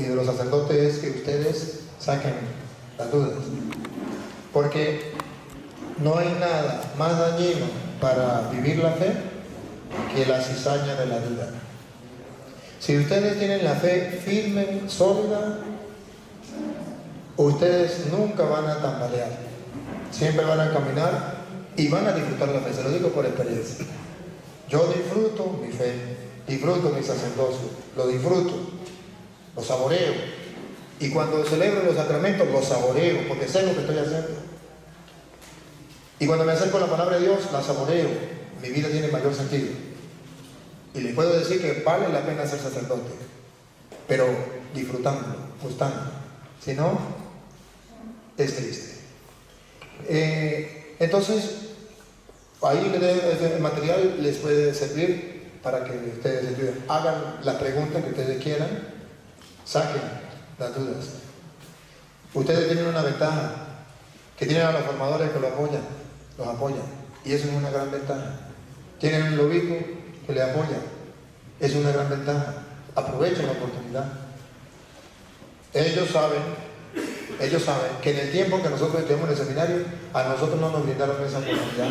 y de los sacerdotes es que ustedes saquen las dudas. Porque no hay nada más dañino para vivir la fe que la cizaña de la duda. Si ustedes tienen la fe firme, sólida, ustedes nunca van a tambalear. Siempre van a caminar y van a disfrutar la fe. Se lo digo por experiencia. Yo disfruto mi fe, disfruto mi sacerdocio, lo disfruto, lo saboreo. Y cuando celebro los sacramentos, los saboreo, porque sé lo que estoy haciendo. Y cuando me acerco a la palabra de Dios, la saboreo. Mi vida tiene mayor sentido. Y les puedo decir que vale la pena ser sacerdote, pero disfrutándolo, gustándolo. Si no, es triste. Entonces, ahí el material les puede servir para que ustedes estudien. Hagan las preguntas que ustedes quieran, saquen las dudas. Ustedes tienen una ventaja, que tienen a los formadores que los apoyan, y eso es una gran ventaja. Tienen un obispo que le apoya, es una gran ventaja. Aprovechen la oportunidad. Ellos saben que en el tiempo que nosotros estuvimos en el seminario, a nosotros no nos brindaron esa oportunidad.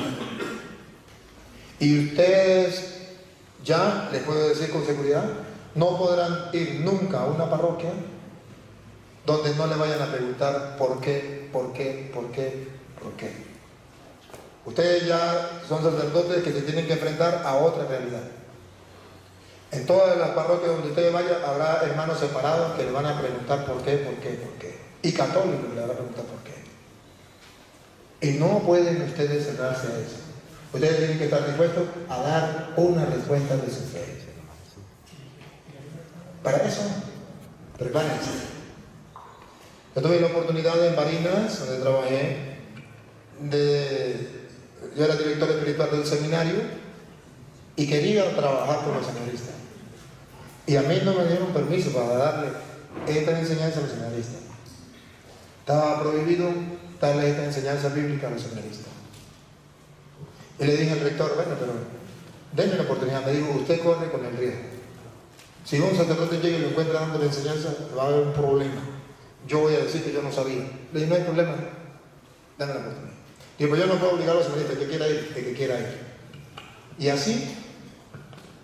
Y ustedes, ya les puedo decir con seguridad, no podrán ir nunca a una parroquia donde no le vayan a preguntar por qué. Ustedes ya son sacerdotes que se tienen que enfrentar a otra realidad. En todas las parroquias donde ustedes vayan habrá hermanos separados que le van a preguntar por qué. Y católicos le van a preguntar por qué. Y no pueden ustedes cerrarse a eso. Ustedes tienen que estar dispuestos a dar una respuesta de su fe. Para eso, prepárense. Yo tuve la oportunidad en Barinas, donde trabajé, yo era director espiritual del seminario y quería trabajar con los seminaristas. Y a mí no me dieron permiso para darle esta enseñanza a los seminaristas. Estaba prohibido darle esta enseñanza bíblica a los seminaristas. Y le dije al rector, bueno, pero denme la oportunidad. Me dijo, usted corre con el riesgo. Si un sacerdote llega y lo encuentra dando la enseñanza, va a haber un problema. Yo voy a decir que yo no sabía. Le dije, no hay problema, dame la oportunidad. Digo, pues yo no puedo obligar a los seminaristas, el que quiera ir, el que quiera ir. Y así,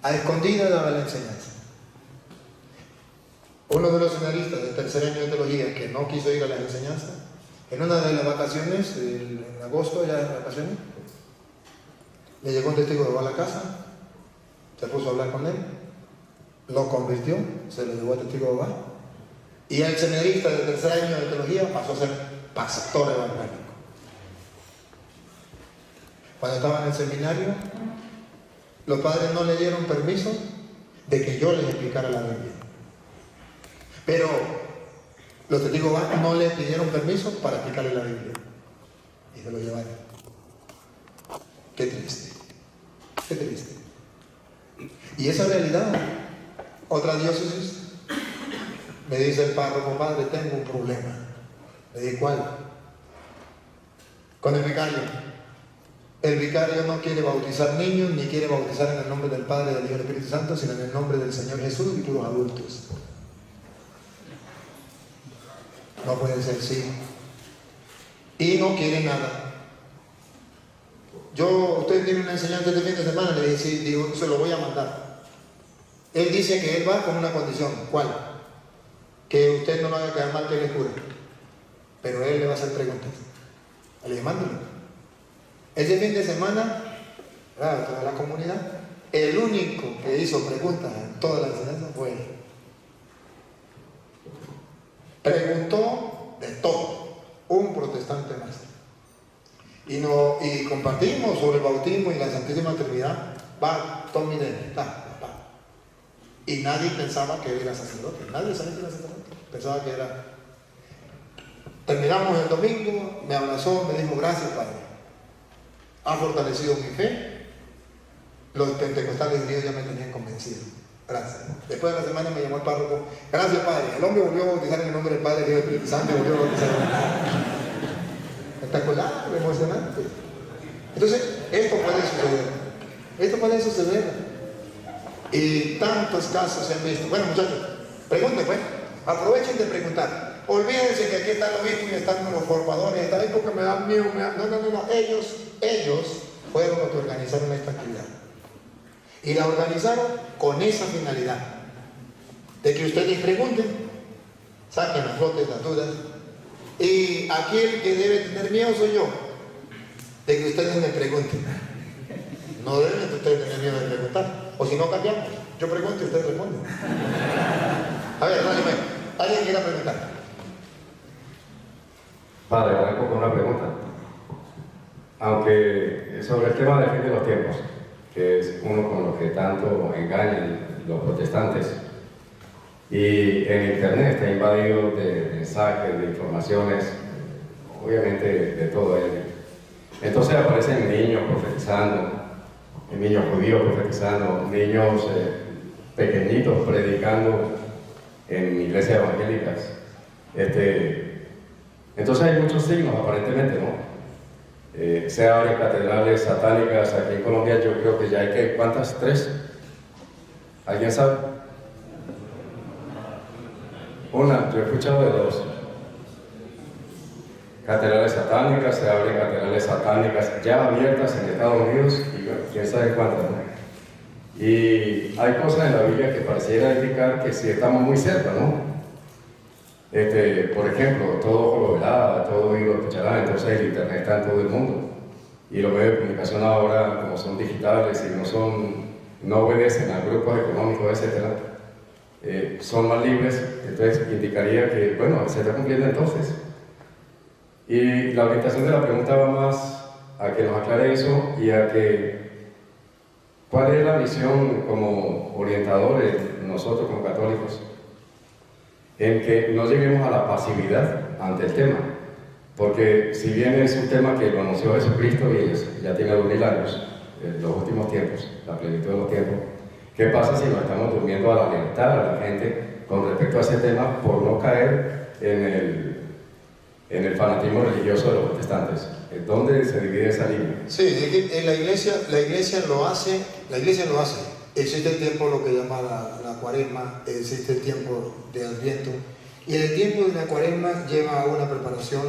a escondidas daba la enseñanza. Uno de los seminaristas del tercer año de teología que no quiso ir a las enseñanzas, en una de las vacaciones, en agosto, ya en vacaciones, le llegó un testigo de Jehová a la casa, se puso a hablar con él, lo convirtió, se lo llevó al testigo de Jehová, y el seminarista del tercer año de teología pasó a ser pastor evangélico. Cuando estaba en el seminario, los padres no le dieron permiso de que yo les explicara la Biblia. Pero los testigos de Jehová no le pidieron permiso para explicarle la Biblia. Y se lo llevaron. Qué triste. Qué triste. Y esa realidad, otra diócesis, me dice el párroco, padre, tengo un problema. Le dije, ¿cuál? Con el vicario. El vicario no quiere bautizar niños, ni quiere bautizar en el nombre del Padre, del Hijo y del Espíritu Santo, sino en el nombre del Señor Jesús y puros adultos. No puede ser, sí. Y no quiere nada. Usted tiene una enseñanza este fin de semana, le dije, sí, digo, se lo voy a mandar. Él dice que él va con una condición. ¿Cuál? Que usted no lo haga quedar mal que él es cura. Pero él le va a hacer preguntas. Le dije, mándalo. Ese fin de semana, toda la comunidad, el único que hizo preguntas en toda la enseñanza fue él. Preguntó de todo, un protestante más. Y compartimos sobre el bautismo y la Santísima Trinidad. Tommy Dene, y nadie pensaba que él era sacerdote. Nadie sabía que era sacerdote. Pensaba que era. Terminamos el domingo, me abrazó, me dijo, gracias, Padre. Ha fortalecido mi fe. Los pentecostales unidos ya me tenían convencido. Gracias. Después de la semana me llamó el párroco. Gracias, Padre. El hombre volvió a bautizar en el nombre del Padre, del Hijo y del Espíritu Santo. Volvió a bautizar. Espectacular, emocionante. Entonces, esto puede suceder. Esto puede suceder. Y tantos casos se han visto. Bueno, muchachos, pregunten, pues. Aprovechen de preguntar. Olvídense que aquí están los hijos y están los formadores, están ahí porque me dan miedo. No. Ellos fueron los que organizaron esta actividad. Y la organizaron con esa finalidad. De que ustedes pregunten, saquen a flote las dudas. Y aquí el que debe tener miedo soy yo. De que ustedes me pregunten. No deben ustedes tener miedo de preguntar. O si no, cambiamos. Yo pregunto y ustedes responden. A ver, ¿alguien quiera preguntar? Padre, arranco con una pregunta. Aunque sobre el tema del fin de los tiempos, que es uno con lo que tanto engañan los protestantes, y en internet está invadido de mensajes, de informaciones, obviamente de todo ello. Entonces aparecen niños profetizando, niños judíos profetizando, niños pequeñitos predicando en iglesias evangélicas. Entonces hay muchos signos aparentemente, ¿no? Se abren catedrales satánicas aquí en Colombia. Yo creo que ya hay que, ¿cuántas? ¿3? ¿Alguien sabe? Una, yo he escuchado de 2. Catedrales satánicas, se abren catedrales satánicas ya abiertas en Estados Unidos y bueno, quién sabe cuántas, ¿no? Y hay cosas en la Biblia que pareciera indicar que sí estamos muy cerca, ¿no? Por ejemplo, todo ojo lo verá, todo oído lo escuchará, entonces el internet está en todo el mundo. Y los medios de comunicación ahora, como son digitales y no obedecen a grupos económicos, etc., son más libres, entonces indicaría que, bueno, se está cumpliendo entonces. Y la orientación de la pregunta va más a que nos aclare eso y a que ¿cuál es la misión como orientadores, nosotros como católicos, en que no lleguemos a la pasividad ante el tema? Porque si bien es un tema que lo anunció Jesucristo y ya tiene 2000 años, en los últimos tiempos, la plenitud de los tiempos, ¿qué pasa si nos estamos durmiendo al alertar a la gente con respecto a ese tema por no caer en el fanatismo religioso de los protestantes? ¿Dónde se divide esa línea? Sí, en la iglesia lo hace. Existe el tiempo, lo que llama la cuaresma, existe el tiempo de Adviento, y en el tiempo de la cuaresma lleva a una preparación,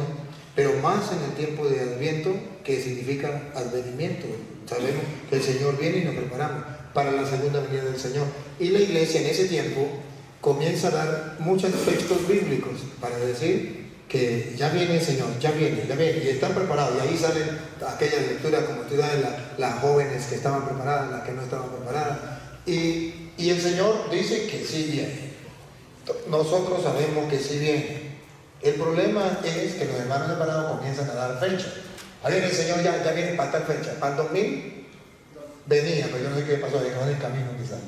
pero más en el tiempo de Adviento, que significa advenimiento. Sabemos que el Señor viene y nos preparamos para la segunda venida del Señor. Y la iglesia en ese tiempo comienza a dar muchos textos bíblicos para decir que ya viene el Señor, ya viene, y están preparados. Y ahí salen aquellas lecturas como tú das, las jóvenes que estaban preparadas, las que no estaban preparadas. Y el Señor dice que sí viene. Nosotros sabemos que sí viene. El problema es que los hermanos separados comienzan a dar fecha. Alguien, el Señor ya viene para tal fecha. Para el 2000 venía, pero yo no sé qué pasó, dejó en el camino quizás.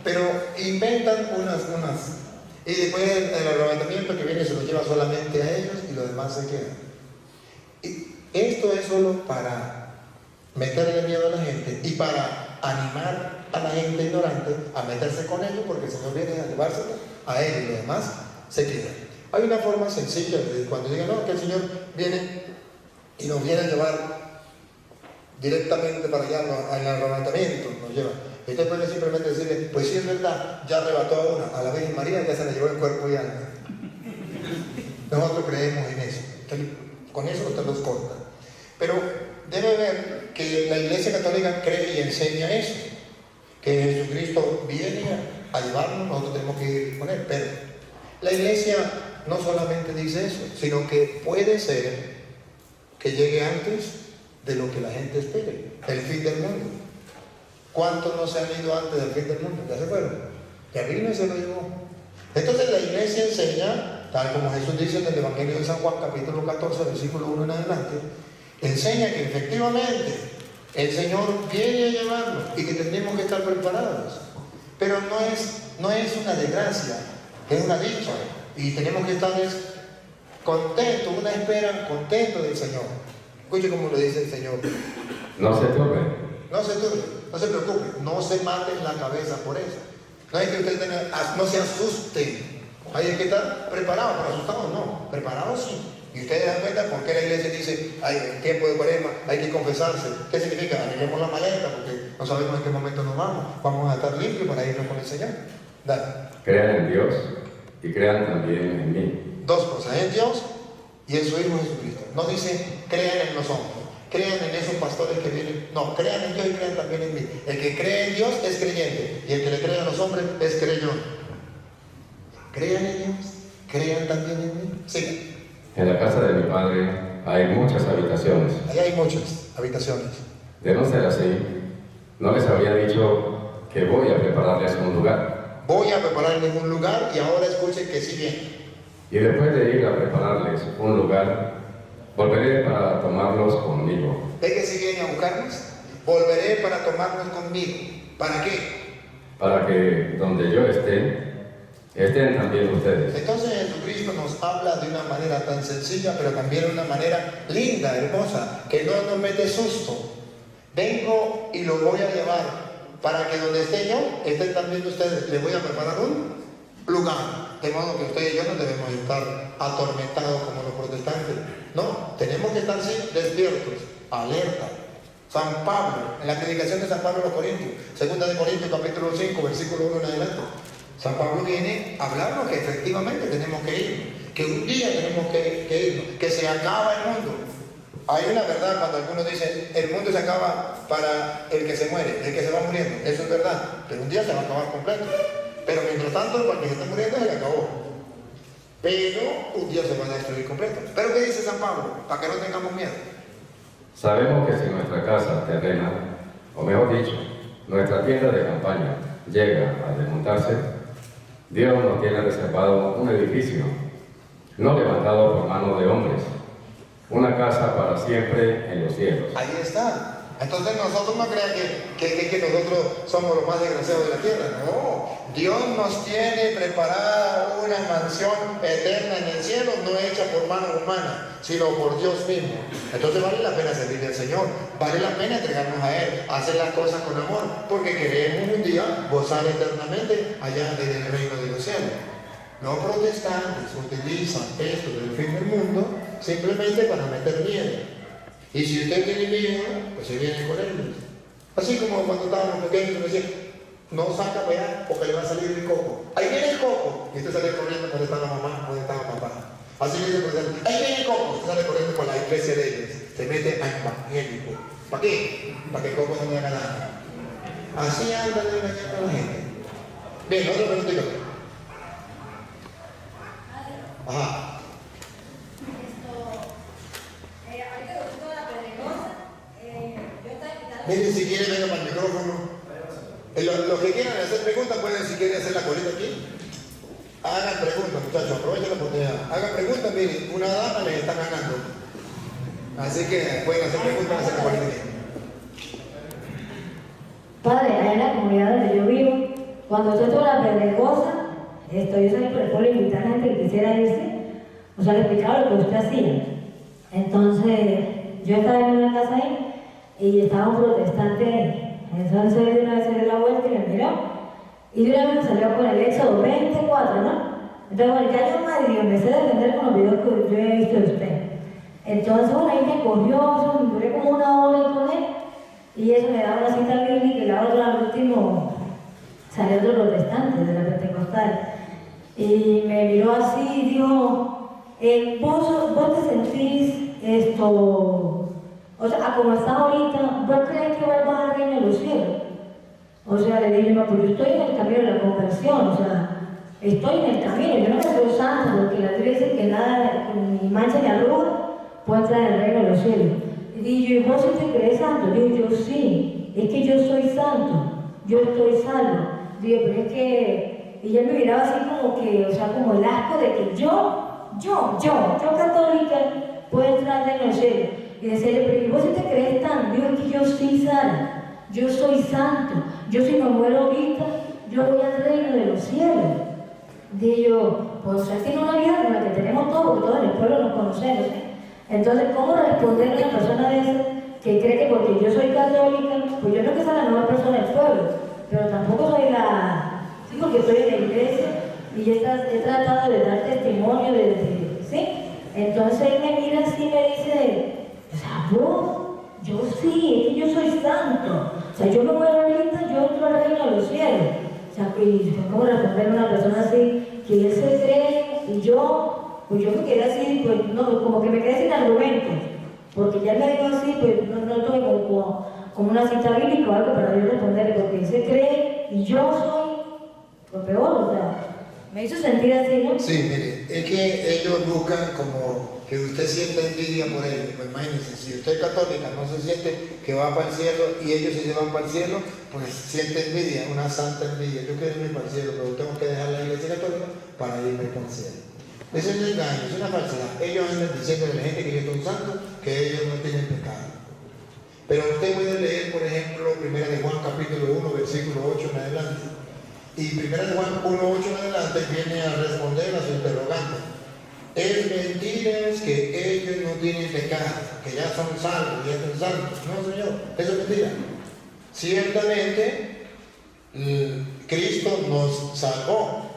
Pero inventan unas y después el arrebatamiento que viene se lo lleva solamente a ellos y los demás se quedan. Y esto es solo para meterle miedo a la gente y para animar a la gente ignorante a meterse con ellos, porque el Señor viene a llevárselo a él y los demás se quedan. Hay una forma sencilla de cuando digan, no, que el Señor viene y nos viene a llevar directamente para allá al arrebatamiento, nos lleva. Usted puede simplemente decirle, pues sí es verdad, ya arrebató a la Virgen María, ya se la llevó en cuerpo y alma. Nosotros creemos en eso. Con eso usted los corta. Pero debe ver que la Iglesia Católica cree y enseña eso, que Jesucristo viene a llevarnos, nosotros tenemos que ir con él. Pero la Iglesia no solamente dice eso, sino que puede ser que llegue antes de lo que la gente espere, el fin del mundo. ¿Cuántos no se han ido antes del fin del mundo? Ya se fueron. Ya vino y se lo llevó. Entonces la iglesia enseña, tal como Jesús dice en el Evangelio de San Juan, capítulo 14, versículo 1 en adelante, enseña que efectivamente el Señor viene a llevarnos y que tenemos que estar preparados. Pero no es una desgracia, es una dicha. Y tenemos que estar contentos, una espera contento del Señor. Escuche cómo lo dice el Señor. No se turbe. No se turbe, no se preocupe, no se maten la cabeza por eso. No hay que usted no se asusten. Hay que estar preparados, pero asustados no, preparados sí. Y ustedes dan cuenta por qué la iglesia dice, en tiempo de cuaresma hay que confesarse. ¿Qué significa? Arreglemos la maleta porque no sabemos en qué momento nos vamos. Vamos a estar limpios para irnos con el Señor. Dale. Crean en Dios, y crean también en mí. Dos cosas, en Dios y en su Hijo Jesucristo. No dice crean en los hombres, crean en esos pastores que vienen. No, crean en Dios y crean también en mí. El que cree en Dios es creyente y el que le cree a los hombres es creyón. Crean en Dios, crean también en mí. Sí. En la casa de mi padre hay muchas habitaciones. Ahí hay muchas habitaciones. De no ser así, no les habría dicho que voy a prepararles un lugar. Voy a prepararles un lugar y ahora escuchen que sí viene. Y después de ir a prepararles un lugar, volveré para tomarlos conmigo. ¿Ve que si viene a buscarnos? Volveré para tomarnos conmigo. ¿Para qué? Para que donde yo esté, estén también ustedes. Entonces Jesucristo nos habla de una manera tan sencilla, pero también de una manera linda, hermosa, que no nos mete susto. Vengo y lo voy a llevar para que donde esté yo, estén también ustedes. Les voy a preparar un lugar. De modo que ustedes y yo no debemos estar atormentados como los protestantes. No, tenemos que estar despiertos, alerta. San Pablo, en la predicación de San Pablo a los Corintios, 2 de Corintios capítulo 5, versículo 1 en adelante. San Pablo viene a hablarnos que efectivamente tenemos que ir, que un día tenemos que irnos, que se acaba el mundo. Hay una verdad cuando algunos dicen el mundo se acaba para el que se muere, el que se va muriendo. Eso es verdad, pero un día se va a acabar completo. Pero mientras tanto, para el que se está muriendo se le acabó. Pero un día se va a destruir completo. ¿Pero qué dice San Pablo? Para que no tengamos miedo. Sabemos que si nuestra casa terrena, o mejor dicho, nuestra tienda de campaña llega a desmontarse, Dios nos tiene reservado un edificio, no levantado por manos de hombres, una casa para siempre en los cielos. Ahí está. Entonces nosotros no crean que nosotros somos los más desgraciados de la tierra. No, Dios nos tiene preparada una mansión eterna en el cielo, no hecha por mano humana, sino por Dios mismo. Entonces vale la pena servirle al Señor, vale la pena entregarnos a Él, hacer las cosas con amor, porque queremos un día gozar eternamente allá en el reino de los cielos. Los protestantes utilizan esto del fin del mundo simplemente para meter miedo. Y si usted tiene miedo, pues se viene con él. Así como cuando estábamos pequeños nos decían, no saca allá porque le va a salir el coco. Ahí viene el coco. Y usted sale corriendo cuando está la mamá, cuando está papá. Así dice el presidente, ahí viene el coco. Usted sale corriendo por la iglesia de ellos. Se mete a evangélico. ¿Para qué? Para que el coco no le haga nada. Así andan engañando a la gente. Bien, otro preguntito. Ajá. Miren, si quieren, vengan para el micrófono. Los que quieran hacer preguntas pueden, si quieren, hacer la colita aquí. Hagan preguntas, muchachos, aprovechen la oportunidad. Hagan preguntas, miren, una dama les está ganando. Así que pueden hacer preguntas, hacer la colita aquí. Padre, allá en la comunidad donde yo vivo, cuando estoy toda la pedregosa, yo salí por el pueblo a invitar a gente que quisiera irse, o sea, le explicaba lo que usted hacía. Entonces, yo estaba en una casa ahí, y estaba un protestante ahí. Entonces de una vez se dio la vuelta y me miró. Y de una vez me salió por el Éxodo 24, ¿no? Entonces, bueno, ya yo, madre, me sé defender con los videos que yo he visto de usted. Entonces, bueno, ahí me cogió, me duré como una hora ahí con él. Y eso me daba una cita bíblica y la otra, al último, salió otro protestante de la Pentecostal. Y me miró así y dijo, vos te sentís o sea, como está ahorita, ¿vos crees que vas al reino de los cielos? O sea, le dije, no, pues yo estoy en el camino de la conversión, o sea, estoy en el camino, yo no me soy santa, porque la Biblia dice que nada, ni mancha ni arruga, puede entrar en el reino de los cielos. Y dije, ¿y vos sí te crees santo? Digo, yo sí, es que yo soy santo, yo estoy salvo. Digo, pero es que, y él me miraba así como que, o sea, como el asco de que yo católica, puedo entrar en el cielo. Y decía, pero ¿y vos si te crees tan? Digo, es que yo sí, Sara, yo soy santo, yo si me muero ahorita, yo voy al reino de los cielos. Digo, pues él tiene una vida con la que tenemos todos, porque todos en el pueblo nos conocemos, ¿eh? Entonces, ¿cómo responderle a una persona de esa que cree que porque yo soy católica, pues yo no que sea la nueva persona del pueblo, pero tampoco soy sí, porque estoy en la iglesia y he tratado de dar testimonio ¿sí? Entonces él me mira así y me dice, o sea, yo sí, es que yo soy santo. O sea, yo me muero ahorita, yo entro al reino de los cielos. O sea, ¿cómo responder a una persona así? Que él se cree y yo, pues yo me quedé así, pues no, como que me quedé sin argumentos. Porque ya me dijo así, pues no tuve como una cita bíblica o algo para yo responderle, porque él se cree y yo soy lo peor, o sea, me hizo sentir así, ¿no? Sí, mire, es que ellos buscan como que usted sienta envidia por ellos. Pues imagínense, si usted es católica, no se siente que va para el cielo y ellos si se van para el cielo, pues siente envidia, una santa envidia. Yo quiero irme para el cielo, pero tengo que dejar la iglesia católica para irme para el cielo. Ese es un engaño, es una falsedad. Ellos andan diciendo a la gente que ellos son santos, que ellos no tienen pecado. Pero usted puede leer, por ejemplo, 1 de Juan capítulo 1, versículo 8 en adelante. Y 1 de Juan 1, 8 en adelante viene a responder a su interrogante. Es mentira que ellos no tienen pecado, que ya son salvos, ya son santos. No, Señor, eso es mentira. Ciertamente, Cristo nos salvó.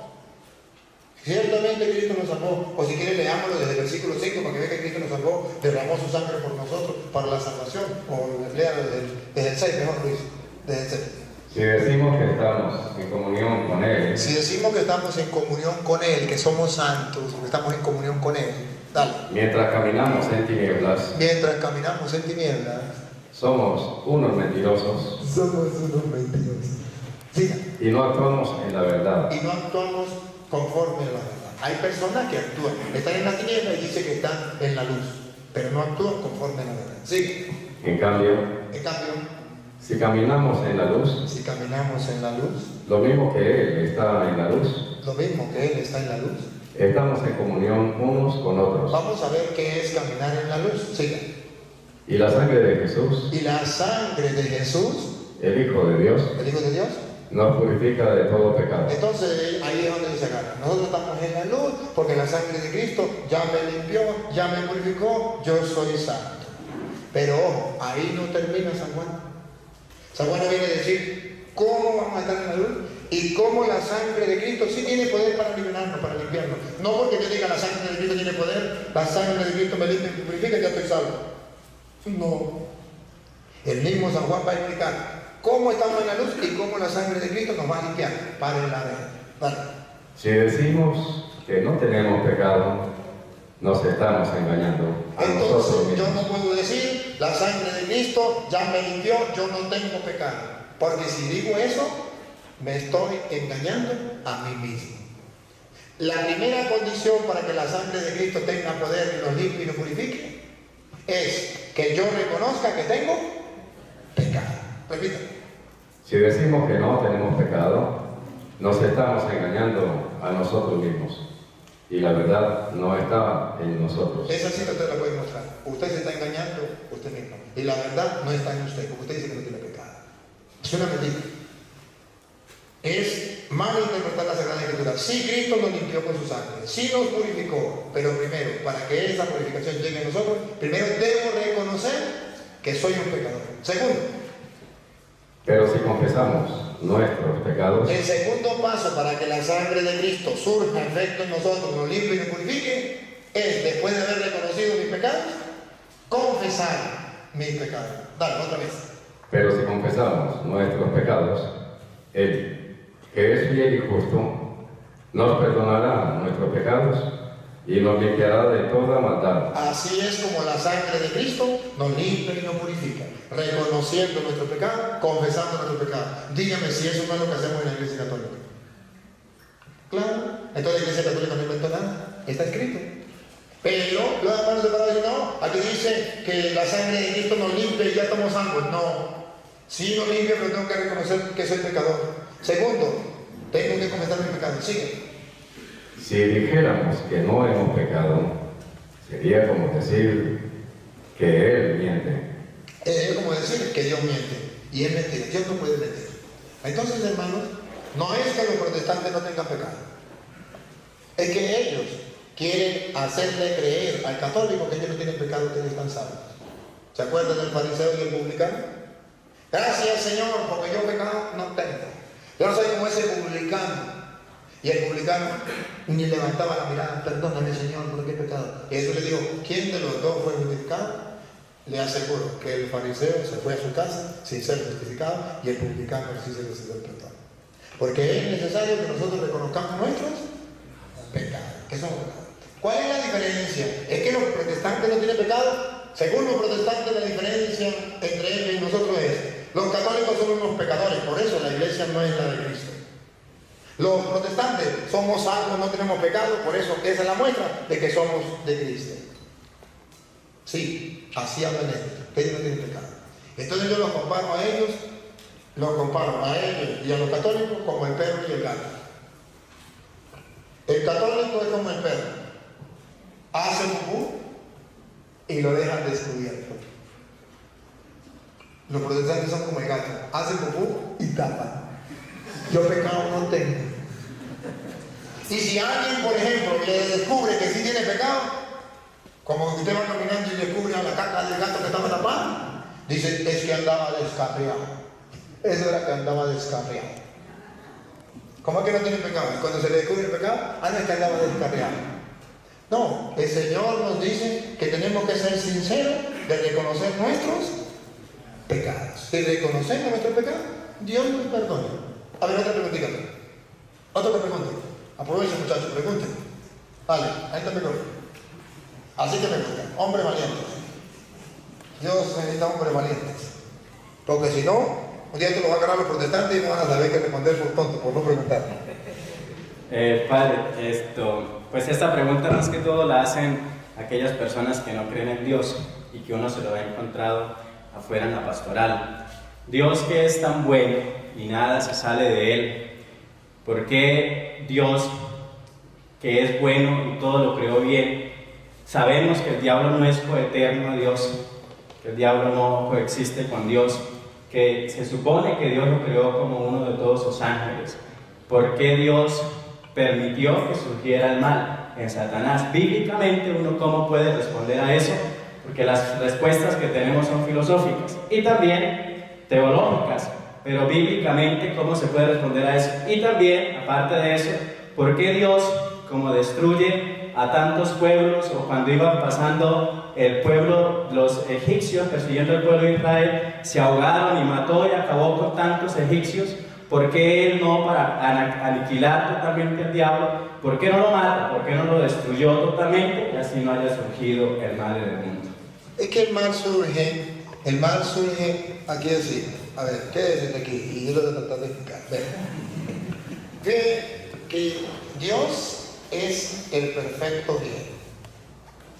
Ciertamente Cristo nos salvó. O si quiere leámoslo desde el versículo 5 para que vea que Cristo nos salvó, derramó su sangre por nosotros para la salvación. O léalo desde el 6, mejor Luis, desde el 6. Si decimos que estamos en comunión con Él, Si decimos que estamos en comunión con Él, que somos santos, que estamos en comunión con Él, dale. mientras caminamos en tinieblas, Mientras caminamos en tinieblas, somos unos mentirosos somos unos mentirosos. Siga. y no actuamos en la verdad. Y no actuamos conforme a la verdad. Hay personas que actúan, están en la tiniebla y dicen que están en la luz, pero no actúan conforme a la verdad. Sigue. En cambio, En cambio, si caminamos en la luz, si caminamos en la luz, lo mismo que Él está en la luz, lo mismo que Él está en la luz, estamos en comunión unos con otros. vamos a ver qué es caminar en la luz. Siga. Y la sangre de Jesús, Y la sangre de Jesús, el Hijo de Dios, el Hijo de Dios, nos purifica de todo pecado. entonces ahí es donde se agarra. Nosotros estamos en la luz porque la sangre de Cristo ya me limpió, ya me purificó, yo soy santo. Pero ojo, ahí no termina San Juan. San Juan viene a decir cómo vamos a estar en la luz y cómo la sangre de Cristo sí tiene poder para liberarnos, para limpiarnos. No porque yo diga la sangre de Cristo tiene poder, la sangre de Cristo me limpia y me purifica y ya estoy salvo. No. El mismo San Juan va a explicar cómo estamos en la luz y cómo la sangre de Cristo nos va a limpiar para el ADN. Vale. Si decimos que no tenemos pecado, nos estamos engañando a nosotros Entonces yo mismos. no puedo decir la sangre de Cristo ya me limpió, yo no tengo pecado. Porque si digo eso, me estoy engañando a mí mismo. La primera condición para que la sangre de Cristo tenga poder y nos limpie y nos purifique es que yo reconozca que tengo pecado. Repita. Si decimos que no tenemos pecado, nos estamos engañando a nosotros mismos. Y la verdad no está en nosotros. Esa cita usted la puede mostrar. Usted se está engañando usted mismo. Y la verdad no está en usted, porque usted dice que no tiene pecado. Es una mentira. Es mal interpretar la Sagrada Escritura. Sí, Cristo nos limpió con su sangre, sí nos purificó, pero primero, para que esa purificación llegue a nosotros, primero debo reconocer que soy un pecador. Segundo, Pero si confesamos nuestros pecados, el segundo paso para que la sangre de Cristo surja efecto en nosotros, nos limpie y nos purifique, es, después de haber reconocido mis pecados, confesar mis pecados. Dale, otra vez. pero si confesamos nuestros pecados, Él, que es fiel y justo, nos perdonará nuestros pecados y nos limpiará de toda maldad. Así es como la sangre de Cristo nos limpia y nos purifica, reconociendo nuestro pecado, confesando nuestro pecado. Dígame si eso no es lo que hacemos en la Iglesia Católica. Claro, entonces la Iglesia Católica no inventó nada, está escrito. Pero los hermanos separados dicen, no, aquí dice que la sangre de Cristo nos limpia y ya estamos salvos. No, sí nos limpia, pero tengo que reconocer que soy pecador. Segundo, tengo que confesar mi pecado. Sigue. Si dijéramos que no hemos pecado, sería como decir que Él miente. Es como decir que Dios miente. Y es mentira. Dios no puede mentir. Entonces, hermanos, no es que los protestantes no tengan pecado. Es que ellos quieren hacerle creer al católico que ellos no tienen pecado, que ellos están salvos. ¿Se acuerdan del fariseo y el publicano? Gracias, Señor, porque yo pecado no tengo. Yo no soy como ese publicano. Y el publicano ni levantaba la mirada, perdóname, Señor, por qué pecado. Y eso le dijo, ¿quién de los dos fue justificado? Le aseguro que el fariseo se fue a su casa sin ser justificado y el publicano sí se recibió el perdón. Porque es necesario que nosotros reconozcamos nuestros pecados, que somos pecados. ¿Cuál es la diferencia? ¿Es que los protestantes no tienen pecado? Según los protestantes, la diferencia entre ellos y nosotros es: los católicos son unos pecadores, por eso la iglesia no es la de Cristo. Los protestantes somos salvos, no tenemos pecado, por eso esa es la muestra de que somos de Cristo. Sí, así hablan ellos, que ellos no tienen pecado. Entonces yo los comparo a ellos y a los católicos como el perro y el gato. El católico es como el perro, hace pupú y lo dejan descubierto. Los protestantes son como el gato, hacen pupú y tapan. Yo pecado no tengo. Y si alguien, por ejemplo, le descubre que sí tiene pecado, como usted va caminando y descubre a la caca del gato que estaba tapada, dice: es que andaba descarriado. Eso era que andaba descarriado. ¿Cómo es que no tiene pecado? Y cuando se le descubre el pecado, no es que andaba descarriado. No, el Señor nos dice que tenemos que ser sinceros de reconocer nuestros pecados. Si reconocemos nuestros pecados, Dios nos perdona. A ver, otra preguntita. Otra pregunta. Aprovechen, muchachos, pregunten. Vale, ahí está el micrófono. Así que preguntan. Hombres valientes. Dios necesita hombres valientes. Porque si no, un día te lo va a agarrar los protestantes y no van a saber qué responder por tonto, por no preguntar. Padre, pues esta pregunta más que todo la hacen aquellas personas que no creen en Dios y que uno se lo ha encontrado afuera en la pastoral. Dios, que es tan bueno y nada se sale de Él, ¿por qué Dios, que es bueno y todo lo creó bien? Sabemos que el diablo no es coeterno a Dios, que el diablo no coexiste con Dios, que se supone que Dios lo creó como uno de todos sus ángeles. ¿Por qué Dios permitió que surgiera el mal en Satanás? Bíblicamente, ¿uno cómo puede responder a eso? Porque las respuestas que tenemos son filosóficas y también teológicas, pero bíblicamente, ¿cómo se puede responder a eso? Y también, aparte de eso, ¿por qué Dios, como destruye a tantos pueblos, o cuando iban pasando el pueblo, los egipcios persiguiendo al pueblo de Israel, se ahogaron y mató y acabó con tantos egipcios? ¿Por qué Él no, para aniquilar totalmente al diablo, por qué no lo mata? ¿Por qué no lo destruyó totalmente y así no haya surgido el mal en el mundo? Es que el mal surge aquí así. A ver, quédese aquí y yo lo voy a tratar de explicar. Que Dios es el perfecto bien.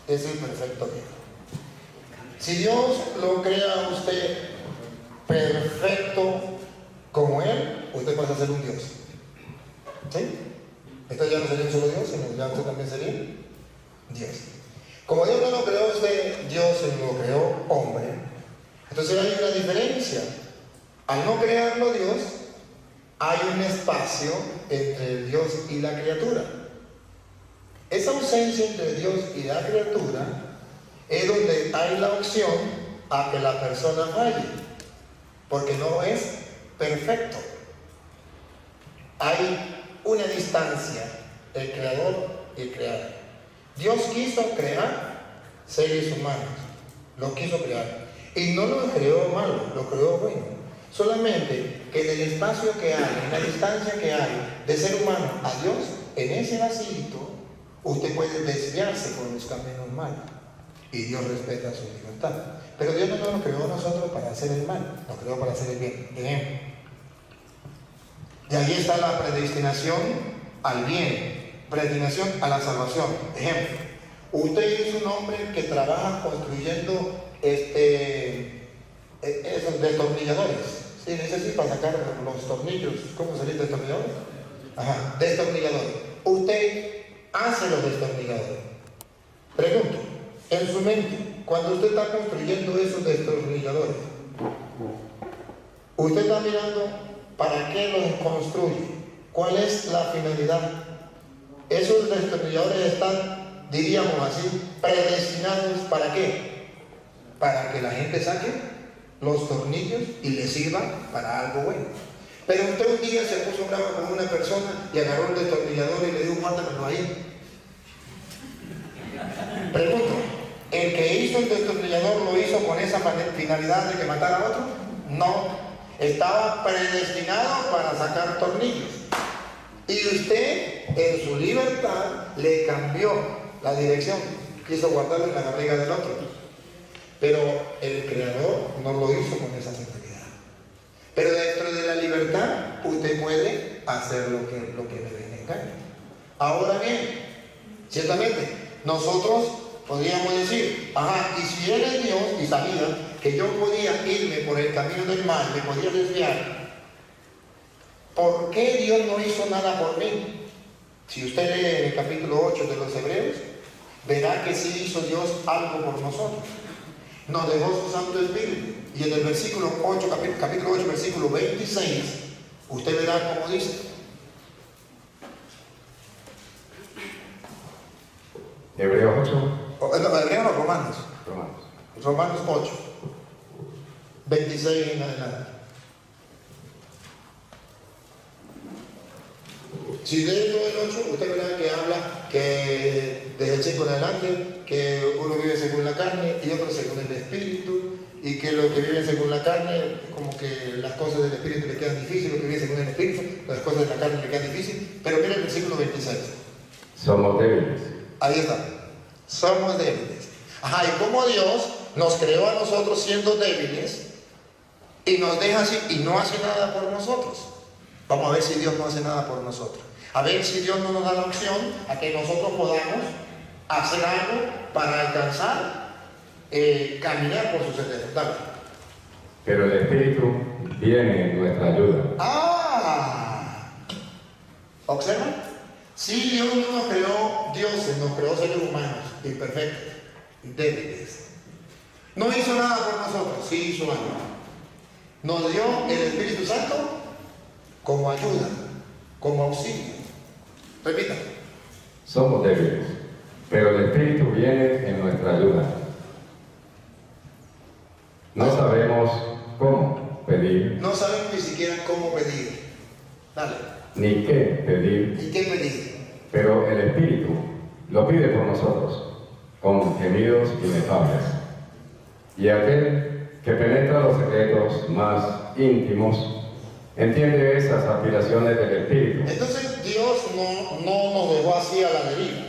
Es el perfecto bien. Si Dios lo crea a usted perfecto como Él, usted pasa a ser un Dios. ¿Sí? Entonces ya no sería un solo Dios, sino ya usted también sería Dios. Como Dios no lo creó usted, Dios lo creó hombre. Entonces hay una diferencia. Al no crearlo Dios, hay un espacio entre el Dios y la criatura. Esa ausencia entre Dios y la criatura es donde hay la opción a que la persona falle, porque no es perfecto. Hay una distancia, el creador y el creado. Dios quiso crear seres humanos, los quiso crear, y no los creó malo, los creó bueno. Solamente que en el espacio que hay, en la distancia que hay de ser humano a Dios, en ese vacío, usted puede desviarse por los caminos malos, y Dios respeta su libertad. Pero Dios no nos creó a nosotros para hacer el mal, nos creó para hacer el bien. Ejemplo. De ahí está la predestinación al bien, predestinación a la salvación. Ejemplo, usted es un hombre que trabaja construyendo esos destornilladores. Sí, necesita para sacar los tornillos. ¿Cómo se dice destornilladores? Ajá, destornilladores. Usted hace los destornilladores. Pregunto, en su mente, cuando usted está construyendo esos destornilladores, usted está mirando para qué los construye, cuál es la finalidad. Esos destornilladores están, diríamos así, predestinados ¿para qué? Para que la gente saque los tornillos y le sirva para algo bueno. Pero usted un día se puso bravo con una persona y agarró un destornillador y le dijo: mátamelo ahí. Pregunto, ¿el que hizo el destornillador lo hizo con esa finalidad de que matara a otro? No. estaba predestinado para sacar tornillos. Y usted, en su libertad, le cambió la dirección. Quiso guardarlo en la barriga del otro. Pero el Creador no lo hizo con esa finalidad. Pero dentro de la libertad, usted puede hacer lo que le venga en gana. Ahora bien, ciertamente, nosotros podríamos decir, ajá, y si Él es Dios y sabía que yo podía irme por el camino del mal, me podía desviar, ¿por qué Dios no hizo nada por mí? Si usted lee el capítulo 8 de los Hebreos, verá que sí hizo Dios algo por nosotros. Nos dejó su Santo Espíritu. Y en el versículo 8, capítulo 8, versículo 26, usted verá cómo dice. Hebreos 8. No, Romanos. Romanos. Romanos 8, 26 en adelante. Si lee todo el 8, usted verá que habla que desde el 5 en adelante, que uno vive según la carne y otro según el Espíritu, y que los que viven según la carne, como que las cosas del Espíritu le quedan difíciles, los que viven según el Espíritu, las cosas de la carne le quedan difíciles. Pero mira el versículo 26. Somos débiles. Ahí está. Somos débiles. Ajá, y como Dios nos creó a nosotros siendo débiles y nos deja así y no hace nada por nosotros. Vamos a ver si Dios no hace nada por nosotros. A ver si Dios no nos da la opción a que nosotros podamos hacer algo para alcanzar, caminar por sus senderos. Dale. Pero el Espíritu viene en nuestra ayuda. ¿Observan? Si Dios no nos creó dioses, nos creó seres humanos, imperfectos, débiles. No hizo nada por nosotros, sí hizo algo. Nos dio el Espíritu Santo como ayuda, como auxilio. Repita. Somos débiles, pero el Espíritu viene en nuestra ayuda. No sabemos cómo pedir. No sabemos ni siquiera cómo pedir. Dale. Ni qué pedir. ¿Y qué pedir? Pero el Espíritu lo pide por nosotros, con gemidos inefables. Y aquel que penetra los secretos más íntimos, entiende esas aspiraciones del Espíritu. Entonces Dios no nos dejó así a la deriva.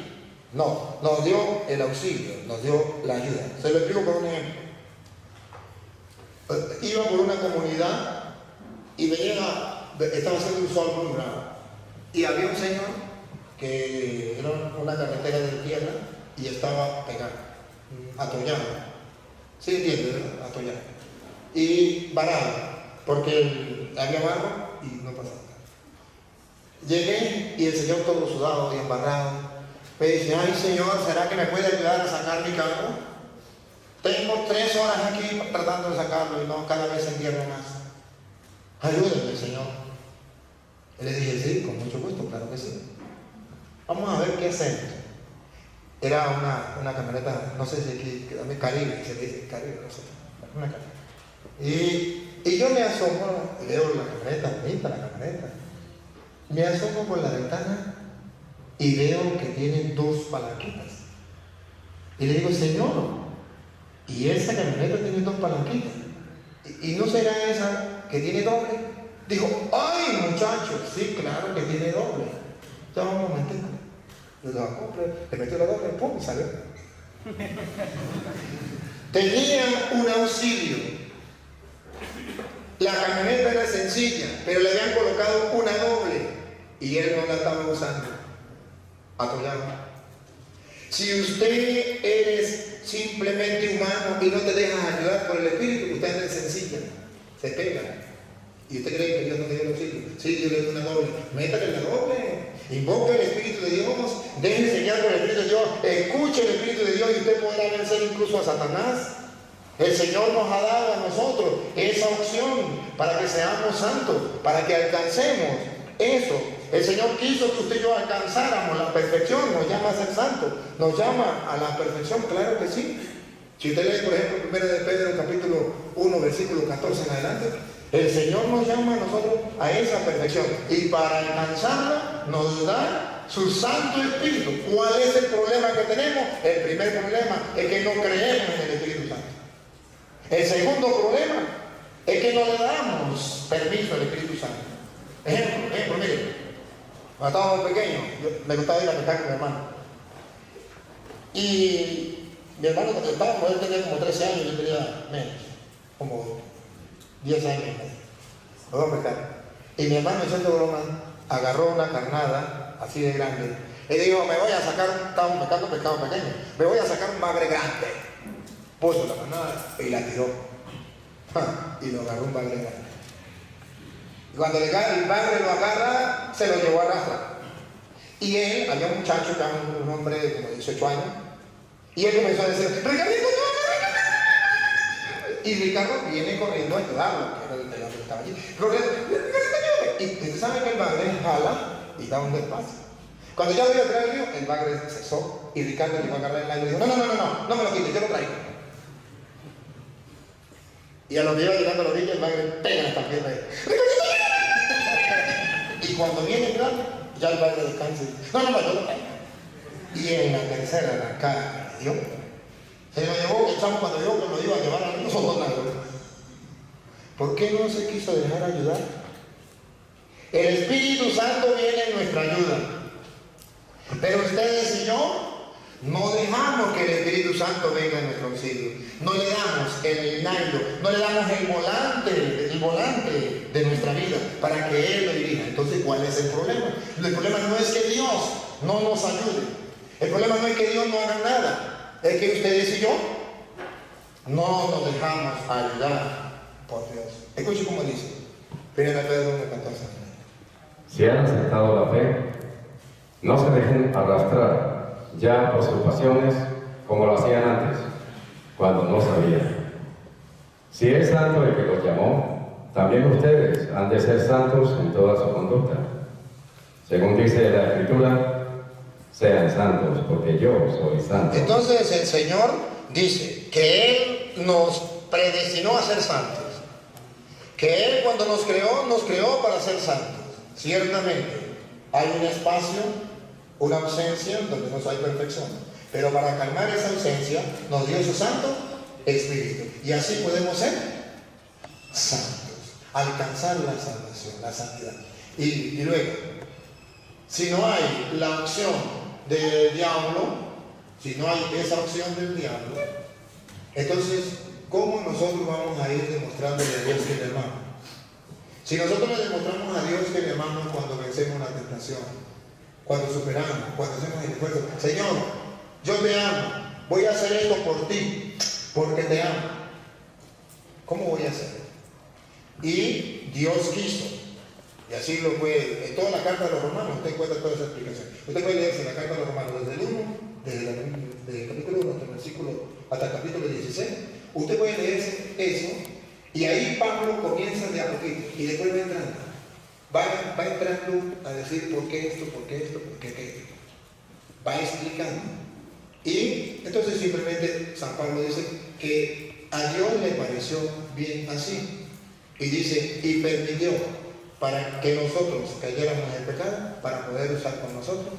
No, nos dio el auxilio, nos dio la ayuda. Se lo explico por un ejemplo. Iba por una comunidad y estaba haciendo un sol muy bravo. Y había un señor que era una carretera de tierra y estaba pegado, atollado. ¿Sí entiende, verdad? Atollado. Y varado, porque había barro y no pasaba nada. Llegué y el señor todo sudado y embarrado me dice, ay Señor, ¿será que me puede ayudar a sacar mi carro? Tengo 3 horas aquí tratando de sacarlo y no, cada vez se entierra más. Ayúdenme, Señor. Y le dije, sí, con mucho gusto, claro que sí. Vamos a ver qué hacemos. Era una camioneta, no sé si aquí, Caribe, se dice Caribe, no sé, una Caribe. Y yo me asomo, veo la camioneta, bonita la camioneta. Me asomo por la ventana y veo que tiene 2 palanquitas. Y le digo, Señor, y esa camioneta tiene 2 palanquitas. ¿Y no será esa que tiene doble? Dijo, ay muchacho, sí, claro que tiene doble. Ya un momentito. Yo la compré, le metió la doble, pum, y salió. Tenía un auxilio. La camioneta era sencilla, pero le habían colocado una doble y él no la estaba usando. Atollado. Si usted eres simplemente humano y no te dejas ayudar por el Espíritu, usted es sencilla, se pega. ¿Y usted cree que Dios no te dio el auxilio? Sí, Dios le dio una doble. Métale la doble. Invoca el Espíritu de Dios. Deje enseñar por el Espíritu de Dios. Escuche el Espíritu de Dios y usted podrá vencer incluso a Satanás. El Señor nos ha dado a nosotros esa opción para que seamos santos, para que alcancemos eso. El Señor quiso que usted y yo alcanzáramos la perfección. Nos llama a ser santos. Nos llama a la perfección, claro que sí. Si usted lee, por ejemplo, 1 de Pedro, capítulo 1, versículo 14 en adelante, el Señor nos llama a nosotros a esa perfección. Y para alcanzarla nos da su Santo Espíritu. ¿Cuál es el problema que tenemos? El primer problema es que no creemos en el Espíritu Santo. El segundo problema es que no le damos permiso al Espíritu Santo. Ejemplo, mire, cuando estábamos pequeños, me gustaba ir a pescar con mi hermano. Y mi hermano cuando estábamos, él tenía como 13 años, yo tenía menos, como 10 años. Nos vamos a pescar. Y mi hermano, echando broma, agarró una carnada así de grande. Y dijo, me voy a sacar, estábamos pescando pescado pequeño, me voy a sacar un bagre grande. Puso la carnada y la tiró. Y lo agarró un bagre grande. Y cuando el bagre lo agarra, se lo llevó a arrastrar. Y él, había un muchacho, un hombre de como 18 años, y él comenzó a decir, ¡Ricardito, no! Y Ricardo viene corriendo a ayudarlo, que era el hombre que estaba allí. Corriendo, y usted sabe que el bagre jala y da un despacio. Cuando ya voy a traerlo, el bagre cesó y Ricardo le iba a agarrar el aire y dijo, no me lo quites, yo lo traigo. Y a lo que iba llegando a la orilla, el bagre pega en esta pierna ahí. Y cuando viene el grano, ya el bagre descansa y dice, no, yo lo traigo. Y en la tercera arrancada que dio, se lo llevó, el chamo cuando vio que lo iba a llevar a nosotros nada. ¿Por qué no se quiso dejar ayudar? El Espíritu Santo viene en nuestra ayuda. Pero ustedes y yo no dejamos que el Espíritu Santo venga en nuestro auxilio. No le damos el nylon, no le damos el volante de nuestra vida para que Él lo dirija. Entonces, ¿cuál es el problema? El problema no es que Dios no nos ayude. El problema no es que Dios no haga nada. Es que ustedes y yo no nos dejamos ayudar por Dios. Escuche cómo dice. 1 Pedro 1:14. Si han aceptado la fe, no se dejen arrastrar ya por sus pasiones como lo hacían antes, cuando no sabían. Si es santo el que los llamó, también ustedes han de ser santos en toda su conducta. Según dice la Escritura, sean santos, porque yo soy santo. Entonces el Señor dice que Él nos predestinó a ser santos. Que Él cuando nos creó para ser santos. Ciertamente hay un espacio, una ausencia donde no hay perfección. Pero para calmar esa ausencia nos dio su Santo Espíritu. Y así podemos ser santos. Alcanzar la salvación, la santidad. Y luego, si no hay la opción del diablo, si no hay esa opción del diablo, entonces, ¿cómo nosotros vamos a ir demostrándole a Dios que le amamos? Si nosotros le demostramos a Dios que le amamos cuando vencemos una tentación, cuando superamos, cuando hacemos el esfuerzo, Señor, yo te amo, voy a hacer esto por ti, porque te amo. ¿Cómo voy a hacer? Y Dios quiso, y así lo puede, en toda la carta de los Romanos, usted encuentra toda esa explicación. Usted puede leerse la carta de los Romanos desde el 1, desde el capítulo 1 hasta el capítulo 16. Usted puede leerse eso, y ahí Pablo comienza de a poquito, y después va entrando. Va entrando a decir por qué esto, por qué esto, por qué aquello. Va explicando. Y entonces simplemente San Pablo dice que a Dios le pareció bien así. Y dice, y permitió para que nosotros cayéramos en el pecado, para poder usar con nosotros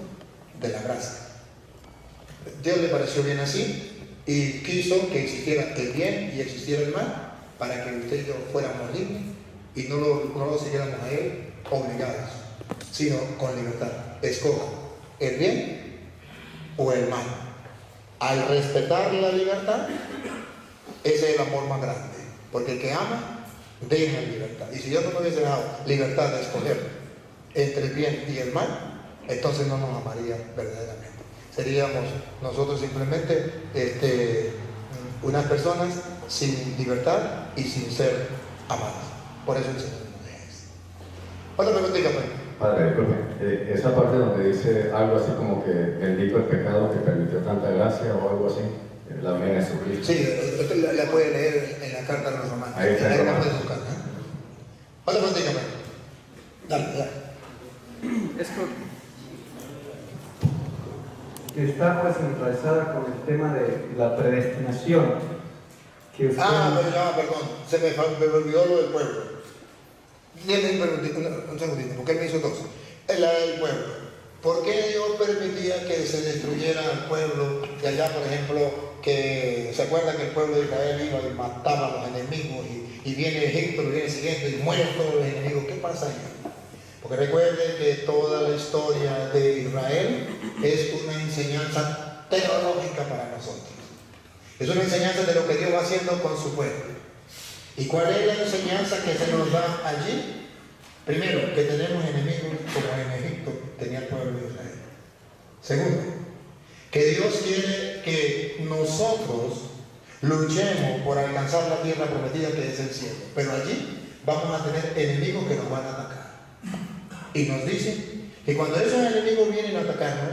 de la gracia. Dios le pareció bien así y quiso que existiera el bien y existiera el mal para que usted y yo fuéramos libres y no lo siguiéramos a Él obligados, sino con libertad. Escoja el bien o el mal. Al respetar la libertad, ese es el amor más grande, porque el que ama deja libertad. Y si Dios no nos hubiese dejado libertad de escoger entre el bien y el mal, entonces no nos amaría verdaderamente. Seríamos nosotros simplemente unas personas sin libertad y sin ser amadas. Por eso el Señor nos deja eso. Otra preguntita, pues. Padre, disculpe, esa parte donde dice algo así como que bendito el pecado que permitió tanta gracia o algo así, la viene Jesucristo. Sí, usted la puede leer en la carta de los Romanos. Ahí está el Romano. Otra preguntita, pues. Dale. Esto está pues enraizada con el tema de la predestinación. Que usted... Perdón, se me olvidó lo del pueblo. Un segundito, porque él me hizo dos. La del pueblo. ¿Por qué Dios permitía que se destruyera el pueblo de allá, por ejemplo, que se acuerda que el pueblo de Israel iba y mataba a los enemigos y viene Egipto, lo viene siguiendo y mueren todos los enemigos? ¿Qué pasa ahí? Porque recuerden que toda la historia de Israel es una enseñanza teológica para nosotros. Es una enseñanza de lo que Dios va haciendo con su pueblo. ¿Y cuál es la enseñanza que se nos da allí? Primero, que tenemos enemigos como en Egipto tenía el pueblo de Israel. Segundo, que Dios quiere que nosotros luchemos por alcanzar la tierra prometida que es el cielo. Pero allí vamos a tener enemigos que nos van a atacar. Y nos dice que cuando esos enemigos vienen a atacarnos,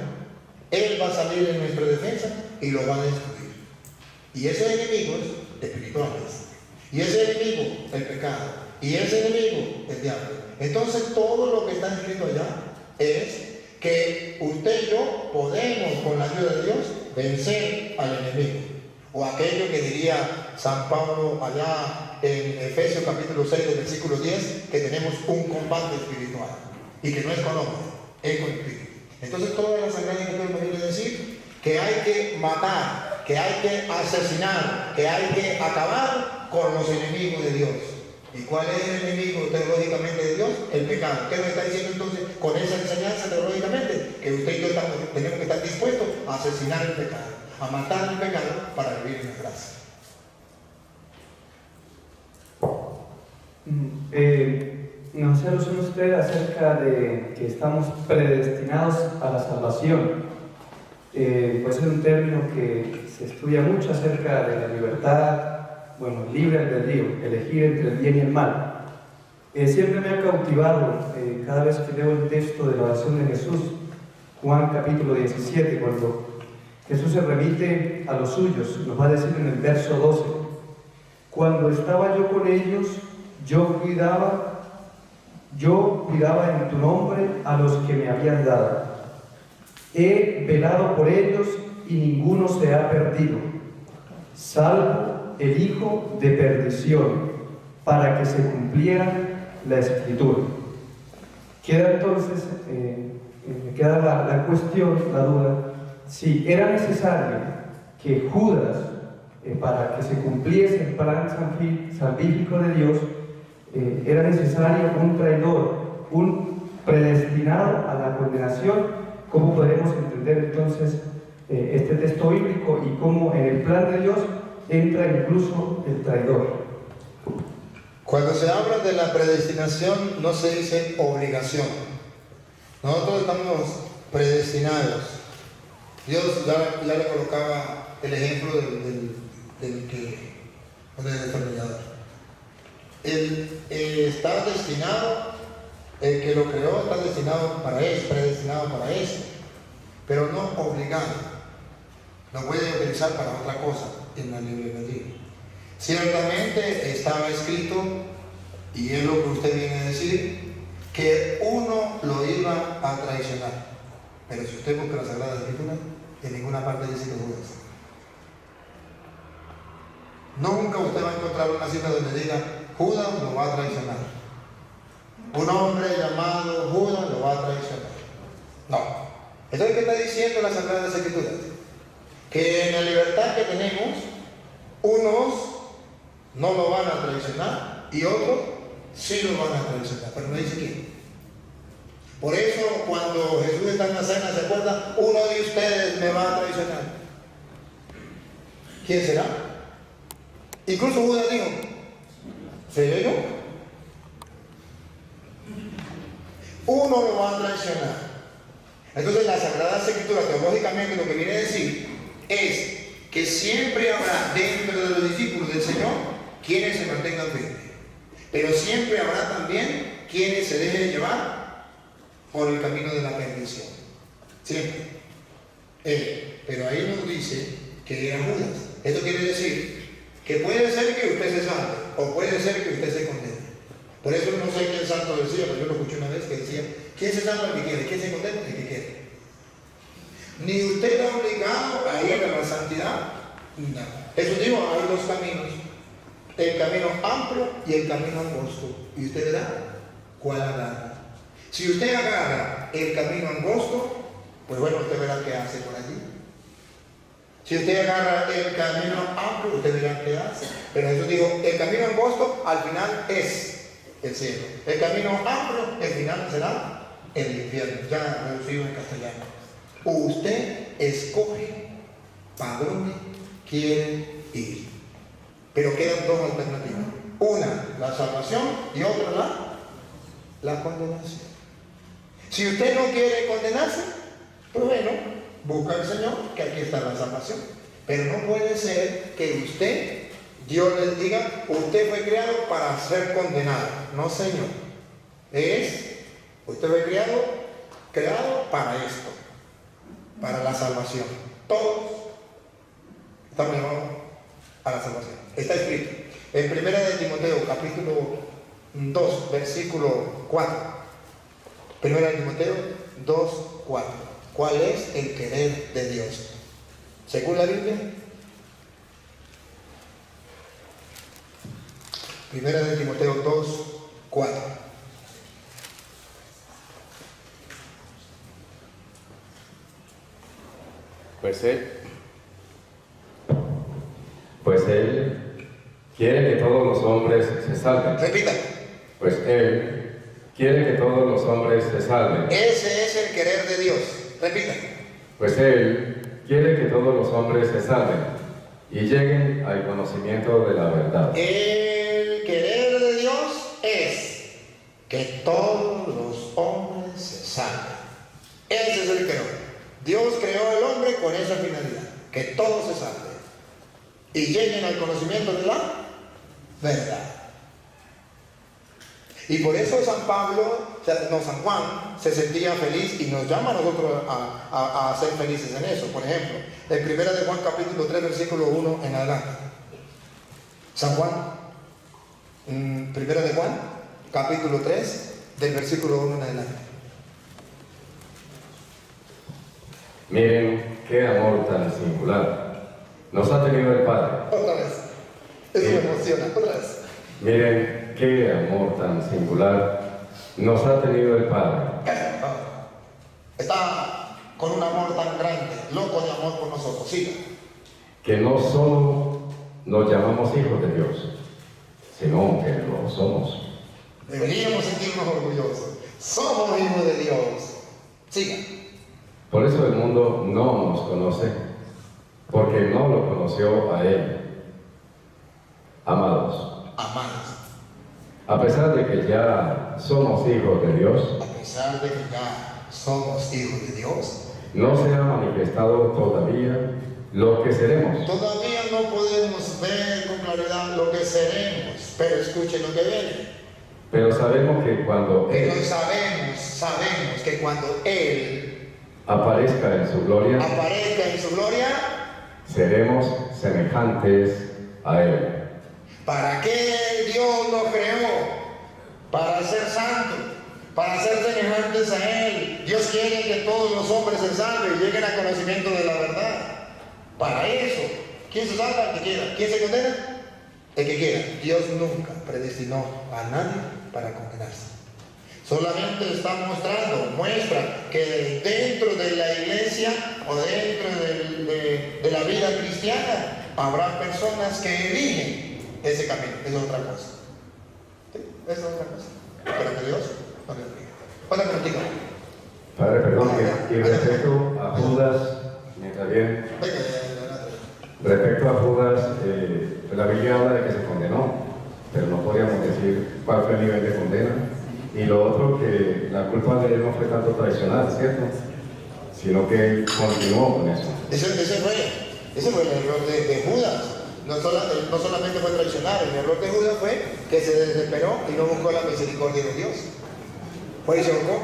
Él va a salir en nuestra defensa y los va a destruir. Y esos enemigos espirituales, y ese enemigo el pecado, y ese enemigo el diablo. Entonces todo lo que está escrito allá es que usted y yo podemos, con la ayuda de Dios, vencer al enemigo. O aquello que diría San Pablo allá en Efesios capítulo 6, del versículo 10, que tenemos un combate espiritual. Y que no es con hombre, es con espíritu. Entonces toda la Sagrada Escritura nos viene a decir que hay que matar, que hay que asesinar, que hay que acabar con los enemigos de Dios. ¿Y cuál es el enemigo teológicamente de Dios? El pecado. ¿Qué nos está diciendo entonces con esa enseñanza teológicamente? Que usted y yo tenemos que estar dispuestos a asesinar el pecado, a matar el pecado para vivir en la gracia. Nos hace alusión usted acerca de que estamos predestinados a la salvación. Puede ser un término que se estudia mucho acerca de la libertad, bueno, libre albedrío, elegir entre el bien y el mal. Siempre me ha cautivado cada vez que leo el texto de la oración de Jesús, Juan capítulo 17, cuando Jesús se remite a los suyos, nos va a decir en el verso 12: cuando estaba yo con ellos, yo cuidaba en tu nombre a los que me habían dado. He velado por ellos y ninguno se ha perdido, salvo el hijo de perdición, para que se cumpliera la Escritura. Queda entonces, me queda la cuestión, la duda, si era necesario que Judas, para que se cumpliese el plan salvífico de Dios, era necesario un traidor, un predestinado a la condenación. ¿Cómo podemos entender entonces este texto bíblico y cómo en el plan de Dios entra incluso el traidor? Cuando se habla de la predestinación no se dice obligación. Nosotros estamos predestinados. Dios ya le colocaba el ejemplo del determinador. Él está destinado, el que lo creó está destinado para eso, predestinado para eso, pero no obligado. Lo puede utilizar para otra cosa en la libre albedrío. Ciertamente estaba escrito, y es lo que usted viene a decir, que uno lo iba a traicionar. Pero si usted busca la Sagrada Escritura, en ninguna parte dice que Judas. Nunca usted va a encontrar una cita donde diga Judas lo va a traicionar. Un hombre llamado Judas lo va a traicionar. No. Entonces, ¿qué está diciendo la Sagrada Escritura? Que en la libertad que tenemos, unos no lo van a traicionar y otros sí lo van a traicionar. Pero no dice quién. Por eso, cuando Jesús está en la cena, ¿se acuerda? Uno de ustedes me va a traicionar. ¿Quién será? Incluso Judas dijo, ¿seré yo? Uno lo va a traicionar. Entonces la Sagrada Escritura teológicamente lo que viene a decir es que siempre habrá dentro de los discípulos del Señor quienes se mantengan firmes, pero siempre habrá también quienes se dejen llevar por el camino de la perdición. Siempre. Pero ahí nos dice que era Judas. Esto quiere decir que puede ser que usted se salve o puede ser que usted se condene. Por eso no sé qué santo decía, pero yo lo escuché una vez que decía: ¿quién se salva? El que quiere. ¿Quién se condena? El que quiere. Ni usted está obligado a ir a la santidad. No. Jesús dijo: hay dos caminos, el camino amplio y el camino angosto, y usted verá cuál agarra. Si usted agarra el camino angosto, pues bueno, usted verá qué hace por allí. Si usted agarra el camino amplio, usted verá qué hace. Pero Jesús dijo, el camino angosto al final es el cielo. El camino amplio, el final será el infierno. Ya reducido en castellano. Usted escoge para dónde quiere ir. Pero quedan dos alternativas. Una, la salvación, y otra, la condenación. Si usted no quiere condenarse, pues bueno, busca al Señor, que aquí está la salvación. Pero no puede ser que usted, Dios les diga, usted fue creado para ser condenado. No, Señor. Usted fue creado para esto, para la salvación. Todos estamos llamados a la salvación. Está escrito en 1 de Timoteo, capítulo 2, versículo 4. 1 de Timoteo 2, 4. ¿Cuál es el querer de Dios? Según la Biblia, 1 de Timoteo 2, 4. Pues Él quiere que todos los hombres se salven. Repita. Pues Él quiere que todos los hombres se salven. Ese es el querer de Dios. Repita. Pues Él quiere que todos los hombres se salven y lleguen al conocimiento de la verdad. El querer de Dios es que todos los hombres se salven. Ese es el querer. Dios creó al hombre con esa finalidad, que todos se salven y lleguen al conocimiento de la verdad. Y por eso San Juan se sentía feliz y nos llama a nosotros a ser felices en eso. Por ejemplo, en 1 de Juan capítulo 3 versículo 1 en adelante. San Juan, 1 de Juan capítulo 3 del versículo 1 en adelante. Miren qué amor tan singular nos ha tenido el Padre. Otra vez. Eso me emociona. Otra vez. Miren qué amor tan singular nos ha tenido el Padre. Está con un amor tan grande, loco de amor por nosotros. Siga. Que no solo nos llamamos hijos de Dios, sino que lo somos. Deberíamos sentirnos orgullosos. Somos hijos de Dios. Siga. Por eso el mundo no nos conoce, porque no lo conoció a Él. Amados, a pesar de que ya somos hijos de Dios, a pesar de que ya somos hijos de Dios, no se ha manifestado todavía lo que seremos. todavía no podemos ver con claridad lo que seremos, pero escuchen lo que viene. Pero sabemos que cuando Pero Él sabemos que cuando Él aparezca en su gloria, aparezca en su gloria, seremos semejantes a Él. ¿para qué Dios nos creó? Para ser santos, para ser semejantes a Él. Dios quiere que todos los hombres se salven y lleguen al conocimiento de la verdad. Para eso, ¿quién se salva? El que quiera. ¿Quién se condena? El que quiera. Dios nunca predestinó a nadie para condenarse. Solamente está muestra que dentro de la iglesia o dentro de la vida cristiana habrá personas que eligen ese camino. Eso es otra cosa. ¿Sí? Eso es otra cosa. Pero que Dios no le obliga. Hola, contigo. Padre, perdón, y respecto a Judas, mientras bien, respecto a Judas, la Biblia habla de que se condenó, pero no podríamos decir cuál fue el nivel de condena. Y lo otro, que la culpa de él no fue tanto traicionar, ¿cierto? Sino que él continuó con eso. Ese fue el error de Judas. No solamente fue traicionar, el error de Judas fue que se desesperó y no buscó la misericordia de Dios. Fue y se ahorcó.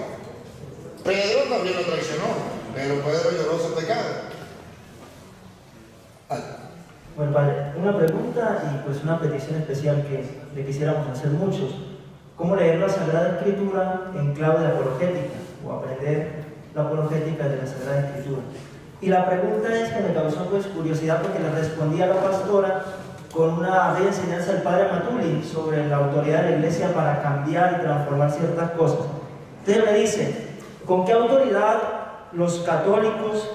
Pedro también lo traicionó, pero Pedro lloró su pecado. Bueno, padre, una pregunta y pues una petición especial que le quisiéramos hacer muchos. ¿Cómo leer la Sagrada Escritura en clave de apologética o aprender la apologética de la Sagrada Escritura? Y la pregunta es que me causó pues curiosidad porque le respondí a la pastora con una bella enseñanza del padre Matuli sobre la autoridad de la iglesia para cambiar y transformar ciertas cosas. Entonces me dice, ¿con qué autoridad los católicos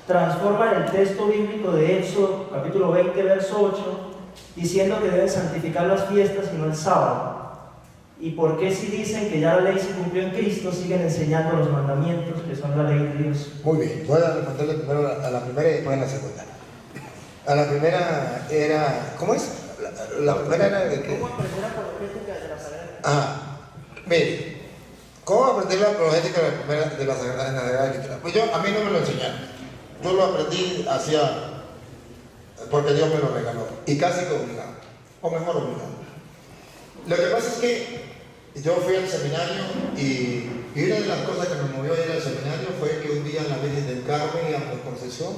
transforman el texto bíblico de Éxodo, capítulo 20, verso 8, diciendo que deben santificar las fiestas y no el sábado? ¿Y por qué si dicen que ya la ley se cumplió en Cristo, siguen enseñando los mandamientos que son la ley de Dios? Muy bien, voy a responderle primero a la primera y después a la segunda. A la primera era, ¿cómo es? La primera era de que... ¿Cómo aprender apologética de la Sagrada Escritura? Mire, ¿cómo aprender la apologética de la Sagrada Escritura? Pues a mí no me lo enseñaron. Yo lo aprendí porque Dios me lo regaló. Y casi que obligado. O mejor obligado. Lo que pasa es que yo fui al seminario y una de las cosas que me movió a ir al seminario fue que un día en la Virgen del Carmen íbamos por procesión,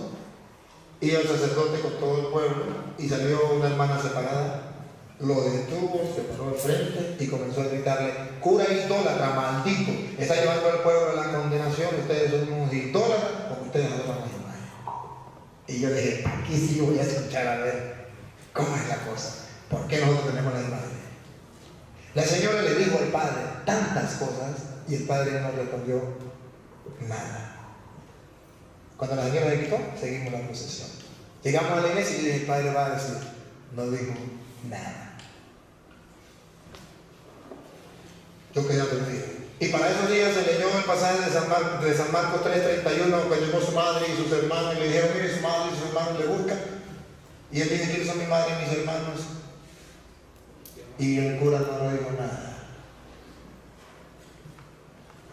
iba el sacerdote con todo el pueblo y salió una hermana separada, lo detuvo, se paró al frente y comenzó a gritarle: cura idólatra, maldito, está llevando al pueblo a la condenación, ustedes son unos idólatras porque ustedes adoran a Jehová. Y yo dije, aquí sí voy a escuchar a ver cómo es la cosa, por qué nosotros tenemos la imagen. La señora le dijo al padre tantas cosas y el padre no respondió nada. Cuando la señora le quitó, seguimos la procesión. Llegamos a la iglesia y el padre va a decir, no dijo nada. Yo quedé aturdido. Y para esos días se leyó el pasaje de San Marcos 3:31, que llegó su madre y sus hermanos y le dijeron: mire, su madre y sus hermanos le buscan. Y él dijo: ¿quiénes son mi madre y mis hermanos? Y el cura no le dijo nada.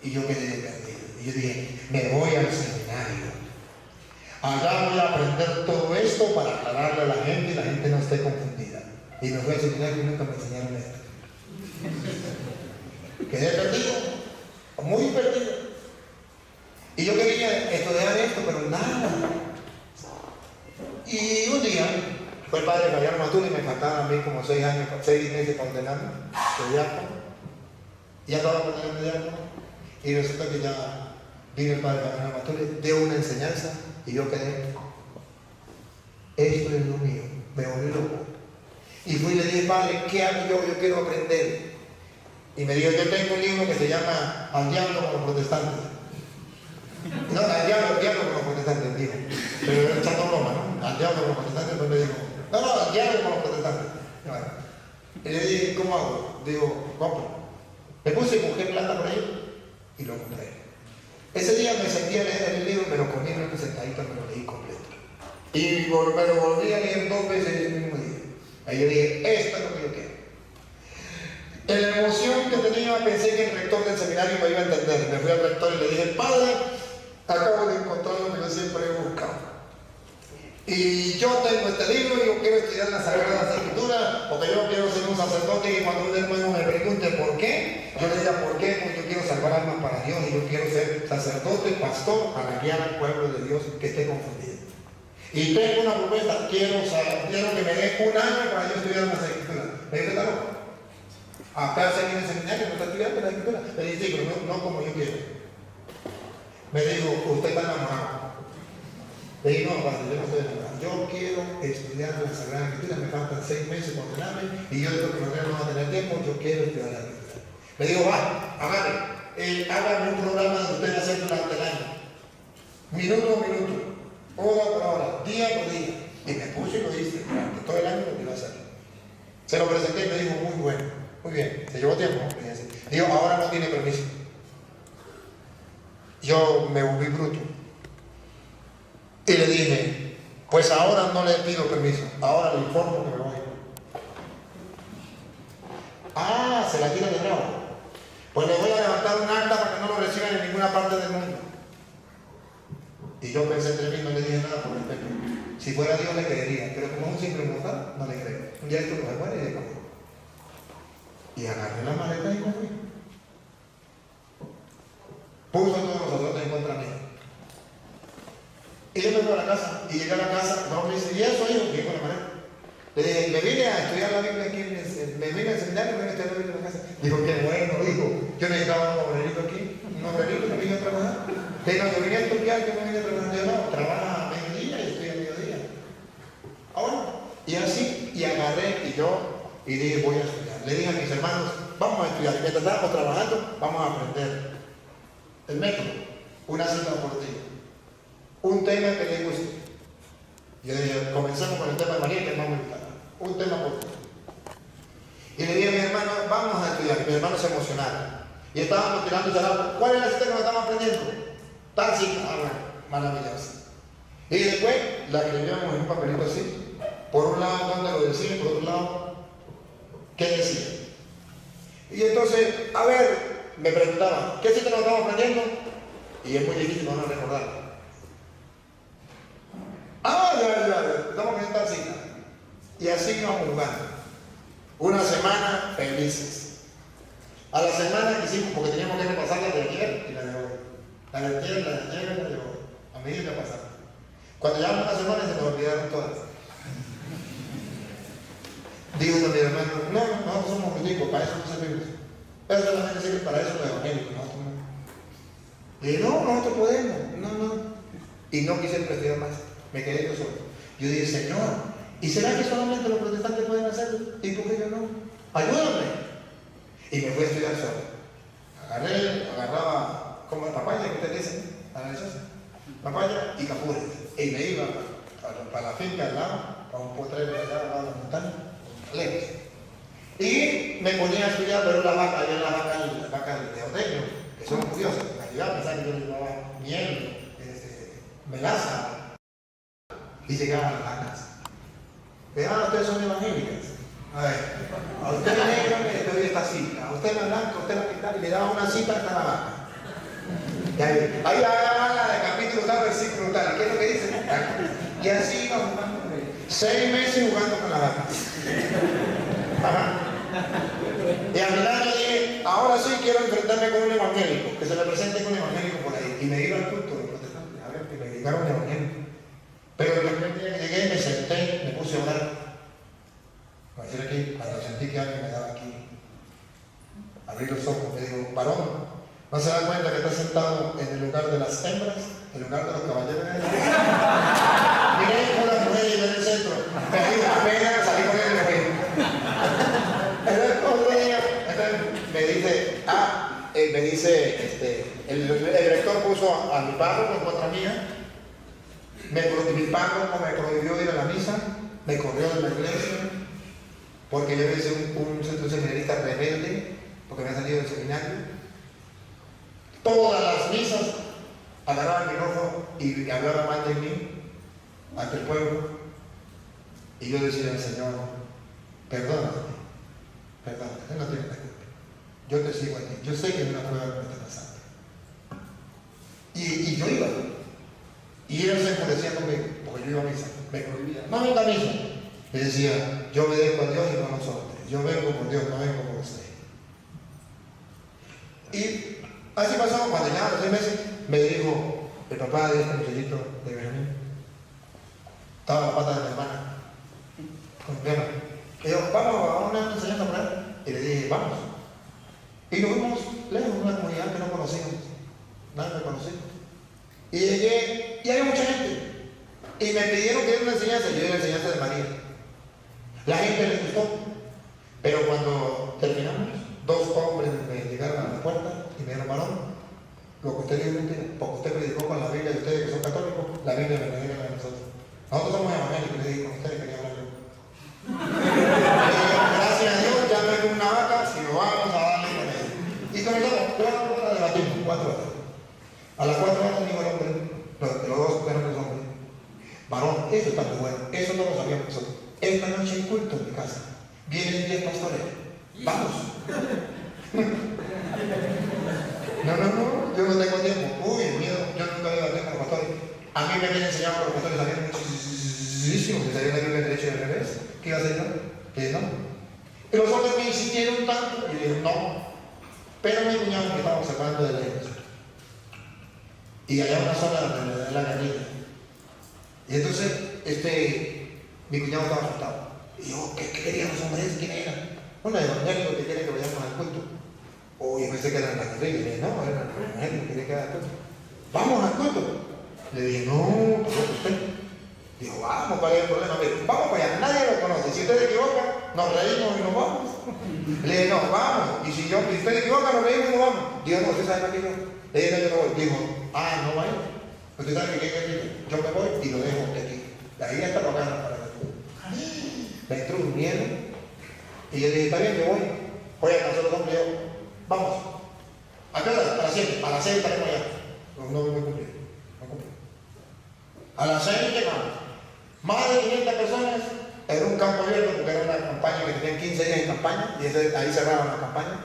Y yo quedé perdido. Y yo dije, me voy al seminario. Allá voy a aprender todo esto para aclararle a la gente y la gente no esté confundida. Y me fui al seminario y nunca me enseñaron esto. Quedé perdido, muy perdido. Y yo quería estudiar esto, pero nada. Y un día fue el padre Gallano Matún y me faltaban a mí como 6 meses para ordenarme de diácono. Ya estaba por ordenarme de diácono. Y resulta que ya vino el padre Gallano Matún, dio una enseñanza y yo quedé. Esto es lo mío, me volví loco. Y fui y le dije: padre, ¿qué hago yo? Yo quiero aprender. Y me dijo: yo tengo un libro que se llama Al diablo con los protestantes. No, al diablo con los protestantes, dijo. Pero era echando broma, ¿no? Al diablo con los protestantes, pues me dijo: no, al diablo con los protestantes. Bueno, y le dije: ¿cómo hago? Digo: compro. Me puse a buscar plata por ahí y lo compré. Ese día me sentí a leer el libro, me lo comí en una sentadita, me lo leí completo. Y me lo volví a leer 2 veces el mismo día. Ahí yo dije: esto es lo que yo quiero. En la emoción que tenía, pensé que el rector del seminario me iba a entender. Me fui al rector y le dije: padre, acabo de encontrar lo que yo siempre he buscado. Y yo tengo este libro y yo quiero estudiar la Sagrada Escritura, porque yo quiero ser un sacerdote y cuando un hermano me pregunte por qué, yo le diga: ¿por qué? Porque yo quiero salvar almas para Dios y yo quiero ser sacerdote, pastor, para guiar al pueblo de Dios que esté confundido. Y tengo una propuesta, quiero que me dé 1 año para yo estudiar las Escrituras. Me dijo: ¿está loco? Acá se viene el seminario, no está estudiando la Escritura. Le dije: sí, pero no como yo quiero. Me dijo: usted está enamorado. Le dije: no, padre, yo no estoy enamorado. Yo quiero estudiar la Sagrada Escritura. Me faltan 6 meses para ordenarme y yo creo que mañana no va a tener tiempo. Yo quiero estudiar la Escritura. Me dijo: va, agarre, hágame un programa de usted hacer durante el año. Minuto a minuto, hora por hora, día por día. Y me puse y lo hice durante todo el año lo que iba a hacer. Se lo presenté y me dijo: muy bueno. Muy bien, se llevó tiempo. Digo: ahora no tiene permiso. Yo me volví bruto. Y le dije: pues ahora no le pido permiso, ahora le informo que me voy. Ah, se la tira de bravo. Pues le voy a levantar un acta para que no lo reciban en ninguna parte del mundo. Y yo pensé entre mí, no le dije nada por respeto. Si fuera Dios le creería, pero como es un simple mortal, no le creo. Un día esto me muere y le como. Y agarré la maleta y me fui. Puso a todos los sacerdotes en contra mía. Y yo me fui a la casa, y llegué a la casa, no me dice: ¿y eso, hijo? ¿Qué con la maleta? Le dije: me vine a estudiar la Biblia aquí, me vine al seminario, me vine a estudiar la Biblia en la casa. Dijo: qué bueno, hijo, yo necesitaba un obrerito aquí, un obrerito que vine a trabajar. Que no, yo vine a estudiar, que no vine a trabajar. Yo no, trabaja a mediodía y estudia a mediodía. Ahora, y así, y agarré, y dije: voy a estudiar. Le dije a mis hermanos: vamos a estudiar, y mientras estábamos trabajando, vamos a aprender el método, una cita por ti, un tema que le guste. Yo le dije, comencemos con el tema de María, que es más militar, un tema por ti. Y le dije a mi hermano, vamos a estudiar. Mi hermano se emocionaba. Y estábamos tirando el salado. ¿Cuál es la cita que nos estamos aprendiendo? Tal cita. Ah, bueno, maravillosa. Y después la escribíamos en un papelito así. Por un lado, donde lo decía, por otro lado, ¿qué decía? Y entonces, a ver, me preguntaban, ¿qué cita nos estamos aprendiendo? Y es muy difícil no recordar. Ah, ya, estamos en tal cita. Y así íbamos jugando. Una semana felices. A la semana que hicimos, porque teníamos que repasar la de ayer y la de hoy. La de ayer y la de hoy. A medida que pasaba. Cuando llevamos una semana se nos olvidaron todas. Digo a mi hermano, no, nosotros somos críticos, para eso no servimos. Eso solamente sirve para eso los evangélicos, nosotros no. Y no, nosotros podemos, no. Y no quise investigar más, me quedé yo solo. Yo dije, Señor, ¿y será que solamente los protestantes pueden hacerlo? ¿Y por qué yo no? Ayúdame. Y me fui a estudiar solo. Agarraba, como la papaya que ustedes dicen, a la lechosa, papaya y capures. Y me iba para la finca al lado, para un potrero allá al lado de la montaña, lejos. Y me ponía a estudiar, pero la vaca, había las vacas de ordeño, que son curiosas. En realidad pensaban que yo llevaba miel, melaza, y llegaban a las vacas. Ustedes son evangélicas. A ver, a usted la negra le doy esta cita, a usted la blanca, a usted la pintada, y le daba una cita hasta la vaca. Y ahí agarraban la de capítulo tal, versículo tal, ¿qué es lo que dice? Y así iba jugando con ella. 6 meses jugando con la vaca. Ajá. Y al final yo dije, ahora sí quiero enfrentarme con un evangélico, que se me presente con un evangélico por ahí. Y me iba al culto de protestantes, a ver, que me dedicaron un evangélico. Pero el primer día que llegué, me senté, me puse a orar. Voy a decir aquí, cuando sentí que alguien me daba aquí, abrí los ojos, me dijo, varón, ¿no se da cuenta que está sentado en el lugar de las hembras, en el lugar de los caballeros? Miré una mujer y en el centro, me dio una pena, salí con él y me fui. Me dice, el rector puso a mi párroco en contra mía, mi párroco me prohibió ir a la misa, me corrió de la iglesia, porque yo hice un centro seminarista rebelde, porque me había salido del seminario. Todas las misas agarraba el micrófono y hablaba mal de mí ante el pueblo. Y yo decía al Señor, perdóname, Él no tiene la culpa. Yo te sigo a ti. Yo sé que es una prueba que me está pasando. Y yo iba. Y ellos se enfurecían conmigo, porque yo iba a misa. Me prohibía. No venga a misa. Me decía, yo obedezco a Dios y no a los hombres. Yo vengo por Dios, no vengo por usted. Y así pasó, cuando ya a los 6 meses, me dijo el papá de este muchachito de Benjamín. Estaba en la pata de mi hermana. Bueno, le digo, vamos a una enseñanza por ahí. Y le dije, vamos. Y nos fuimos lejos, una comunidad que no conocíamos. Nadie me conocía. Y llegué, y había mucha gente. Y me pidieron que diera una enseñanza. Yo di la enseñanza de María. La gente les gustó. Pero cuando terminamos, 2 hombres me llegaron a la puerta y me dijeron, varón, lo que usted dijo es mentira, porque usted predicó con la Biblia de ustedes que son católicos, la Biblia me la diga de nosotros. Nosotros somos evangélicos, le dije, con ustedes quería hablar yo. Gracias a Dios, ya no hay una vaca, si lo vamos a darle con él. Y comenzamos 4 horas debatimos, 4 horas. A las 4 horas dijo el hombre, los 2 eran hombres. Varón, eso está muy bueno, eso no lo sabíamos nosotros. Esta noche hay culto en mi casa. Vienen 10 pastores. Vamos. No, yo no tengo tiempo. Uy, el miedo, yo nunca voy a hablar con los pastores. A mí me habían enseñado que los pastores sabían muchísimo, que sabían la Biblia derecho y al revés. ¿Qué iba a hacer yo? Que no. Y los hombres me insistieron tanto y le dije, no. Pero mi cuñado me estaba observando de lejos. Y allá una zona donde le da la gallina. Y entonces, mi cuñado estaba asustado. Y yo, ¿qué querían los hombres? ¿Quién era? Bueno, evangélico que quiere que vayamos al culto. Yo pensé que eran las guerrillas. Le dije, no, eran los evangélicos que quieren que vaya al culto. Vamos al culto. Le dije, no, tampoco usted. Dijo, vamos, ¿cuál es el problema? Vamos para allá, nadie lo conoce. Si usted se equivoca, nos reímos y nos vamos. Le dije, no, vamos. Y si usted se equivoca, nos reímos y nos vamos. Dios, no, usted sabe más que yo. Le dije, yo no voy. Dijo, no vaya. Usted sabe que yo me voy y lo dejo aquí. De ahí hasta la cara para me entró un miedo. Y yo dije, está bien, yo voy. Voy a alcanzar los hombres y yo, vamos. ¿A qué hora? A las 7. A las 6 estaremos allá. No voy a cumplir. No cumplí. A las 6 llegamos. Más de 500 personas. Era un campo abierto porque era una campaña que tenían 15 días en campaña y ahí cerraban la campaña.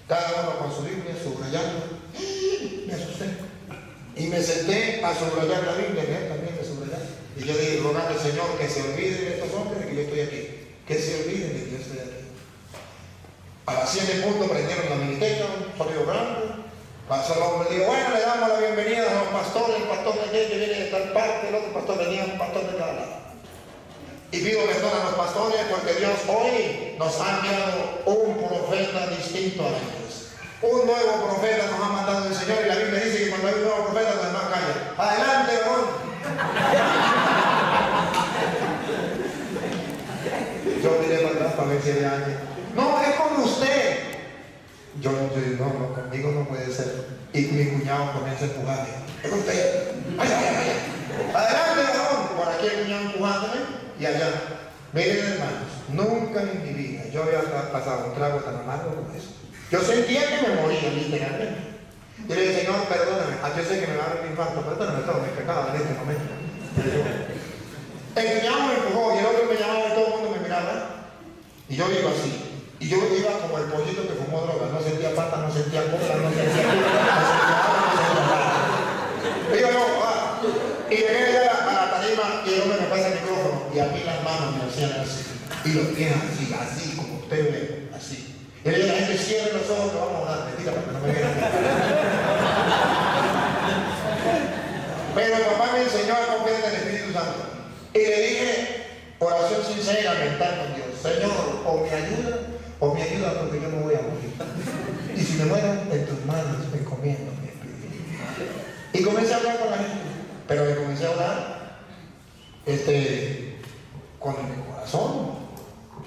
Cada uno con su Biblia, subrayando. Me asusté. Y me senté a subrayar la Biblia, él también de subrayar. Y yo dije, rogando al Señor que se olviden de estos hombres de que yo estoy aquí. Que se olviden de que yo estoy aquí. A las 7 puntos prendieron la miniteca, un sonido blanco. Pasó el hombre y dijo, bueno, le damos la bienvenida a los pastores, el pastor de aquel que viene de tal parte, el otro pastor venía, un pastor de cada lado. Y pido perdón a los pastores porque Dios hoy nos ha enviado un profeta distinto a ellos. Un nuevo profeta nos ha mandado el Señor y la Biblia dice que cuando hay un nuevo profeta los demás callan. Adelante, varón. Yo miré para atrás para ver si había alguien. No, es con usted. Yo no, conmigo no puede ser. Y mi cuñado comienza a empujarme. Es con usted. Vaya. Adelante, varón. Por aquí el cuñado empujándome. Y allá, miren hermanos, nunca en mi vida yo había pasado un trago tan amargo como eso. Yo sentía que me moría literalmente. Yo le dije, Señor, perdóname, yo sé que me va a dar un infarto, perdóname todo mi pecado en este momento. El cuñado me empujó y el otro me llamaba y todo el mundo me miraba. Y yo iba así. Y yo iba como el pollito que fumó droga, no sentía pata, no sentía cola, no sentía agua, no sentía nada. Y yo y llegué a la tarima y el hombre me pasa el micrófono y a mí las manos me hacían así y los pies así como usted ve, así. Y le dije a la gente, cierre los ojos que vamos a orar, mentira para que no me vean. Pero el papá me enseñó a confiar en el Espíritu Santo y le dije, oración sincera, mental con Dios, Señor, o me ayuda porque yo me voy a morir. Y si me muero, en tus manos me encomiendo mi espíritu. Y comencé a hablar con la gente. Pero me comencé a hablar con el corazón,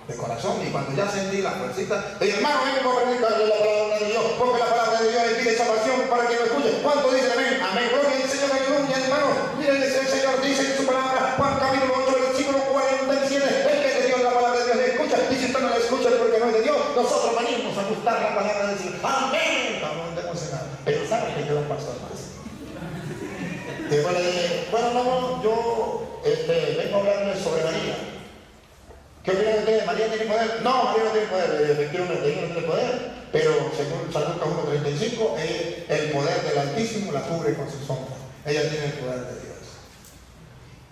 de corazón, y cuando ya sentí la fuercita, le dije, hermano, vengo a predicar la palabra de Dios, porque la palabra de Dios le pide salvación para que lo escuche. ¿Cuánto dice amén? Amén. Gloria al Señor, aleluya, hermano. Miren, el Señor dice en su palabra, Juan capítulo 8, versículo 47, el que es de Dios, la palabra de Dios le escucha, y si usted no la escucha es porque no es de Dios. Nosotros venimos a gustar la palabra de Dios. Amén. Vamos a emocionar. Pensaba que yo era un pastor más. Después le dije, bueno, no, yo vengo a hablarles sobre María. ¿Qué opinan ustedes? ¿María tiene poder? No, María no tiene poder, efectivamente, ella no tiene poder, pero según San Lucas 1:35, el poder del Altísimo la cubre con su sombra. Ella tiene el poder de Dios.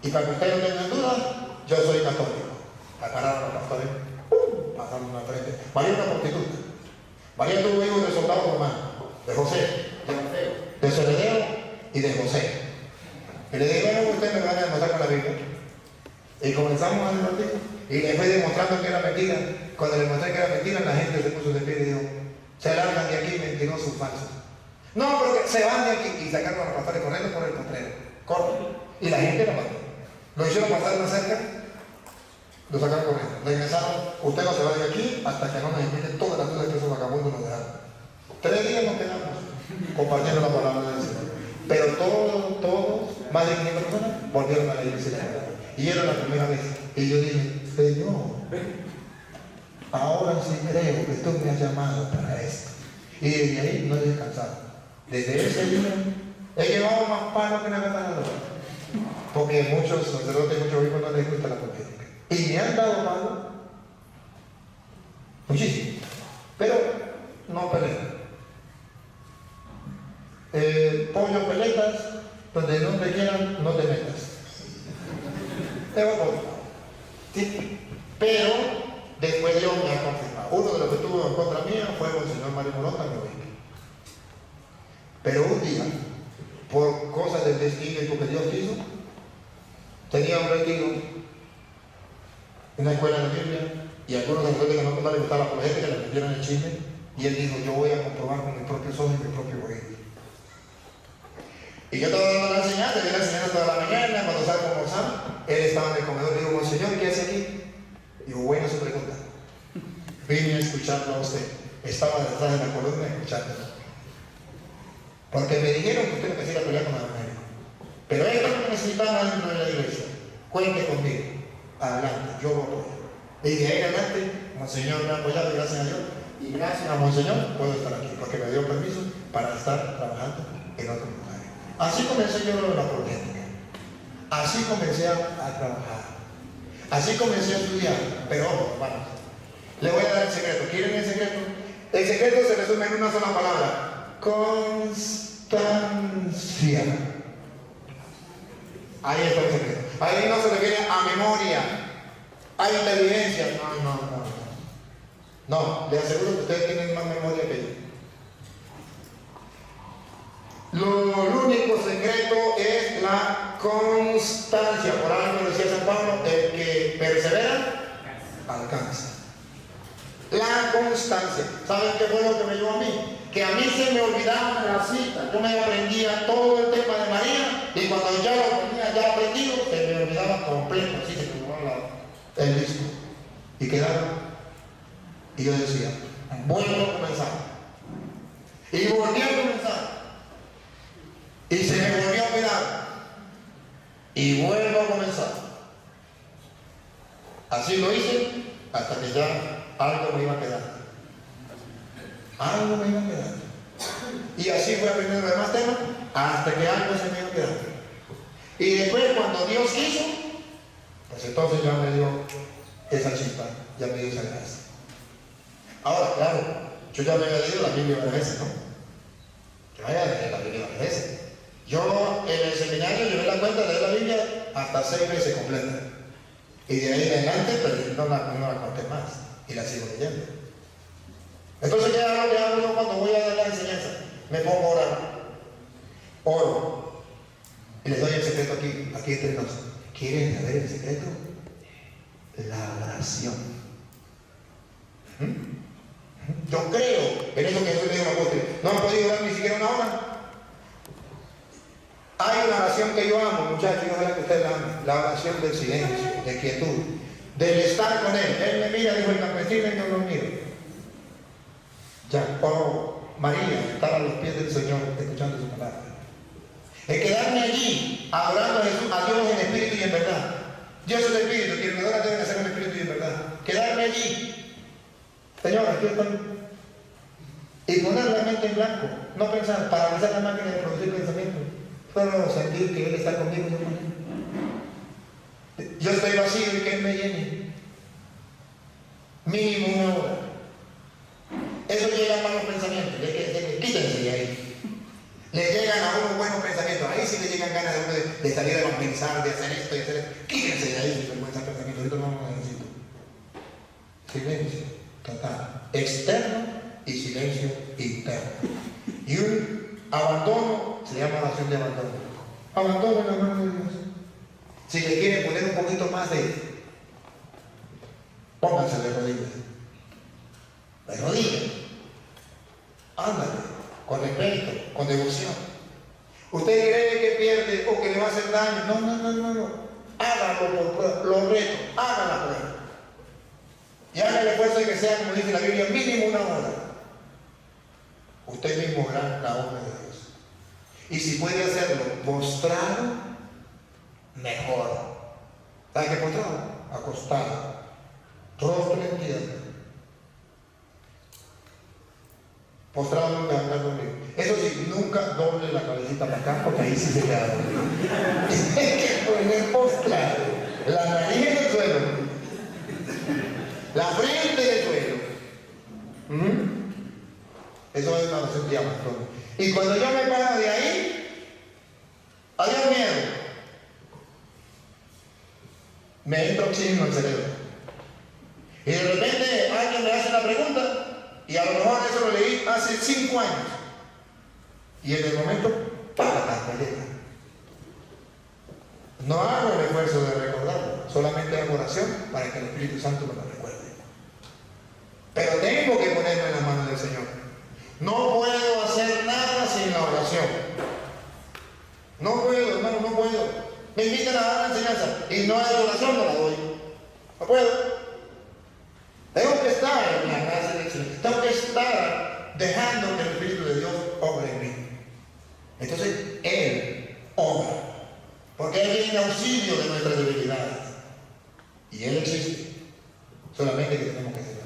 Y para que ustedes no tengan duda, yo soy católico. Aclararon los pastores, pasamos una frente. María es una prostituta. María tuvo hijos de soldados romanos, de José, de Mateo, de Zebedeo y de José. Y le dije, bueno, ustedes me van a demostrar con la Biblia. Y comenzamos a debatir. Y le fui demostrando que era mentira. Cuando le mostré que era mentira, la gente se puso de pie y dijo, se largan de aquí mentirosos falsos. No, pero que se van de aquí. Y sacaron a los pastores corriendo por el potrero. Corren. Y la gente lo mató. Lo hicieron pasar más cerca, lo sacaron corriendo. Regresaron, usted no se va de aquí hasta que no nos explique todas las dudas que esos vagabundos nos dejaron. 3 días nos quedamos compartiendo la palabra del Señor. Pero todos, más de 500 personas, volvieron a la iglesia. Y era la primera vez. Y yo dije, Señor, ahora sí creo que tú me has llamado para esto. Y desde ahí no he descansado. Desde ese día he llevado más palos que una ganadora. Porque muchos sacerdotes, muchos obispos no les gusta la política. Y me han dado palo muchísimo. Pero no peleo. Pollo peletas, donde no te quieran, no te metas. Sí. Pero después Dios me ha confirmado. Uno de los que estuvo en contra mía fue el señor Mario Morota, mi obispo. Pero un día, por cosas del destino y porque Dios quiso, tenía un retiro en una escuela de la Biblia y algunos sacerdotes que no les gustaba la apologética le metieron el chisme y él dijo, yo voy a comprobar con mis propios ojos y mi propio oído. Y yo estaba dando la enseñanza, yo la enseñanza toda la mañana, cuando salgo a almorzar, él estaba en el comedor y digo, Monseñor, ¿qué hace aquí? Digo, buena su pregunta. Vine a escucharlo a usted. Estaba detrás de la columna escuchándolo. Porque me dijeron que usted no quisiera pelear con los evangélicos. Pero esto es lo que necesitamos dentro de la iglesia. Cuente conmigo. Adelante, yo lo apoyo. Y de ahí en adelante, Monseñor me ha apoyado, gracias a Dios. Y gracias a Monseñor puedo estar aquí, porque me dio permiso para estar trabajando en otro lugar. Así comencé yo la apologética. Así comencé a trabajar. Así comencé a estudiar. Pero ojo, hermanos, le voy a dar el secreto. ¿Quieren el secreto? El secreto se resume en una sola palabra: constancia. Ahí está el secreto. Ahí no se refiere a memoria, a inteligencia. No, le aseguro que ustedes tienen más memoria que yo. El único secreto es la constancia. Por algo decía San Pablo: el que persevera, alcanza. La constancia. ¿Saben qué fue lo que me llevó a mí? Que a mí se me olvidaba la cita. Yo me aprendía todo el tema de María, y cuando ya lo tenía ya aprendido, se me olvidaba completo. Así se me olvidaba el disco. Y quedaba. Y yo decía, vuelvo a comenzar. Y volví a comenzar. Y se me volvió a olvidar. Y vuelvo a comenzar. Así lo hice hasta que ya algo me iba a quedar. Algo me iba a quedar. Y así fui aprendiendo los demás temas hasta que algo se me iba a quedar. Y después, cuando Dios quiso, pues entonces ya me dio esa chispa, ya me dio esa gracia. Ahora, claro, yo ya me había leído la Biblia varias veces, ¿no? Yo había leído la Biblia varias veces. Yo en el seminario llevé la cuenta de leer la Biblia hasta 6 veces completa. Y de ahí en adelante, pero no la conté más. Y la sigo leyendo. Entonces, ¿qué hago yo cuando voy a dar la enseñanza? Me pongo a orar. Oro. Y les doy el secreto aquí entre nos. ¿Quieren saber el secreto? La oración. Yo creo en eso que Jesús le dijo al apóstol. No han podido orar ni siquiera una hora. Hay una oración que yo amo, muchachos, y ojalá que ustedes la amen. La oración del silencio, de quietud, del estar con Él. Él me mira, dijo el campesino, y yo lo miro. Ya, cuando María estaba a los pies del Señor, escuchando su palabra. El quedarme allí, adorando a Jesús, a Dios en espíritu y en verdad. Dios es espíritu, y el que adora debe ser en espíritu y en verdad. Quedarme allí. Señor, aquí estoy. Y poner la mente en blanco. No pensar, paralizar la máquina de producir pensamientos. Solo sentir que Él está conmigo. Yo estoy vacío y que Él me llene. Mínimo una hora. Eso llega a malos pensamientos. Quítense de ahí. Le llegan a uno buenos pensamientos. Ahí sí le llegan ganas de salir a pensar, de hacer esto y hacer esto. Quítense de ahí sus vergüenzas pensamientos. Ahorita no lo necesito. Silencio total. Externo y silencio interno. Y un abandono se llama oración de abandono. Abandono en la mano de Dios. Si le quieren poner un poquito más de, pónganse de rodillas. De rodillas. Ándale, con respeto, con devoción. ¿Usted cree que pierde o que le va a hacer daño? No. Hágalo por prueba, lo reto, haga la prueba. Y haga el esfuerzo de que sea, como dice la Biblia, mínimo una hora. Usted mismo verá la obra de Dios. Y si puede hacerlo postrado, mejor. ¿Sabe qué postrado? Acostado, rostro en tierra. Postrado en andar dormido. Eso sí, nunca doble la cabecita para acá, porque ahí sí se queda dormido. Tiene que poner postrado, la nariz en el suelo, la frente en el suelo. Eso es una oración de abandono. Y cuando yo me paro de ahí, adiós miedo. Me entra oxígeno al cerebro. Y de repente alguien me hace una pregunta, y a lo mejor eso lo leí hace 5 años. Y en el momento, ¡para la paleta! No hago el esfuerzo de recordarlo, solamente hago oración para que el Espíritu Santo me lo recuerde. Pero tengo que ponerme en las manos del Señor. No puedo hacer nada sin la oración. No puedo, hermano, no puedo. Me invitan a dar la enseñanza y no hay oración, no la doy. No puedo. Tengo que estar en la gracia de excelencia. Tengo que estar dejando que el Espíritu de Dios obre en mí. Entonces, Él obra, porque Él viene en auxilio de nuestras debilidades. Y Él existe, solamente que tenemos que hacerlo.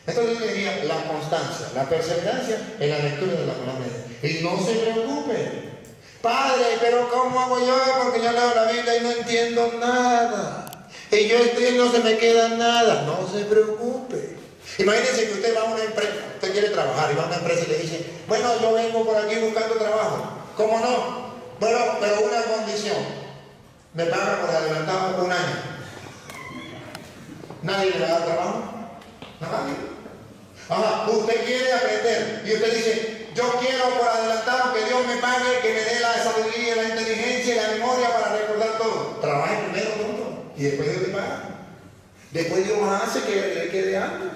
Entonces yo diría la constancia, la perseverancia en la lectura de la palabra de Dios. Y no se preocupe. Padre, pero ¿cómo hago yo? Porque yo leo la Biblia y no entiendo nada. Y yo estoy, no se me queda nada. No se preocupe. Imagínense que usted va a una empresa, usted quiere trabajar y va a una empresa y le dice, bueno, yo vengo por aquí buscando trabajo. ¿Cómo no? Bueno, pero una condición. Me paga por adelantado un año. ¿Nadie le va a dar trabajo? Nadie. Ajá, usted quiere aprender y usted dice, yo quiero por adelantado que Dios me pague, que me dé la sabiduría, la inteligencia y la memoria para recordar todo. Trabaje primero, ¿no? Y después Dios le paga. Después Dios hace que le quede algo.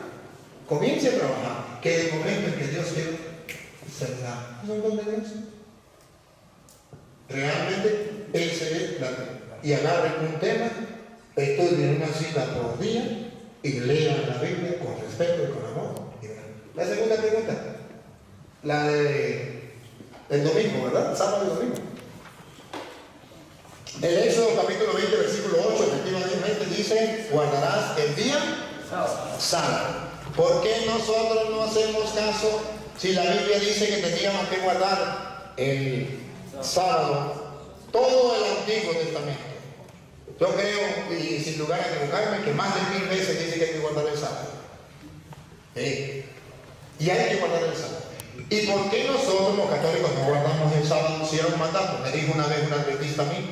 Comience a trabajar, que el momento en que Dios quiera, se da. ¿No son don de Dios? Realmente ese es la tema. Y agarren un tema, estudien una cita por día y lean la Biblia con respeto y con amor. La segunda pregunta, la de el domingo, ¿verdad? Sábado y domingo. El Éxodo capítulo 20, versículo 8, efectivamente dice, guardarás el día sábado. ¿Por qué nosotros no hacemos caso si la Biblia dice que teníamos que guardar el sábado, todo el Antiguo Testamento? Yo creo, y sin lugar a equivocarme, que más de 1000 veces dice que hay que guardar el sábado. Y hay que guardar el sábado. ¿Y por qué nosotros los católicos no guardamos el sábado si era un mandato? Me dijo una vez un adventista a mí.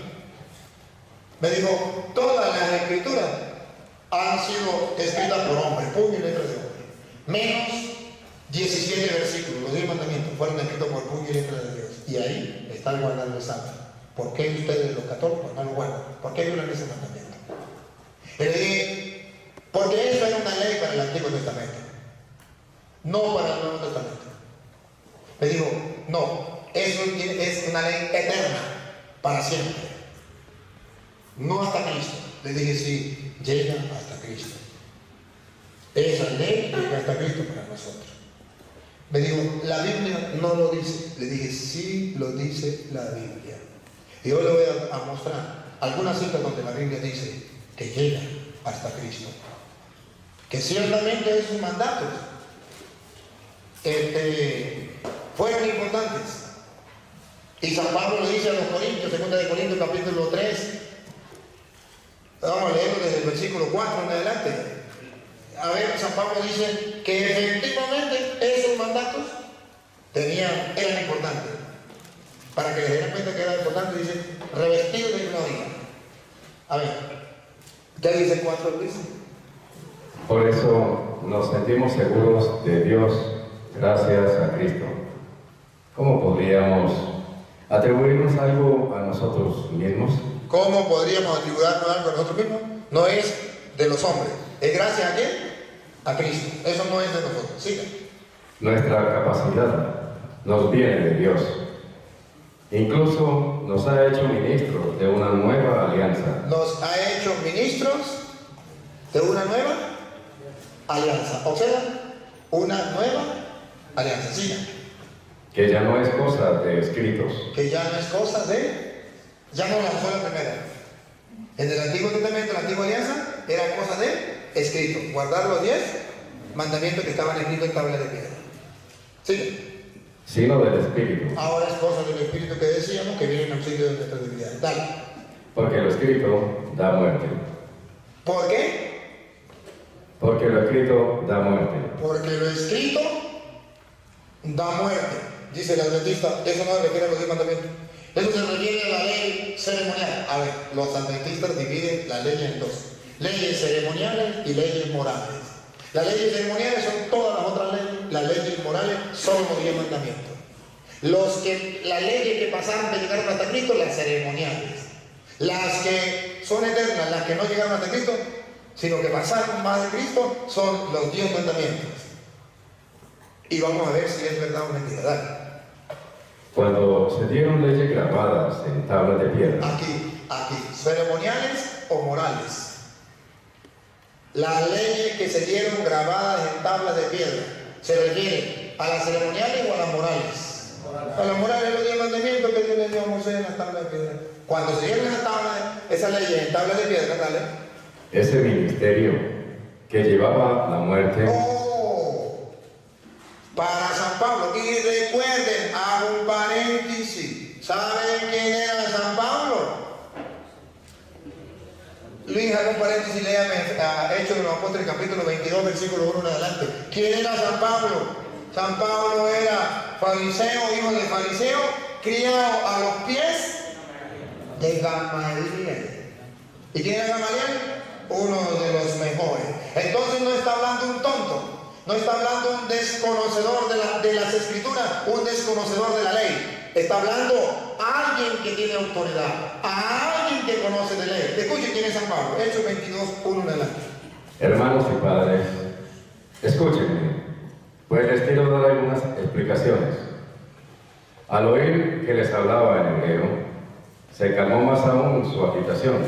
Me dijo, todas las escrituras han sido escritas por hombres, puño y letra de hombre. Menos 17 versículos, los 10 mandamientos, fueron escritos por puño y letra de Dios. Y ahí está el guardar el sábado. ¿Por qué ustedes los católicos no lo guardan? ¿Por qué violan ese mandamiento? Y le dije, porque eso era una ley para el Antiguo Testamento, no para el Nuevo Testamento. Me dijo, no, eso es una ley eterna, para siempre, no hasta Cristo. Le dije, sí, llega hasta Cristo. Esa ley llega hasta Cristo para nosotros. Me dijo, la Biblia no lo dice. Le dije, sí lo dice la Biblia. Y yo le voy a mostrar algunas citas donde la Biblia dice que llega hasta Cristo. Que ciertamente es un mandato. Fueron importantes. Y San Pablo le dice a los Corintios, 2 de Corintios capítulo 3, vamos a leerlo desde el versículo 4 en adelante. A ver, San Pablo dice que efectivamente esos mandatos eran importantes. Para que les den cuenta que era importante, dice, revestido de gloria. A ver, ¿qué dice 4? Dice. Por eso nos sentimos seguros de Dios gracias a Cristo. ¿Cómo podríamos atribuirnos algo a nosotros mismos? ¿Cómo podríamos atribuirnos algo a nosotros mismos? No es de los hombres. ¿Es gracias a quién? A Cristo. Eso no es de nosotros. Siga. Nuestra capacidad nos viene de Dios. Incluso nos ha hecho ministros de una nueva alianza. Nos ha hecho ministros de una nueva alianza. O sea, una nueva alianza. Siga. Que ya no es cosa de escritos. Que ya no es cosa de... Ya no la fue la primera. En el Antiguo Testamento, la Antigua Alianza, era cosa de escrito. Guardar los 10 mandamientos que estaban escritos en tabla de piedra. Sigue. Sino del Espíritu. Ahora es cosa del Espíritu que decíamos que viene en auxilio de nuestras debilidades. Dale. Porque lo escrito da muerte. ¿Por qué? Porque lo escrito da muerte. Porque lo escrito da muerte. Dice el adventista, eso no se refiere a los 10 mandamientos. Eso se refiere a la ley ceremonial. A ver, los adventistas dividen la ley en dos: leyes ceremoniales y leyes morales. Las leyes ceremoniales son todas las otras leyes, las leyes morales son los 10 mandamientos. Las leyes que pasaron, que llegaron hasta Cristo, las ceremoniales. Las que son eternas, las que no llegaron hasta Cristo, sino que pasaron más de Cristo, son los 10 mandamientos. Y vamos a ver si es verdad o mentira. Dale. Cuando se dieron leyes grabadas en tablas de piedra. Aquí, ceremoniales o morales. Las leyes que se dieron grabadas en tablas de piedra, ¿se refieren a las ceremoniales o a las morales? A la moral es los 10 mandamientos que Dios le dio a Moisés en las tablas de piedra. Cuando se dieron esas tablas, esas leyes en tablas de piedra, dale. Ese ministerio que llevaba la muerte. Oh, para San Pablo. Y recuerden, hago un paréntesis. ¿Saben quién era San Pablo? Luis, haga un paréntesis, léame Hechos de los Apóstoles, capítulo 22, versículo 1 en adelante. ¿Quién era San Pablo? San Pablo era fariseo, hijo de fariseo, criado a los pies de Gamaliel. ¿Y quién era Gamaliel? Uno de los mejores. Entonces no está hablando un tonto, no está hablando un desconocedor de las escrituras, un desconocedor de la ley. Está hablando a alguien que tiene autoridad, a alguien que conoce de ley. Escuchen quién es San Pablo. Hechos 22, 1 en adelante. Hermanos y padres, escúchenme, pues les quiero dar algunas explicaciones. Al oír que les hablaba en hebreo, se calmó más aún su agitación,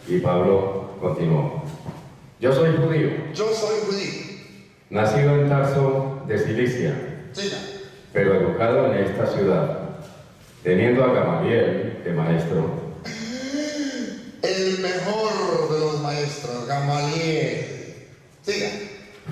y Pablo continuó. Yo soy judío. Yo soy judío. Nacido en Tarso de Cilicia, Sí, pero educado en esta ciudad, teniendo a Gamaliel de maestro. el mejor de los maestros, Gamaliel. Siga.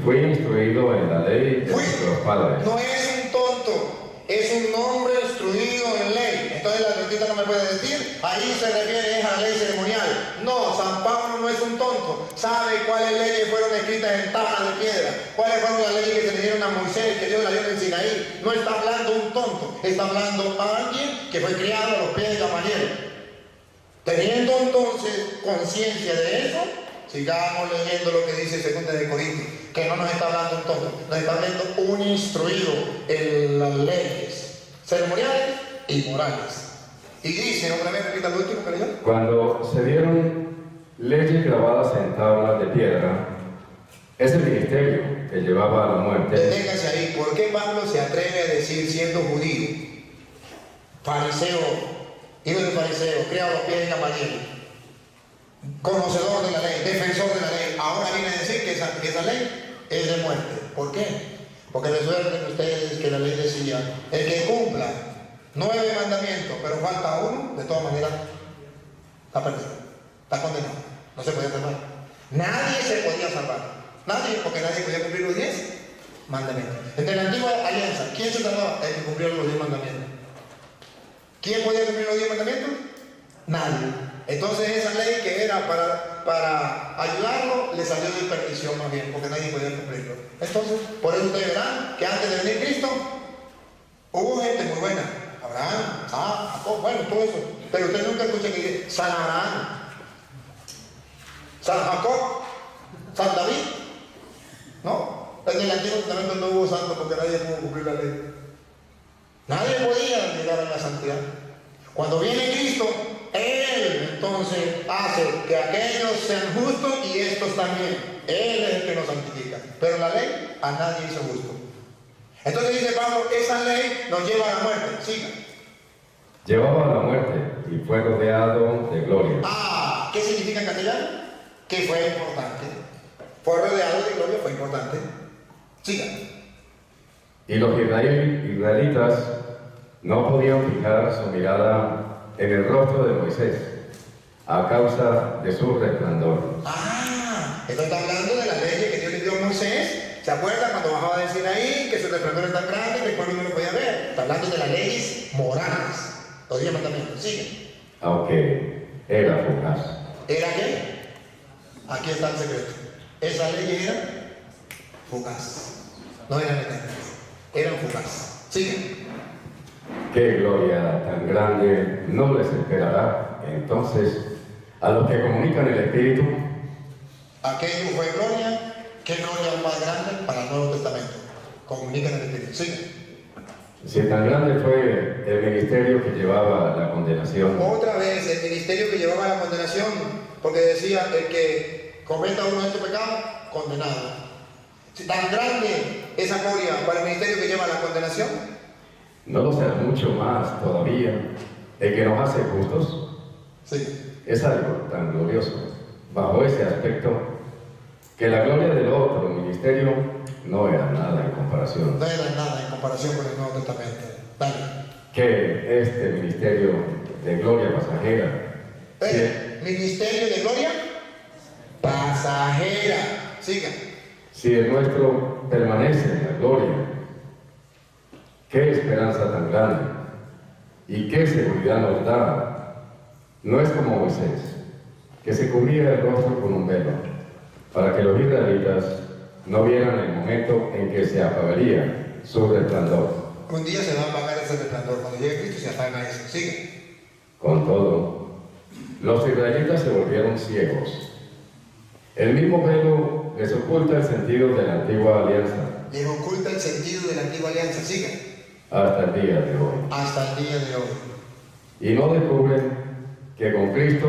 Fui instruido en la ley de nuestros padres. No es un tonto, es un hombre instruido en ley. Entonces la adventista no me puede decir, ahí se refiere a la ley ceremonial. No, San Pablo no es un tonto. Sabe cuáles leyes fueron escritas en tablas de piedra, cuáles fueron las leyes que se le dieron a Moisés, que Dios la dio en Sinaí. No está hablando un tonto, está hablando a alguien que fue criado a los pies de Gamaliel. Teniendo entonces conciencia de eso, sigamos leyendo lo que dice 2 de Corintios, que no nos está hablando un tonto, nos está hablando un instruido en las leyes ceremoniales y morales. Y dice, otra vez, repita lo último que leyó. Cuando se dieron leyes grabadas en tablas de piedra, ese ministerio que llevaba a la muerte. Deténgase ahí. ¿Por qué Pablo se atreve a decir, siendo judío, fariseo, hijo de fariseo, criado a los pies de Gamaliel, conocedor de la ley, defensor de la ley, ahora viene a decir que esa ley es de muerte? ¿Por qué? Porque recuerden ustedes que la ley decía, el que cumpla 9 mandamientos, pero falta uno, de todas maneras, está perdido, está condenado, no se podía salvar. Nadie se podía salvar. Nadie, porque nadie podía cumplir los 10 mandamientos. En la antigua alianza, ¿quién se salvaba? El que cumplió los 10 mandamientos. ¿Quién podía cumplir los 10 mandamientos? Nadie. Entonces esa ley que era para ayudarlo, le salió de perdición más bien, porque nadie podía cumplirlo. Entonces, por eso ustedes verán que antes de venir Cristo, hubo gente muy buena. Abraham, Jacob, bueno, todo eso. Pero usted nunca escucha que dice San Abraham, San Jacob, San David. No, en el Antiguo Testamento no hubo santos porque nadie pudo cumplir la ley. Nadie podía llegar a la santidad. Cuando viene Cristo, Él entonces hace que aquellos sean justos y estos también. Él es el que nos santifica. Pero la ley a nadie hizo justo. Entonces dice Pablo, esa ley nos lleva a la muerte. Siga. Llevaba a la muerte y fue rodeado de gloria. ¿Qué significa en castellano? Que fue importante. Fue rodeado de gloria, fue importante. Siga. Y los israelitas no podían fijar su mirada en el rostro de Moisés a causa de su resplandor. Esto está hablando de las leyes que Dios le dio a Moisés. ¿Se acuerdan cuando bajaba de Sinaí que su resplandor es tan grande que el pueblo no lo podía ver? Está hablando de las leyes morales. Los 10 mandamientos. Sigue. Aunque era fugaz. ¿Era qué? Aquí está el secreto. Esas leyes eran fugaz. No eran eternas. Eran fugaz. Sigue. Qué gloria tan grande no les esperará entonces a los que comunican el Espíritu. Aquello fue gloria. ¿Qué gloria más grande para el Nuevo Testamento? Comunican el Espíritu. Sigue. Si tan grande fue el ministerio que llevaba la condenación. Otra vez el ministerio que llevaba la condenación, porque decía el que cometa uno de estos pecados, condenado. Si tan grande esa gloria para el ministerio que lleva la condenación, No lo será mucho más todavía el que nos hace justos. sí. Es algo tan glorioso bajo ese aspecto que la gloria del otro ministerio no era nada en comparación. No era nada en comparación con el Nuevo Testamento. Dale. que este ministerio de gloria pasajera, Ministerio de gloria pasajera. Siga. si el nuestro permanece en la gloria, qué esperanza tan grande y qué seguridad nos da. No es como Moisés, que se cubría el rostro con un velo, para que los israelitas no vieran el momento en que se apagaría su resplandor. Un día se va a apagar ese resplandor. Cuando llegue Cristo se apaga eso. Sigue. Con todo, los israelitas se volvieron ciegos. El mismo velo les oculta el sentido de la antigua alianza Les oculta el sentido de la antigua alianza. Sigue. hasta el día de hoy. Hasta el día de hoy. Y no descubren que con Cristo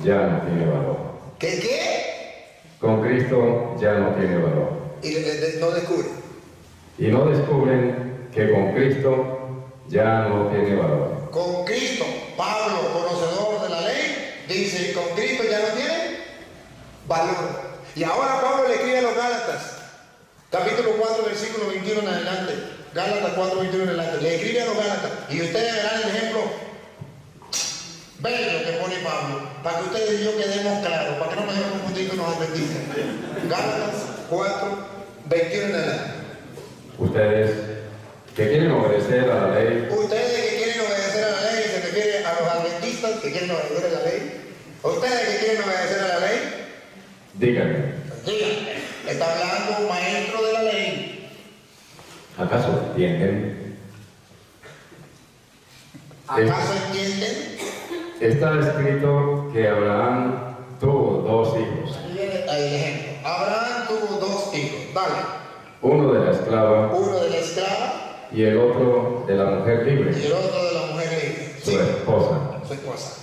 ya no tiene valor. ¿Qué? Con Cristo ya no tiene valor. Y no descubre. Y no descubren que con Cristo ya no tiene valor. Con Cristo, Pablo, conocedor de la ley, dice, con Cristo ya no tiene valor. Y ahora Pablo le escribe a los Gálatas, capítulo 4, versículo 21 en adelante. Gálatas 4, 21 en adelante. Le escribe a los Gálatas. Y ustedes verán el ejemplo bello que pone Pablo, para que ustedes y yo quedemos claros, para que no nos dejemos confundir con los adventistas. Gálatas 4, 21 en adelante. Ustedes que quieren obedecer a la ley, Ustedes que quieren obedecer a la ley, se refiere a los adventistas que quieren obedecer a la ley. Ustedes que quieren obedecer a la ley, díganme, digan, está hablando un maestro de la ley. ¿acaso entienden? ¿Acaso entienden? Está escrito que Abraham tuvo dos hijos, Aquí viene el ejemplo. Abraham tuvo dos hijos. Dale. uno de la esclava Uno de la esclava y el otro de la mujer y libre, el otro de la mujer libre. su Sí, esposa. su esposa.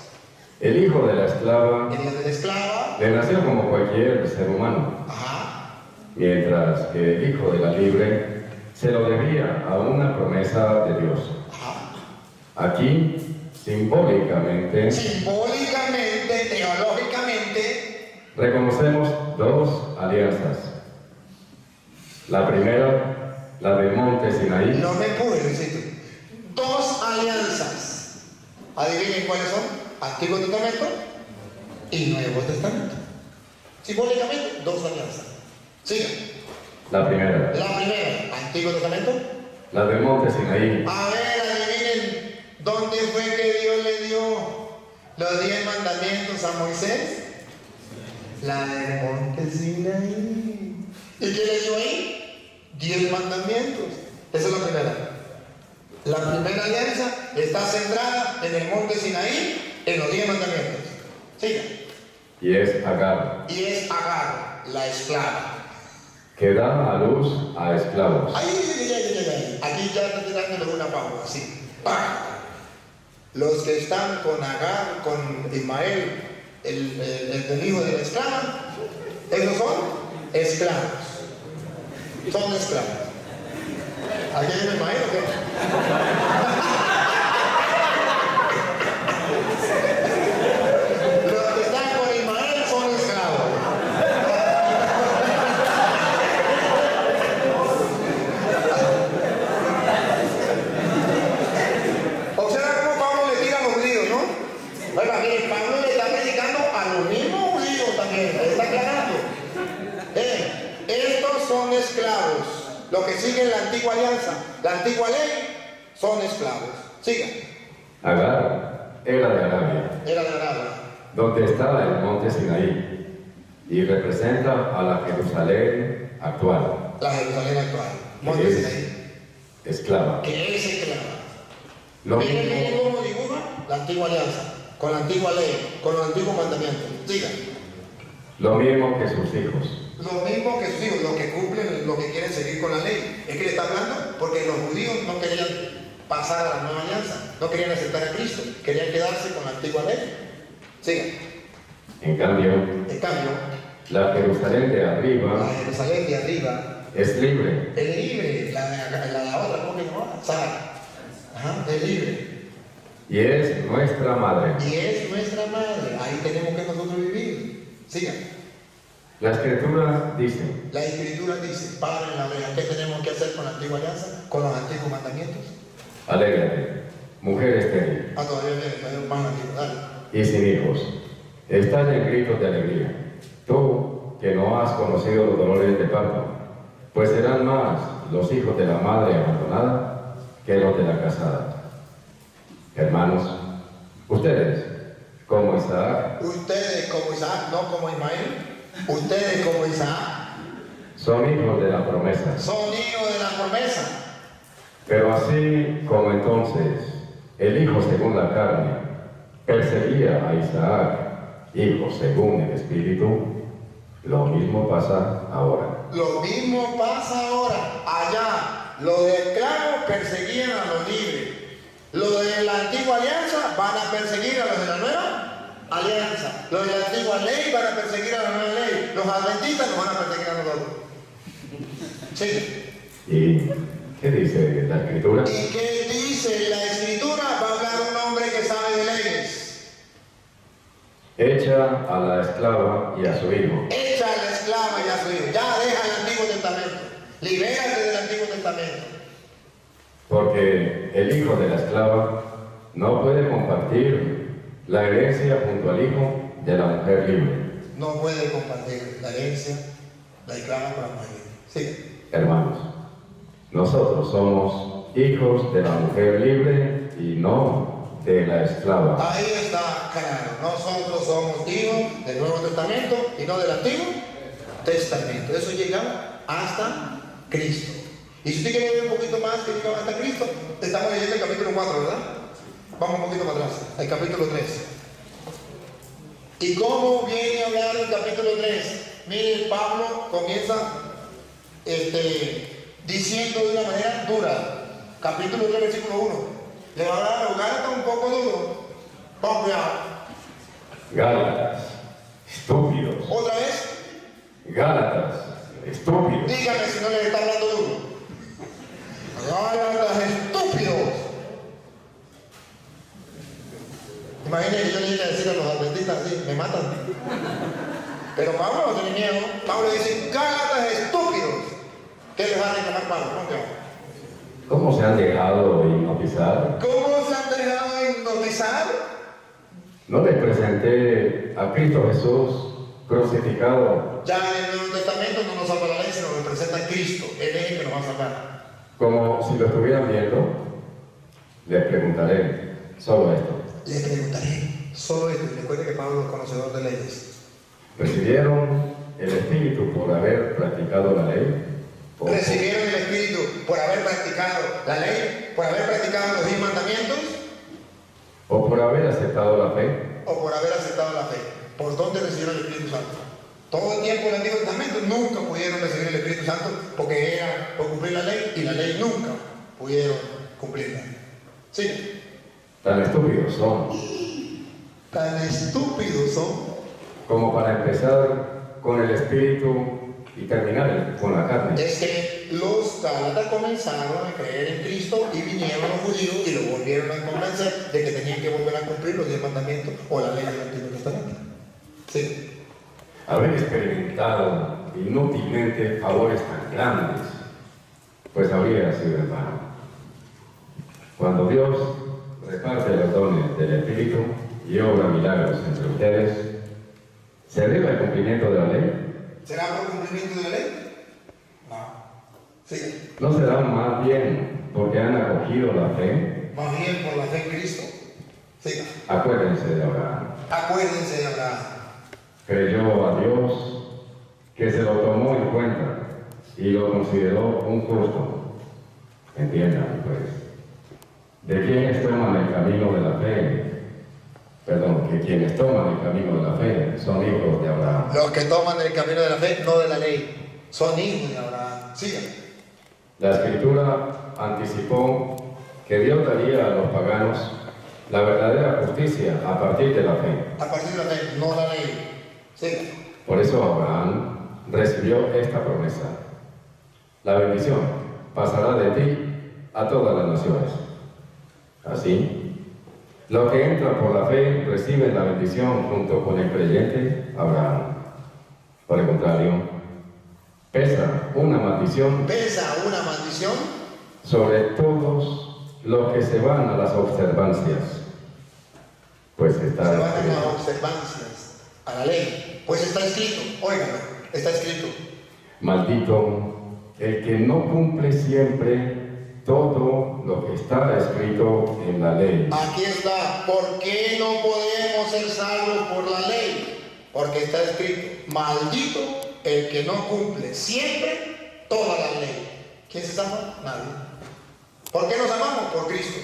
El hijo de la esclava El hijo de la esclava. le nació como cualquier ser humano, Ajá. mientras que el hijo de la libre se lo debía a una promesa de Dios. Ajá. Aquí, simbólicamente, Simbólicamente, teológicamente, reconocemos dos alianzas. La primera, la del monte Sinaí, no me pude decir. Dos alianzas. Adivinen cuáles son. Antiguo Testamento y Nuevo Testamento. Simbólicamente, dos alianzas. Siga. la primera, La primera, Antiguo Testamento. la del monte Sinaí, A ver, adivinen, ¿dónde fue que Dios le dio los 10 mandamientos a Moisés? La del monte Sinaí. ¿Y qué le dio ahí? 10 mandamientos. Esa es la primera. La primera alianza está centrada en el monte Sinaí, en los 10 mandamientos. Siga. y es Agar, Y es Agar, la esclava. que da a luz a esclavos. Ay. Aquí ya está tirándole una pausa, así. ¡Pah! Los que están con Agar, con Ismael, el hijo de la esclava, esos son esclavos. Son esclavos. ¿Aquí hay un Ismael o qué? Los que están con Ismael son esclavos. Observa cómo Pablo le tira a los judíos, ¿no? Oiga, miren, Pablo le está predicando a los mismos judíos también, le está aclarando. Estos son esclavos. Los que siguen la antigua alianza, la antigua ley, son esclavos. Siga. Agar era de Arabia, Era de Arabia. donde está el monte Sinaí, y representa a la Jerusalén actual, La Jerusalén actual. Monte Es Sinaí. esclava. Que es esclava. Lo Miren mismo, cómo dibuja la antigua alianza, con la antigua ley, con los antiguos mandamientos. Siga. lo mismo que sus hijos. Lo mismo que sus hijos, los que cumplen, los que quieren seguir con la ley. Es que le está hablando porque los judíos no querían pasar a la nueva alianza, no querían aceptar a Cristo, querían quedarse con la antigua ley. Siga. En cambio, En cambio, la Jerusalén de la arriba Jerusalén de arriba es libre, es libre, la otra, ¿cómo que se llama? Sara. Ajá, es libre. y es nuestra madre. Y es nuestra madre. Ahí tenemos que nosotros vivir. Siga. La Escritura dice, La Escritura dice, Padre en la oreja, ¿qué tenemos que hacer con la antigua alianza? Con los antiguos mandamientos. alégrate mujer estéril Ah, todavía viene, todavía más antiguo, dale. y sin hijos, estalla en gritos de alegría. Tú, que no has conocido los dolores de parto, pues serán más los hijos de la madre abandonada que los de la casada. Hermanos, ustedes, como Isaac, Ustedes como Isaac, no como Ismael, ustedes como Isaac, son hijos de la promesa. son hijos de la promesa. Pero así como entonces el hijo según la carne perseguía a Isaac, hijo según el espíritu, lo mismo pasa ahora. Lo mismo pasa ahora. Allá, los de esclavos perseguían a los libres. Los de la antigua alianza van a perseguir a los de la nueva alianza. Los de la antigua ley van a perseguir a la nueva ley. Los adventistas nos van a perseguir a nosotros. Sí. ¿Y qué dice la escritura? ¿Y qué dice la escritura? Va a hablar un hombre que sabe de leyes. Echa a la esclava y a su hijo. Echa a la esclava y a su hijo. Ya deja el Antiguo Testamento. Libérate del Antiguo Testamento. Porque el hijo de la esclava no puede compartir la herencia junto al hijo de la mujer libre. No puede compartir la herencia, la esclava con la mujer libre. Sí. Hermanos, nosotros somos hijos de la mujer libre y no de la esclava. Ahí está claro. Nosotros somos hijos del Nuevo Testamento y no del Antiguo Testamento. Eso llega hasta Cristo. Y si usted quiere ver un poquito más que llega hasta Cristo, estamos leyendo el capítulo 4, ¿verdad? Vamos un poquito para atrás, el capítulo 3. ¿Y cómo viene a hablar el capítulo 3? Mire, Pablo comienza diciendo de una manera dura. Capítulo 3, versículo 1. Le va a hablar a los Gálatas un poco duro. Pon cuidado. Gálatas, estúpidos. Otra vez, Gálatas, estúpidos. dígame si no le está hablando duro. Gálatas, estúpidos. Imagínense, yo le dije a decir a los adventistas así, me matan. Pero Pablo no tiene miedo. Pablo dice, Gálatas, estúpidos. ¿Qué les va a reclamar Pablo? Pon cuidado. ¿Cómo se han dejado hipnotizar? ¿Cómo se han dejado hipnotizar? ¿No les presenté a Cristo Jesús crucificado Ya en el Nuevo Testamento no nos salva la ley, sino nos presenta a Cristo. Él es el que nos va a salvar. como si lo estuvieran viendo? Les preguntaré solo esto. Les preguntaré solo esto. Y recuerde que Pablo es conocedor de leyes. ¿Recibieron el Espíritu por haber practicado la ley? ¿O ¿Recibieron el Espíritu por haber practicado la ley? ¿Por haber practicado los 10 mandamientos? o por haber aceptado la fe? ¿O por haber aceptado la fe? ¿Por dónde recibieron el Espíritu Santo? Todo el tiempo del Antiguo Testamento nunca pudieron recibir el Espíritu Santo porque era por cumplir la ley y la ley nunca pudieron cumplirla. ¿Sí? Tan estúpidos son Tan estúpidos son. como para empezar con el Espíritu y terminar con la carne. Es que los Gálatas comenzaron a creer en Cristo y vinieron los judíos y los volvieron a convencer de que tenían que volver a cumplir los 10 mandamientos o la ley del Antiguo Testamento. Sí. Haber experimentado inútilmente favores tan grandes, pues habría sido en vano. Cuando Dios reparte los dones del Espíritu y obra milagros entre ustedes, ¿se debe al cumplimiento de la ley? ¿Será por cumplimiento de la ley? No. Sí. ¿No será más bien porque han acogido la fe? Más bien por la fe en Cristo. Sí. Acuérdense de Abraham. Acuérdense de Abraham. Creyó a Dios, que se lo tomó en cuenta y lo consideró un justo. Entiendan, pues, de quienes toman el camino de la fe, que quienes toman el camino de la fe son hijos de Abraham. Los que toman el camino de la fe, no de la ley, son hijos de Abraham. Sigan. La Escritura anticipó que Dios daría a los paganos la verdadera justicia a partir de la fe. A partir de la fe, no la ley. Sigan. Por eso Abraham recibió esta promesa: la bendición pasará de ti a todas las naciones. Así, los que entran por la fe reciben la bendición junto con el creyente Abraham. Por el contrario, pesa una maldición Pesa una maldición sobre todos los que se van a las observancias, pues Se está van a las escrito. observancias, a la ley. Pues está escrito, óigalo, está escrito. Maldito el que no cumple siempre todo lo que está escrito en la ley. Aquí está. ¿Por qué no podemos ser salvos por la ley? Porque está escrito, maldito el que no cumple siempre toda la ley. ¿Quién se salva? Nadie. ¿Por qué nos salvamos? Por Cristo.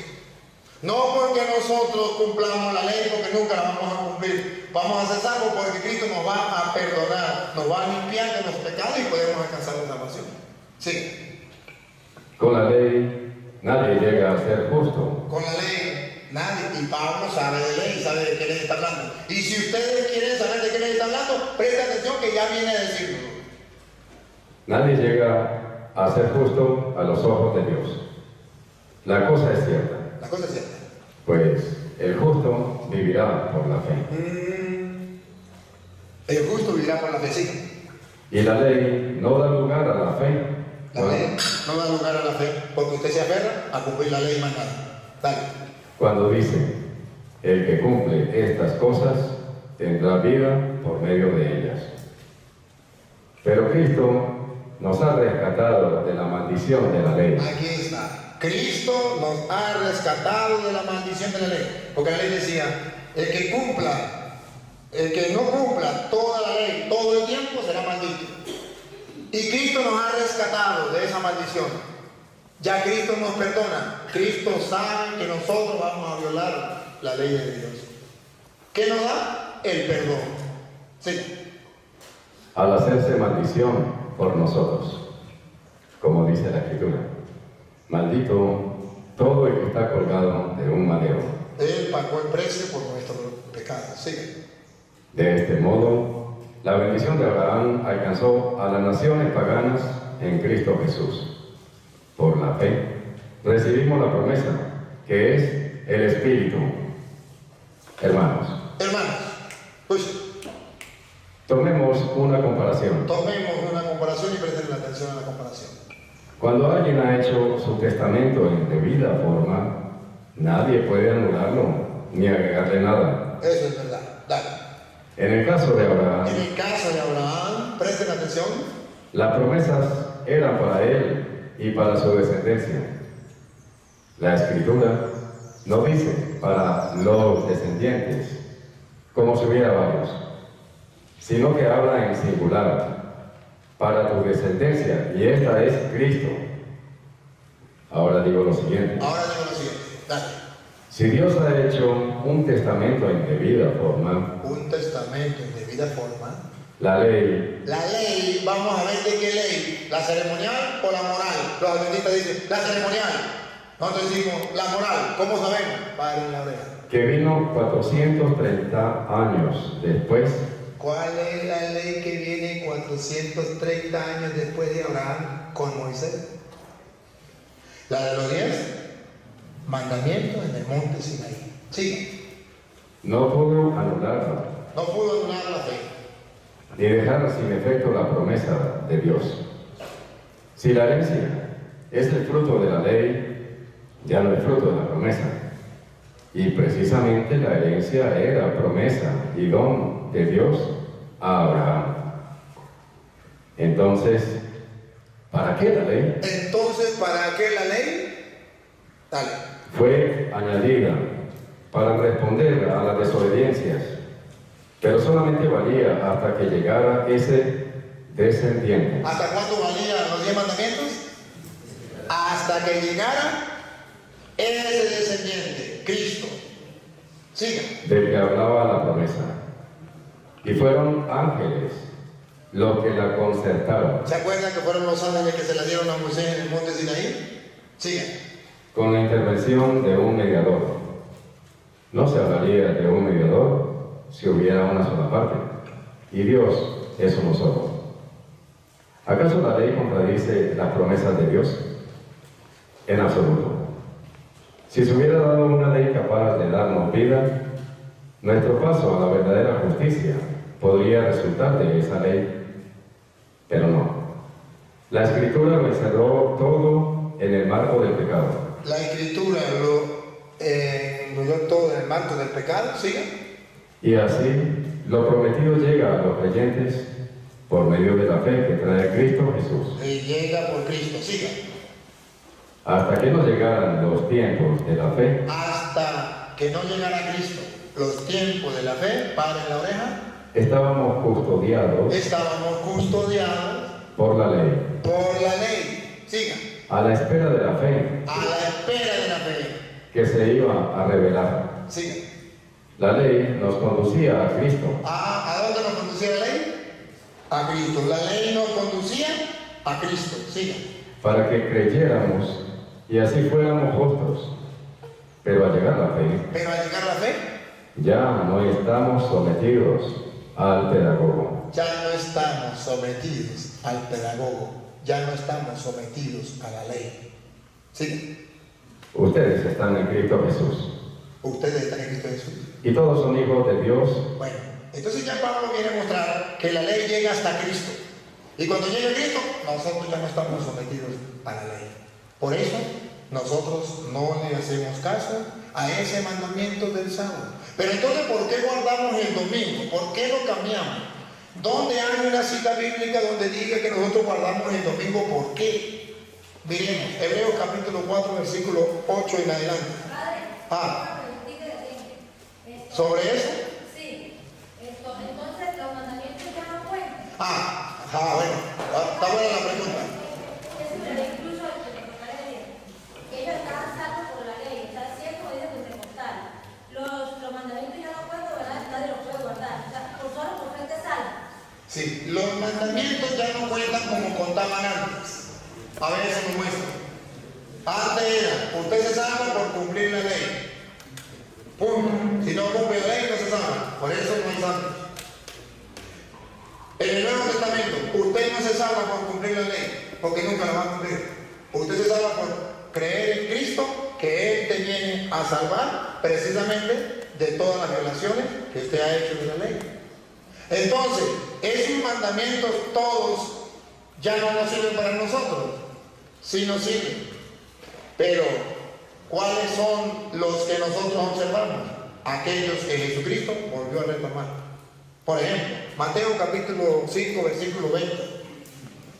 No porque nosotros cumplamos la ley, porque nunca la vamos a cumplir. Vamos a ser salvos porque Cristo nos va a perdonar, nos va a limpiar de los pecados y podemos alcanzar la salvación. Sí. Con la ley nadie llega a ser justo. Con la ley, nadie. Y Pablo sabe de ley, sabe de qué ley está hablando. Y si ustedes quieren saber de qué ley está hablando, presten atención que ya viene a decirlo. Nadie llega a ser justo a los ojos de Dios. La cosa es cierta, La cosa es cierta. pues el justo vivirá por la fe. El justo vivirá por la fe, sí. Y la ley no da lugar a la fe. La ley no da lugar a la fe, porque usted se aferra a cumplir la ley y más nada. Dale. Cuando dice, el que cumple estas cosas tendrá vida por medio de ellas. Pero Cristo nos ha rescatado de la maldición de la ley. Aquí está. Cristo nos ha rescatado de la maldición de la ley. Porque la ley decía, el que no cumpla toda la ley todo el tiempo será maldito. Y Cristo nos ha rescatado de esa maldición. Ya Cristo nos perdona. Cristo sabe que nosotros vamos a violar la ley de Dios. ¿Qué nos da? El perdón. Sí. Al hacerse maldición por nosotros, como dice la Escritura. Maldito todo el que está colgado de un madero. Él pagó el precio por nuestros pecados. Sigue. De este modo, la bendición de Abraham alcanzó a las naciones paganas en Cristo Jesús. Por la fe, recibimos la promesa, que es el Espíritu. Hermanos, Pues tomemos una comparación. tomemos una comparación y presten atención a la comparación. Cuando alguien ha hecho su testamento en debida forma, nadie puede anularlo ni agregarle nada. Eso es verdad. Dale. En el caso de Abraham, En el caso de Abraham, presten atención, las promesas eran para él y para su descendencia. La Escritura no dice para los descendientes, como si hubiera varios, sino que habla en singular, para tu descendencia, y esta es Cristo. Ahora digo lo siguiente. ahora digo lo siguiente. Dale. Si Dios ha hecho un testamento en debida forma, Un testamento en debida forma. la ley La ley, vamos a ver de qué ley. ¿La ceremonial o la moral? Los adventistas dicen, la ceremonial. Nosotros decimos, la moral. ¿Cómo sabemos? Padre en la oreja. que vino 430 años después, ¿Cuál es la ley que viene 430 años después de Abraham con Moisés? La de los 10 mandamientos en el monte Sinaí. Sí, no pudo anularla no pudo anular la fe. ni dejar sin efecto la promesa de Dios. Si la herencia es el fruto de la ley, ya no es fruto de la promesa. Y precisamente la herencia era promesa y don de Dios a Abraham. Entonces, ¿para qué la ley? Entonces, ¿para qué la ley? Dale. Fue añadida para responder a las desobediencias, pero solamente valía hasta que llegara ese descendiente. ¿Hasta cuándo valían los 10 mandamientos? Hasta que llegara ese descendiente, Cristo. Siga. Del que hablaba la promesa. Y fueron ángeles los que la concertaron, ¿Se acuerdan que fueron los ángeles que se la dieron a Moisés en el monte Sinaí? Siga. con la intervención de un mediador. No se hablaría de un mediador si hubiera una sola parte, y Dios es uno solo. ¿Acaso la ley contradice las promesas de Dios? En absoluto. Si se hubiera dado una ley capaz de darnos vida, nuestro paso a la verdadera justicia podría resultar de esa ley, pero no. La Escritura lo encerró todo en el marco del pecado. la Escritura lo enrolló todo en el marco del pecado. Siga. Y así, lo prometido llega a los creyentes por medio de la fe que trae Cristo Jesús. Y llega por Cristo. Siga. Hasta que no llegaran los tiempos de la fe, Hasta que no llegara Cristo, los tiempos de la fe, paren la oreja, estábamos custodiados estábamos custodiados por la ley, por la ley. Siga. a la espera de la fe A la espera de la fe. que se iba a revelar. Siga. La ley nos conducía a Cristo, ¿A dónde nos conducía la ley? A Cristo. La ley nos conducía a Cristo. Siga. para que creyéramos y así fuéramos justos. Pero al llegar la fe, Pero al llegar la fe, ya no estamos sometidos al pedagogo. ya no estamos sometidos al pedagogo, ya no estamos sometidos a la ley. ¿Sí? Ustedes están en Cristo Jesús Ustedes están en Cristo Jesús. y todos son hijos de Dios. Bueno, entonces ya Pablo viene a mostrar que la ley llega hasta Cristo. Y cuando llega Cristo, nosotros ya no estamos sometidos a la ley. Por eso, nosotros no le hacemos caso a ese mandamiento del sábado. Pero entonces, ¿por qué guardamos el domingo? ¿Por qué lo cambiamos? ¿Dónde hay una cita bíblica donde diga que nosotros guardamos el domingo? ¿Por qué? Miremos, Hebreos capítulo 4, versículo 8 en adelante. ¿Sobre eso? Sí. Entonces los mandamientos ya no cuentan. Bueno, está buena la pregunta. Incluso el pentecostal que ellos estaban salvos por la ley, está cierto, dice el pentecostal. Los mandamientos ya no cuentan, ¿verdad? Nadie los puede guardar. O sea, solo por fe te salva. Sí, los mandamientos ya no cuentan como contaban antes. A ver, eso me muestra. Antes era, usted se salva por cumplir la ley. Punto. Si no cumple la ley, no se salva. Por eso no hay santos. En el Nuevo Testamento, usted no se salva por cumplir la ley, porque nunca la va a cumplir. Usted se salva por creer en Cristo, que Él te viene a salvar precisamente de todas las violaciones que usted ha hecho de la ley. Entonces, esos mandamientos todos ya no nos sirven para nosotros. Sí nos sirven. Pero, ¿cuáles son los que nosotros observamos? Aquellos que Jesucristo volvió a retomar. Por ejemplo, Mateo capítulo 5, versículo 20.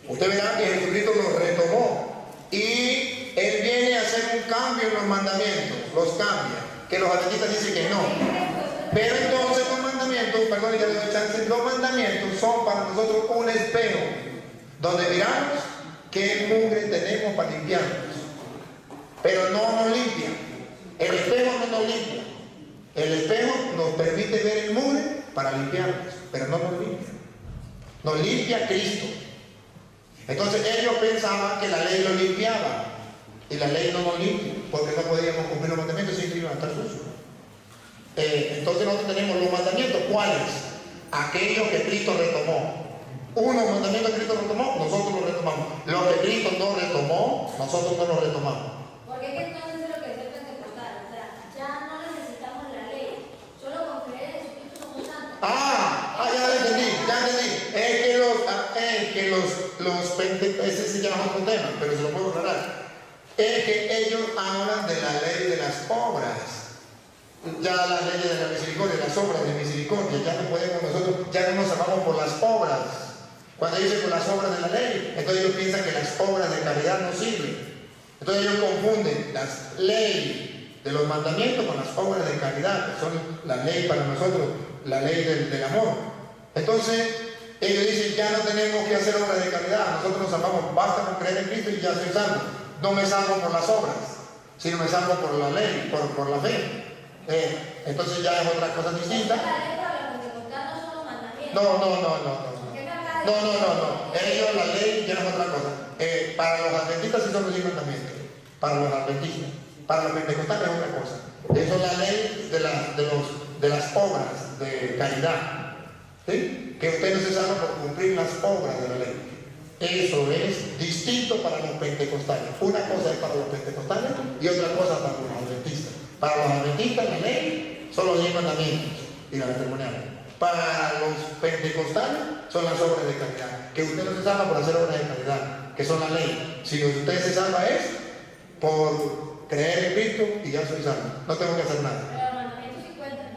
Usted verá que Jesucristo los retomó y Él viene a hacer un cambio en los mandamientos, los cambia, que los adventistas dicen que no. Pero entonces los mandamientos, perdón, ya le doy chance, los mandamientos son para nosotros un espejo, donde miramos qué mugre tenemos para limpiarnos. Pero no nos limpia. El espejo no nos limpia. El espejo nos permite ver el mugre para limpiarnos, pero no nos limpia. Nos limpia Cristo. Entonces ellos pensaban que la ley lo limpiaba y la ley no nos limpia, porque no podíamos cumplir los mandamientos sin que iban a estar sucios. Entonces nosotros tenemos los mandamientos. ¿Cuáles? Aquellos que Cristo retomó. Unos mandamientos que Cristo retomó, nosotros los retomamos. Los que Cristo no retomó, nosotros no los retomamos. Porque es que entonces es lo que dice el pentecostal. O sea, ya no necesitamos la ley. Solo con creer en Jesucristo somos santos. Ya entendí. Es que los pentecostales, ese sí ya no es otro tema, pero se lo puedo aclarar. Es que ellos hablan de la ley de las obras. Ya las leyes de la misericordia, las obras de misericordia, ya no podemos nosotros, ya no nos salvamos por las obras. Cuando dicen por las obras de la ley, entonces ellos piensan que las obras de caridad no sirven. Entonces ellos confunden las leyes de los mandamientos con las obras de caridad, que son la ley para nosotros, la ley del amor. Entonces ellos dicen, ya no tenemos que hacer obras de caridad, nosotros nos salvamos, basta con creer en Cristo y ya soy salvo. No me salvo por las obras, sino me salvo por la ley, por la fe. Entonces ya es otra cosa distinta. La ley para los pentecostales no son los mandamientos. No. Ellos, la ley ya es otra cosa. Para los adventistas sí son los 10 mandamientos. Para los adventistas. Para los pentecostales es otra cosa. Eso es la ley de las obras de caridad. ¿Sí? Que usted no se salva por cumplir las obras de la ley. Eso es distinto para los pentecostales. Una cosa es para los pentecostales y otra cosa para los adventistas. Para los adventistas la ley son los 10 mandamientos y la ceremonial. Para los pentecostales son las obras de caridad. Que usted no se salva por hacer obras de caridad, que son la ley. Si usted se salva es por creer en Cristo y ya soy salvo. No tengo que hacer nada. Pero los mandamientos sí cuentan.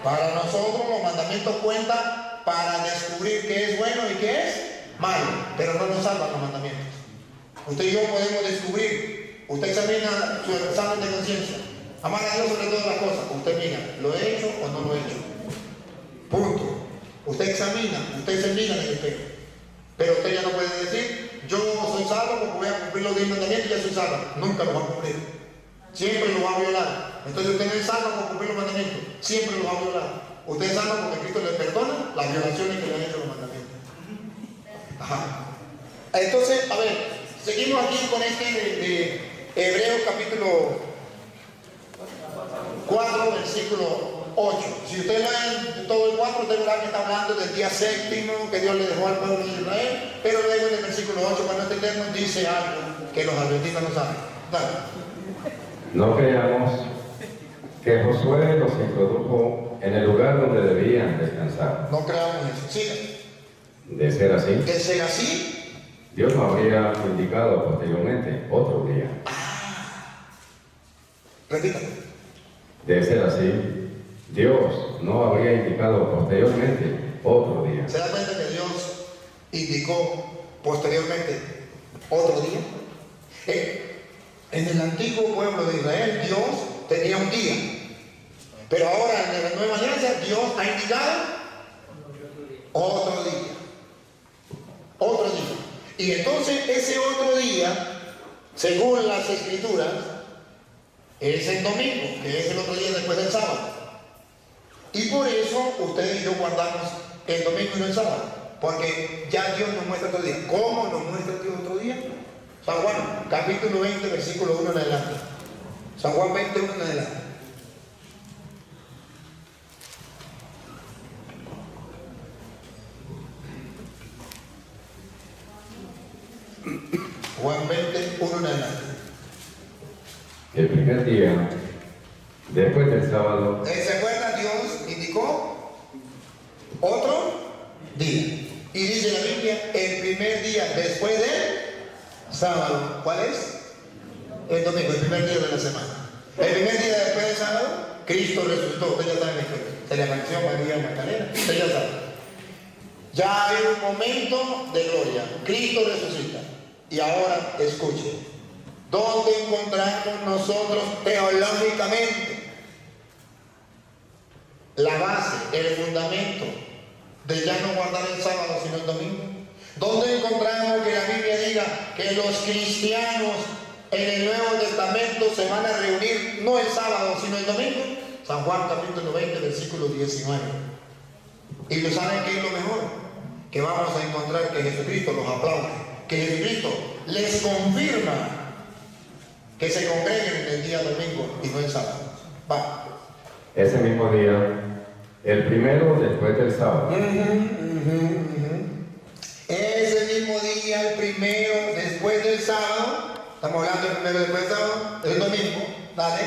Para nosotros los mandamientos cuentan para descubrir qué es bueno y qué es malo, pero no nos salvan los mandamientos. Usted y yo podemos descubrir, usted examina su examen de conciencia, amar a Dios sobre todas las cosas, usted mira, ¿lo he hecho o no lo he hecho? Punto. Usted examina, usted se mira en el espejo, pero usted ya no puede decir, yo soy salvo porque voy a cumplir los 10 mandamientos y ya soy salvo. Nunca lo va a cumplir, siempre lo va a violar. Entonces usted no es salvo por cumplir los mandamientos, siempre lo va a violar. Usted es salvo porque Cristo le perdona las violaciones que le han hecho los mandamientos. Ajá. Entonces, a ver, seguimos aquí con este de Hebreos capítulo 4, versículo 8. Si usted lee todo el 4, usted verá que está hablando del día séptimo que Dios le dejó al pueblo de Israel, pero luego en el versículo 8, cuando entendemos, dice algo que los adventistas no saben. Dale. No creamos que Josué los introdujo en el lugar donde debían descansar. No creamos eso. Siga. De ser así, De ser así, Dios no habría indicado posteriormente otro día. repítame. De ser así, Dios no habría indicado posteriormente otro día. ¿Se da cuenta que Dios indicó posteriormente otro día? En el antiguo pueblo de Israel, Dios tenía un día. Pero ahora en la nueva alianza, Dios ha indicado otro día. Otro día. Y entonces ese otro día, según las escrituras, es el domingo, que es el otro día después del sábado. Y por eso ustedes y yo guardamos el domingo y no el sábado, porque ya Dios nos muestra otro día. ¿Cómo nos muestra Dios otro día? San Juan, capítulo 20, versículo 1 en adelante. San Juan 21 en adelante. Juan 20, 1 en adelante. El primer día, después del sábado, ¿Se acuerdan? Dios indicó otro día. Y dice la Biblia, el primer día después del sábado. ¿Cuál es? El domingo, el primer día de la semana. El primer día después del sábado, Cristo resucitó. Usted ya sabe la historia. Se le apareció María Magdalena. Usted ya sabe. Ya hay un momento de gloria. Cristo resucita. Y ahora escuche. ¿Dónde encontramos nosotros teológicamente la base, el fundamento de ya no guardar el sábado sino el domingo? ¿Dónde encontramos que la Biblia diga que los cristianos en el Nuevo Testamento se van a reunir no el sábado sino el domingo? San Juan capítulo 20 versículo 19. Y lo saben que es lo mejor, que vamos a encontrar que Jesucristo los aplaude, que Jesucristo les confirma que se congreguen en el día domingo y no el sábado. Va. ese mismo día, el primero después del sábado. Ese mismo día, el primero después del sábado, estamos hablando del primero después del sábado, el domingo, dale.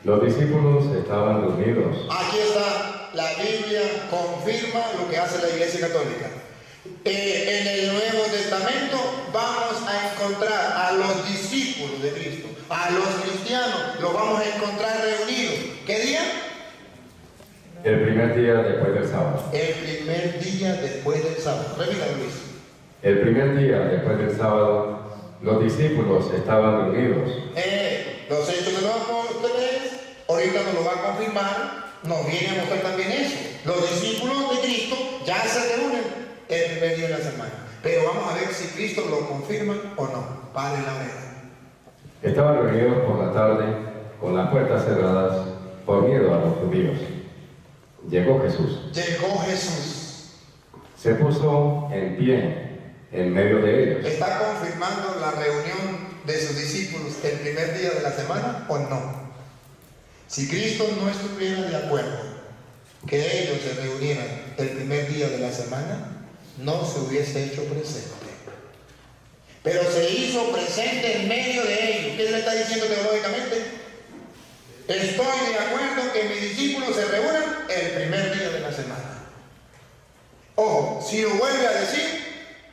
Los discípulos estaban reunidos. Aquí está, la Biblia confirma lo que hace la Iglesia Católica. En el Nuevo Testamento vamos a encontrar a los discípulos de Cristo, a los cristianos, los vamos a encontrar reunidos. ¿Qué día? El primer día después del sábado. El primer día después del sábado. Repítalo, Luis. El primer día después del sábado, los discípulos estaban reunidos. Los hechos de los apóstoles, ahorita nos lo va a confirmar, nos viene a mostrar también eso. Los discípulos de Cristo ya se reúnen el primer día de la semana. Pero vamos a ver si Cristo lo confirma o no. Padre la verdad. Estaban reunidos por la tarde, con las puertas cerradas, por miedo a los judíos. Llegó Jesús. Llegó Jesús. Se puso en pie en medio de ellos. ¿Está confirmando la reunión de sus discípulos el primer día de la semana o no? Si Cristo no estuviera de acuerdo que ellos se reunieran el primer día de la semana, no se hubiese hecho presente. Pero se hizo presente en medio de ellos. ¿Qué le está diciendo teológicamente? Estoy de acuerdo que mis discípulos se reúnan el primer día de la semana. Ojo, si lo vuelve a decir,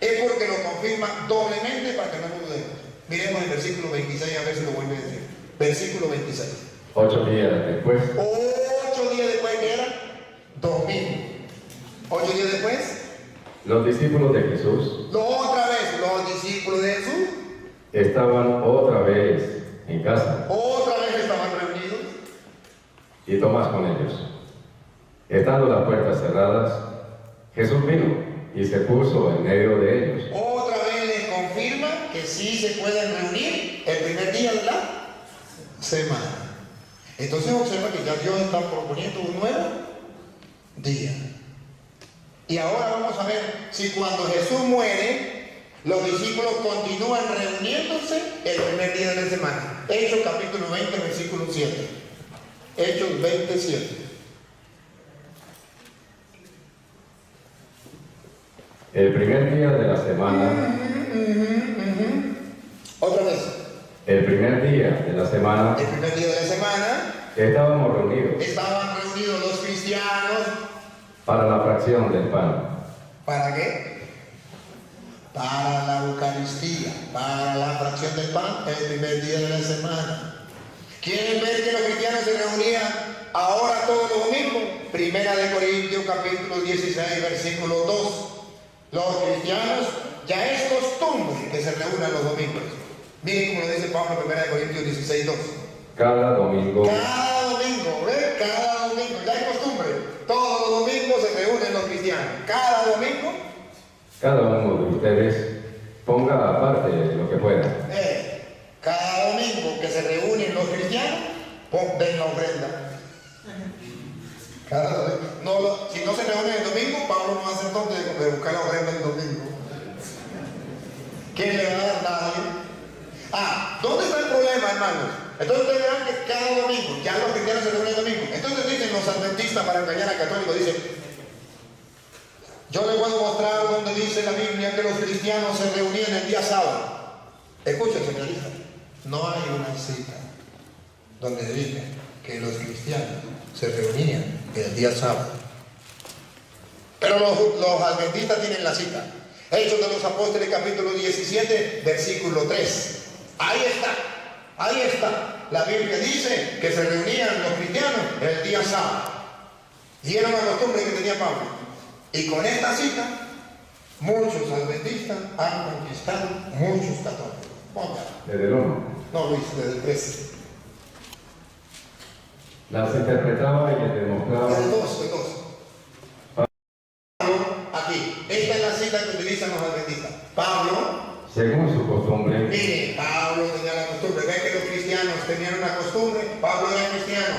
es porque lo confirma doblemente para que no lo dudemos. Miremos el versículo 26 a ver si lo vuelve a decir. versículo 26. 8 días después, 8 días después, que era domingo. 8 días después, los discípulos de Jesús otra vez, los discípulos de Jesús, estaban otra vez en casa otra vez estaban reunidos. y Tomás con ellos. Estando las puertas cerradas, Jesús vino y se puso en medio de ellos. Otra vez les confirma que sí se pueden reunir el primer día de la semana. Entonces observa que ya Dios está proponiendo un nuevo día. Y ahora vamos a ver si cuando Jesús muere, los discípulos continúan reuniéndose el primer día de la semana. Hechos capítulo 20, versículo 7. Hechos 27. El primer día de la semana, Otra vez. el primer día de la semana, El primer día de la semana estábamos reunidos estaban reunidos los cristianos. para la fracción del pan. ¿Para qué? Para la Eucaristía, para la fracción del pan, el primer día de la semana. ¿Quieren ver que los cristianos se reunían ahora todos los domingos? Primera de Corintios capítulo 16, versículo 2. Los cristianos ya es costumbre que se reúnan los domingos. Miren cómo lo dice Pablo en 1 Corintios 16, 2. Cada domingo, Cada domingo, ¿ves? Cada domingo, ya es costumbre. Todos los domingos se reúnen los cristianos. Cada domingo, cada uno de ustedes ponga aparte lo que pueda. cada domingo que se reúnen los cristianos, den la ofrenda. Cada domingo. Si no se reúnen el domingo, Pablo no va a hacer tonto de buscar la ofrenda el domingo. ¿Quién le va a dar? Nadie. ¿Dónde está el problema, hermanos? Entonces ustedes verán que cada domingo, ya los cristianos se reúnen el domingo. Entonces dicen los adventistas, para engañar al católico, dicen: yo les puedo mostrar donde dice la Biblia que los cristianos se reunían el día sábado. Escuchen, señorita, no hay una cita donde diga que los cristianos se reunían el día sábado. Pero los adventistas tienen la cita. Hechos de los Apóstoles capítulo 17, versículo 3. Ahí está. La Biblia dice que se reunían los cristianos el día sábado. Y era una costumbre que tenía Pablo. Y con esta cita, muchos adventistas han conquistado muchos católicos. Póngalo. Desde el 1. No, Luis, desde el 13. Las interpretaba y les demostraba. El 2. Aquí, esta es la cita que utilizan los adventistas. Pablo, Según su costumbre, mire, Pablo tenía la costumbre. Ve que los cristianos tenían una costumbre. Pablo era cristiano.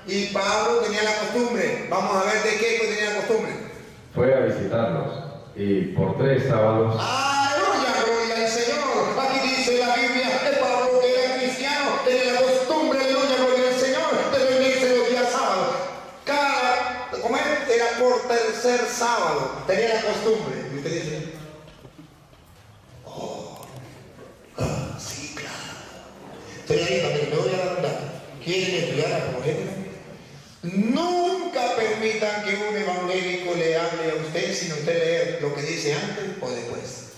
Y Pablo tenía la costumbre. Vamos a ver de qué tenía la costumbre. fue a visitarlos y por 3 sábados ¡Aleluya! ¡Gloria al Señor! Aquí dice la Biblia que Pablo, que era cristiano, tenía la costumbre, aleluya, gloria al Señor, de reunirse los días sábados. Como era por tercer sábado, tenía la costumbre. Y usted dice: sí, claro. Señorita, mire, le voy a dar un dato. ¿Quieren estudiar apologética? Nunca permitan que un evangélico le hable a usted sin usted leer lo que dice antes o después.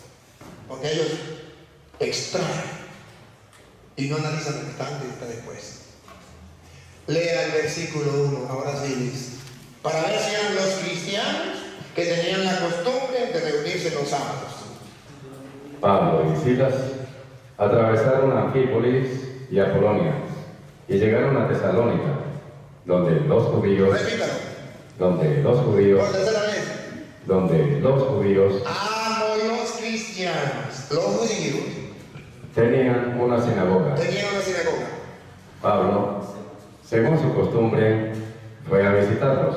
Porque ellos extraen y no analizan lo que está antes y está después. Lea el versículo 1, ahora sí, Luis. Para ver si eran los cristianos que tenían la costumbre de reunirse los sábados. Pablo y Silas atravesaron a Anfípolis y a Polonia y llegaron a Tesalónica, donde los judíos, Repítalo. Por tercera vez. donde los judíos Amo los cristianos. Los judíos tenían una sinagoga. tenían una sinagoga. Pablo, según su costumbre, fue a visitarlos.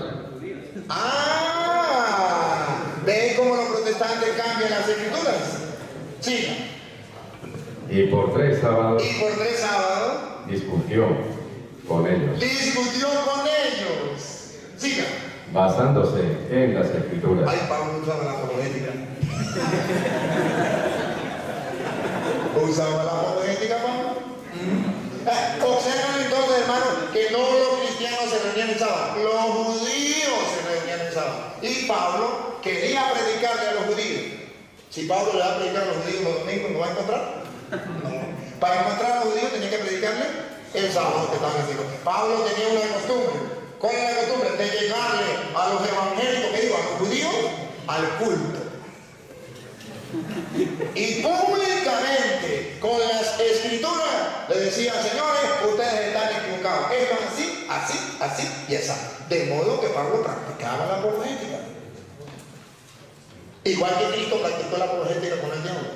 ¿Ven cómo los protestantes cambian las escrituras? Sí. Y por 3 sábados Y por 3 sábados discutió con ellos, discutió con ellos. Siga. basándose en las escrituras. Ay, Pablo usaba la apologética. ¿Usaba la apologética, Pablo? Observan entonces, hermanos, que no los cristianos se reunían el sábado, los judíos se reunían el sábado. Y Pablo quería predicarle a los judíos. Si Pablo le va a predicar a los judíos los domingos, ¿no va a encontrar? No. Para encontrar a los judíos tenía que predicarle el sábado que estaban haciendo. Pablo tenía una costumbre. ¿Cuál era la costumbre? De llegarle a los evangélicos, que digo, a los judíos, al culto. Y públicamente, con las escrituras, le decía: señores, ustedes están equivocados. Esto es así, así, así y así. De modo que Pablo practicaba la apologética. Igual que Cristo practicó la apologética con el diablo.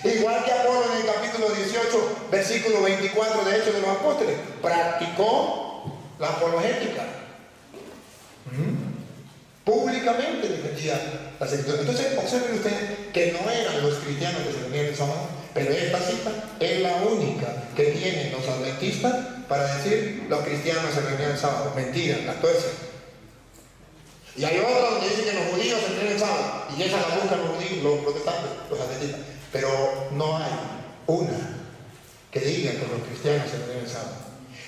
Igual que Apolo en el capítulo 18, versículo 24 de Hechos de los Apóstoles, practicó la apologética. Públicamente defendía las escrituras. Entonces, observen ustedes que no eran los cristianos que se reunían el sábado, pero esta cita es la única que tienen los adventistas para decir los cristianos se reunían el sábado. Mentira, la tuercen. Y hay otra donde dicen que los judíos se reunían el sábado, y esa la buscan los judíos, los protestantes, los adventistas. Pero no hay una que diga que los cristianos se reunían el sábado.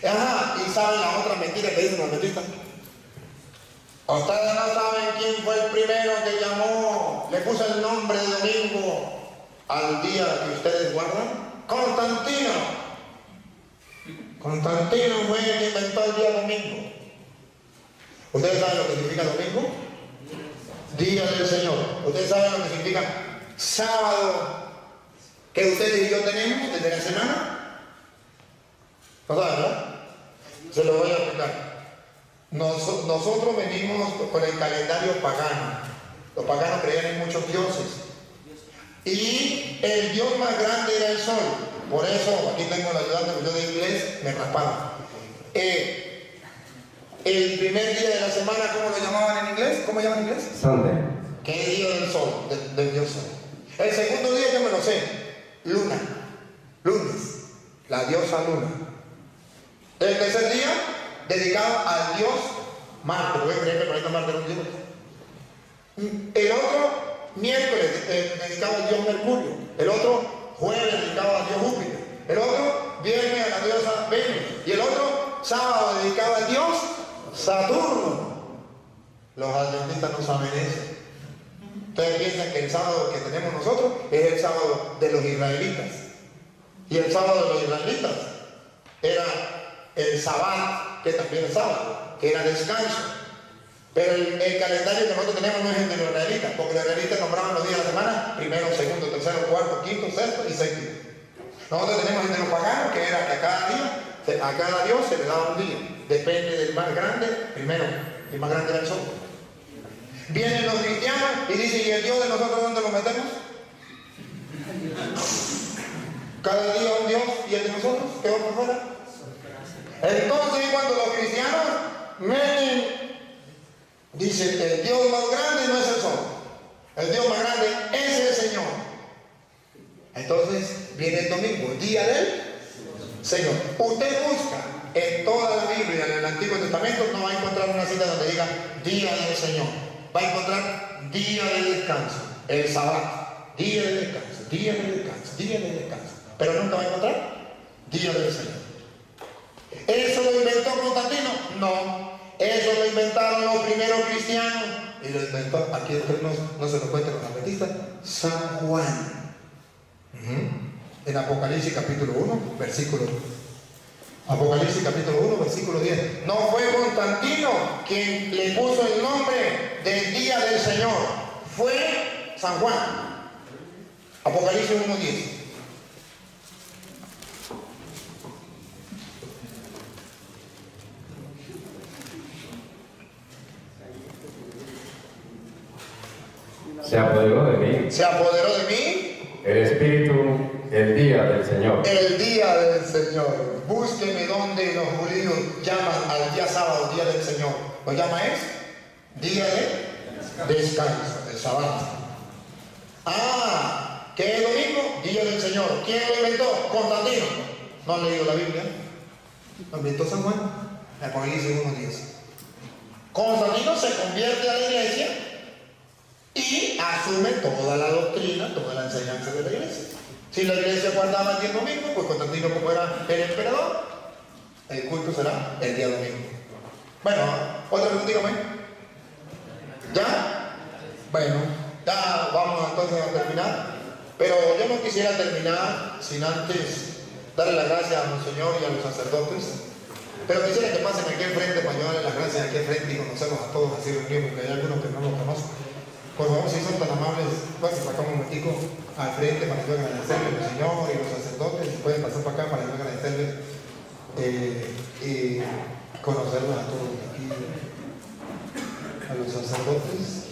Ajá, y saben la otra mentira que dicen los adventistas. Ustedes no saben quién fue el primero que llamó, le puso el nombre de domingo al día que ustedes guardan. Constantino. Constantino fue el que inventó el día domingo. ¿Ustedes saben lo que significa domingo? Día del Señor. ¿Ustedes saben lo que significa sábado que ustedes y yo tenemos desde la semana? ¿No saben, verdad? Se lo voy a explicar. Nosotros venimos con el calendario pagano. Los paganos creían en muchos dioses. Y el dios más grande era el sol. Por eso, aquí tengo el ayudante, yo de inglés me raspaba. El primer día de la semana, ¿cómo lo llamaban en inglés? ¿Cómo llaman en inglés? Sunday. ¿Qué día del sol? Del dios sol. El segundo día yo me lo sé. Luna. Lunes. La diosa luna. El tercer día, dedicado al dios Marte. Voy a creer que el planeta Marte era un dios. El otro miércoles dedicado al dios Mercurio. El otro jueves dedicado al dios Júpiter. El otro viernes a la diosa Venus. Y el otro sábado dedicado al dios Saturno. Los adventistas no saben eso. Ustedes piensan que el sábado que tenemos nosotros es el sábado de los israelitas. Y el sábado de los israelitas era el Sabbat, que también es sábado, que era descanso. Pero el calendario que nosotros tenemos no es el de los israelitas, porque los israelitas nombraban los días de la semana: primero, segundo, tercero, cuarto, quinto, sexto y séptimo. Nosotros tenemos el de los paganos, que era que a cada dios se le daba un día. Depende del más grande, primero, el más grande era el sol. Vienen los cristianos y dicen: ¿y el dios de nosotros dónde lo metemos? Cada día un dios, y el de nosotros, ¿qué va por fuera? Entonces, cuando los cristianos meten, dicen: el Dios más grande no es el sol, el Dios más grande es el Señor. Entonces viene el domingo, día del Señor. Usted busca en toda la Biblia, en el Antiguo Testamento, no va a encontrar una cita donde diga día del Señor. Va a encontrar día de descanso, el Sabbat, día de descanso, día de descanso, día de descanso. Pero nunca va a encontrar día del Señor. ¿Eso lo inventó Constantino? No. Eso lo inventaron los primeros cristianos. Y lo inventó, aquí no se lo cuenta los adventistas, San Juan. En Apocalipsis capítulo 1, versículo Apocalipsis capítulo 1, versículo 10. No fue Constantino quien le puso el nombre del día del Señor. Fue San Juan. Apocalipsis 1, 10. Se apoderó de mí. Se apoderó de mí El Espíritu, el día del Señor. el día del Señor. Búsqueme donde los judíos llaman al día sábado día del Señor. Lo llama es día de descanso, el sábado. Ah, ¿qué es domingo? Día del Señor. ¿Quién lo inventó? Constantino. ¿No han leído la Biblia? Lo inventó San Juan. Apocalipsis 1:10. Constantino se convierte a la iglesia y asume toda la doctrina, toda la enseñanza de la iglesia. Si la iglesia guardaba el día domingo, pues Constantino, como era el emperador, el culto será el día domingo. Bueno, otra pregunta, dígame. ¿Ya? Bueno, ya vamos entonces a terminar. Pero yo no quisiera terminar sin antes darle las gracias a Monseñor y a los sacerdotes. Pero quisiera que pasen aquí enfrente para yo darle las gracias aquí enfrente y conocerlos a todos así reunidos, porque hay algunos que no los conozco. Por favor, si son tan amables, pueden pasar un momentico al frente para yo agradecerles al Señor y los sacerdotes. Pueden pasar para acá para yo agradecerles y conocerlos a todos aquí, a los sacerdotes.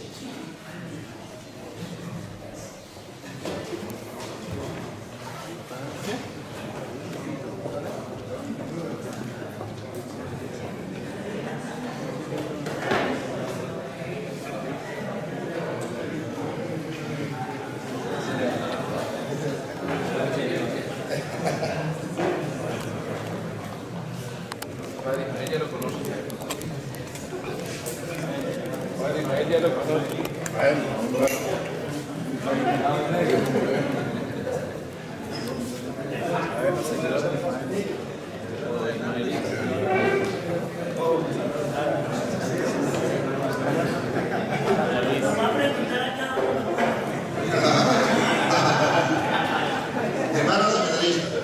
Hermanos seminaristas,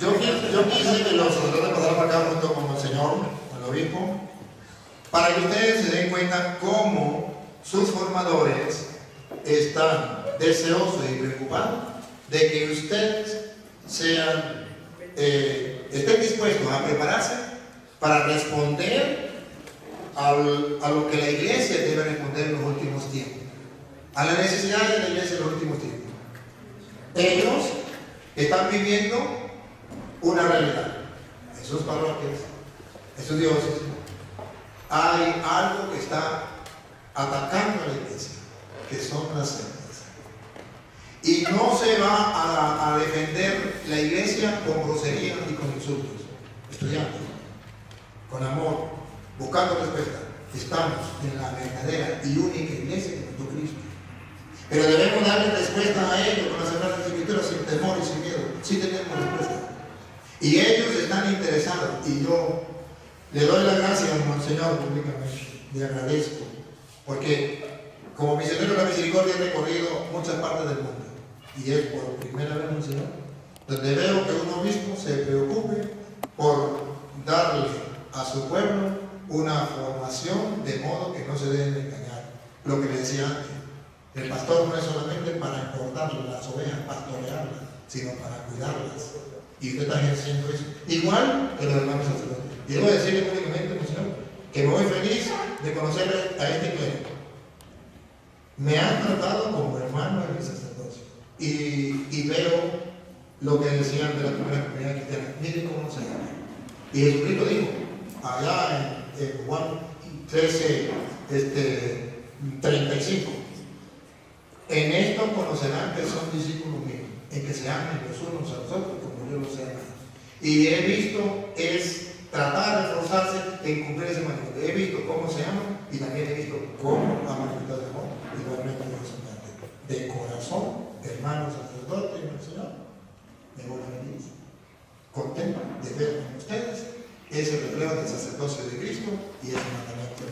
yo quise que los sacerdotes pasaran para acá junto con el Señor, el obispo, para que ustedes se den cuenta cómo sus formadores están deseosos y preocupados de que ustedes estén dispuestos a prepararse para responder a lo que la iglesia debe responder en los últimos tiempos, a la necesidad de la iglesia en los últimos tiempos. Ellos están viviendo una realidad en sus parroquias, en sus diócesis. Hay algo que está atacando a la iglesia, que son las sectas. Y no se va a defender la iglesia con grosería y con insultos. Estudiando, con amor, buscando respuesta. Estamos en la verdadera y única iglesia de Jesucristo. Pero debemos darle respuesta a ellos con las Sagradas Escrituras sin temor y sin miedo. Sí tenemos respuesta. Y ellos están interesados. Y yo le doy las gracias al Monseñor públicamente. Le agradezco. Porque como misionero de la misericordia he recorrido muchas partes del mundo. Y es por primera vez, Monseñor, donde veo que un obispo se preocupe por darle a su pueblo una formación de modo que no se deben engañar. Lo que le decía antes. El pastor no es solamente para engordar las ovejas, pastorearlas, sino para cuidarlas. Y usted está ejerciendo eso. Igual que los hermanos sacerdotes. Y debo decirle públicamente, Monseñor, que me voy feliz de conocer a este clérigo. Me han tratado como hermano de mi sacerdocio. Y veo lo que decían de la primera comunidad cristiana. Miren cómo se llama. Y Jesucristo dijo, allá en Juan 13, 35. En esto conocerán que son discípulos míos, en que se amen los unos a los otros como yo los he amado. Y he visto es tratar de esforzarse en cumplir ese mandamiento. He visto cómo se aman y también he visto cómo ha manifestado el amor, igualmente de corazón, hermanos sacerdotes y el Señor. Me voy feliz, contento de ver con ustedes ese reflejo del sacerdocio de Cristo y ese mandamiento.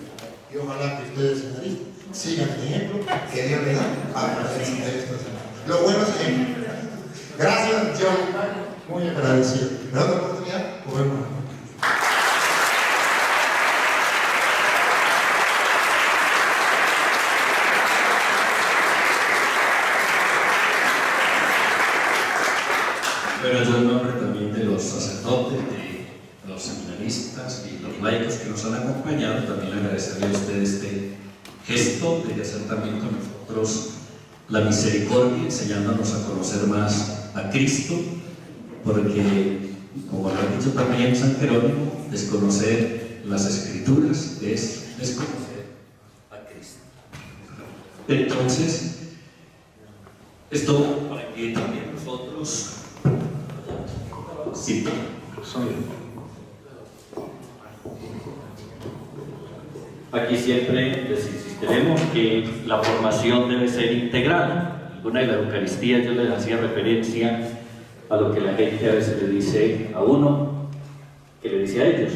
Y ojalá que ustedes, señoristas, sigan el ejemplo que Dios les da a través de estos hermanos. Los buenos ejemplos. Gracias, yo muy agradecido. Me da la oportunidad por vernos. Pero yo en nombre también de los sacerdotes, de los seminaristas y los laicos que nos han acompañado, también agradecerle a ustedes este gesto de hacer también con nosotros la misericordia, enseñándonos a conocer más a Cristo, porque, como lo ha dicho también San Jerónimo, desconocer las Escrituras es desconocer a Cristo. Entonces, esto para que también nosotros sí, aquí siempre les insistiremos que la formación debe ser integral. Alguna de la Eucaristía yo les hacía referencia a lo que la gente a veces le dice a uno, que le dice a ellos: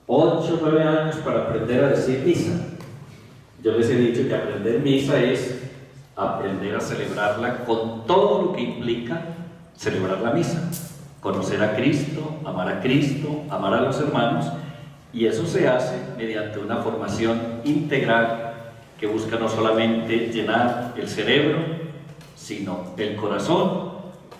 8 o 9 años para aprender a decir misa. Yo les he dicho que aprender misa es aprender a celebrarla con todo lo que implica celebrar la misa. conocer a Cristo, amar a los hermanos, y eso se hace mediante una formación integral que busca no solamente llenar el cerebro, sino el corazón,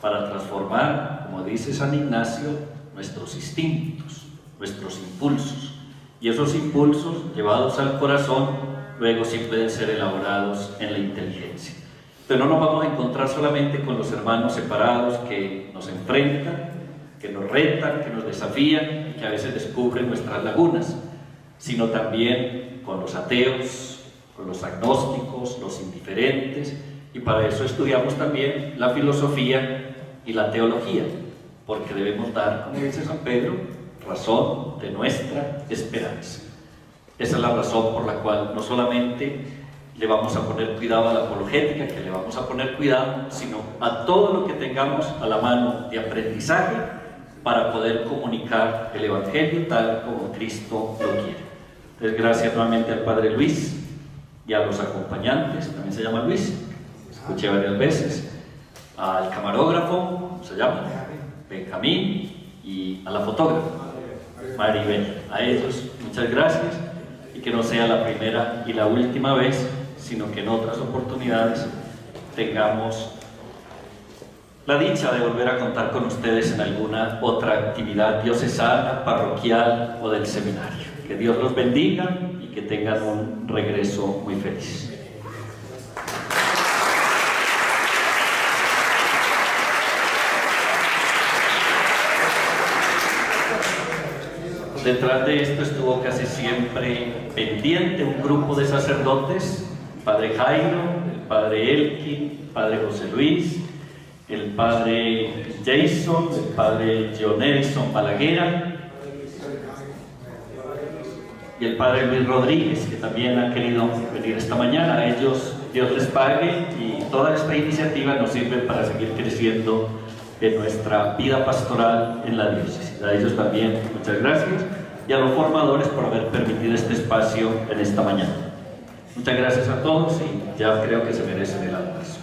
para transformar, como dice San Ignacio, nuestros instintos, nuestros impulsos. Y esos impulsos, llevados al corazón, luego sí pueden ser elaborados en la inteligencia. Pero no nos vamos a encontrar solamente con los hermanos separados que nos enfrentan, que nos retan, que nos desafían y que a veces descubren nuestras lagunas, sino también con los ateos, con los agnósticos, los indiferentes, y para eso estudiamos también la filosofía y la teología, porque debemos dar, como dice San Pedro, razón de nuestra esperanza. Esa es la razón por la cual no solamente le vamos a poner cuidado a la apologética, que le vamos a poner cuidado, sino a todo lo que tengamos a la mano de aprendizaje para poder comunicar el Evangelio tal como Cristo lo quiere. Entonces, gracias nuevamente al Padre Luis y a los acompañantes, también se llama Luis, escuché varias veces, al camarógrafo, ¿cómo se llama? Benjamín, y a la fotógrafa, Maribel. A ellos, muchas gracias, y que no sea la primera y la última vez, sino que en otras oportunidades tengamos la dicha de volver a contar con ustedes en alguna otra actividad diocesana, parroquial o del seminario. Que Dios los bendiga y que tengan un regreso muy feliz. Detrás de esto estuvo casi siempre pendiente un grupo de sacerdotes, el Padre Jairo, el Padre Elkin, el Padre José Luis, el Padre Jason, el Padre John Edison Balaguera y el Padre Luis Rodríguez, que también han querido venir esta mañana. A ellos Dios les pague, y toda esta iniciativa nos sirve para seguir creciendo en nuestra vida pastoral en la diócesis. A ellos también muchas gracias, y a los formadores por haber permitido este espacio en esta mañana. Muchas gracias a todos, y ya creo que se merecen el abrazo.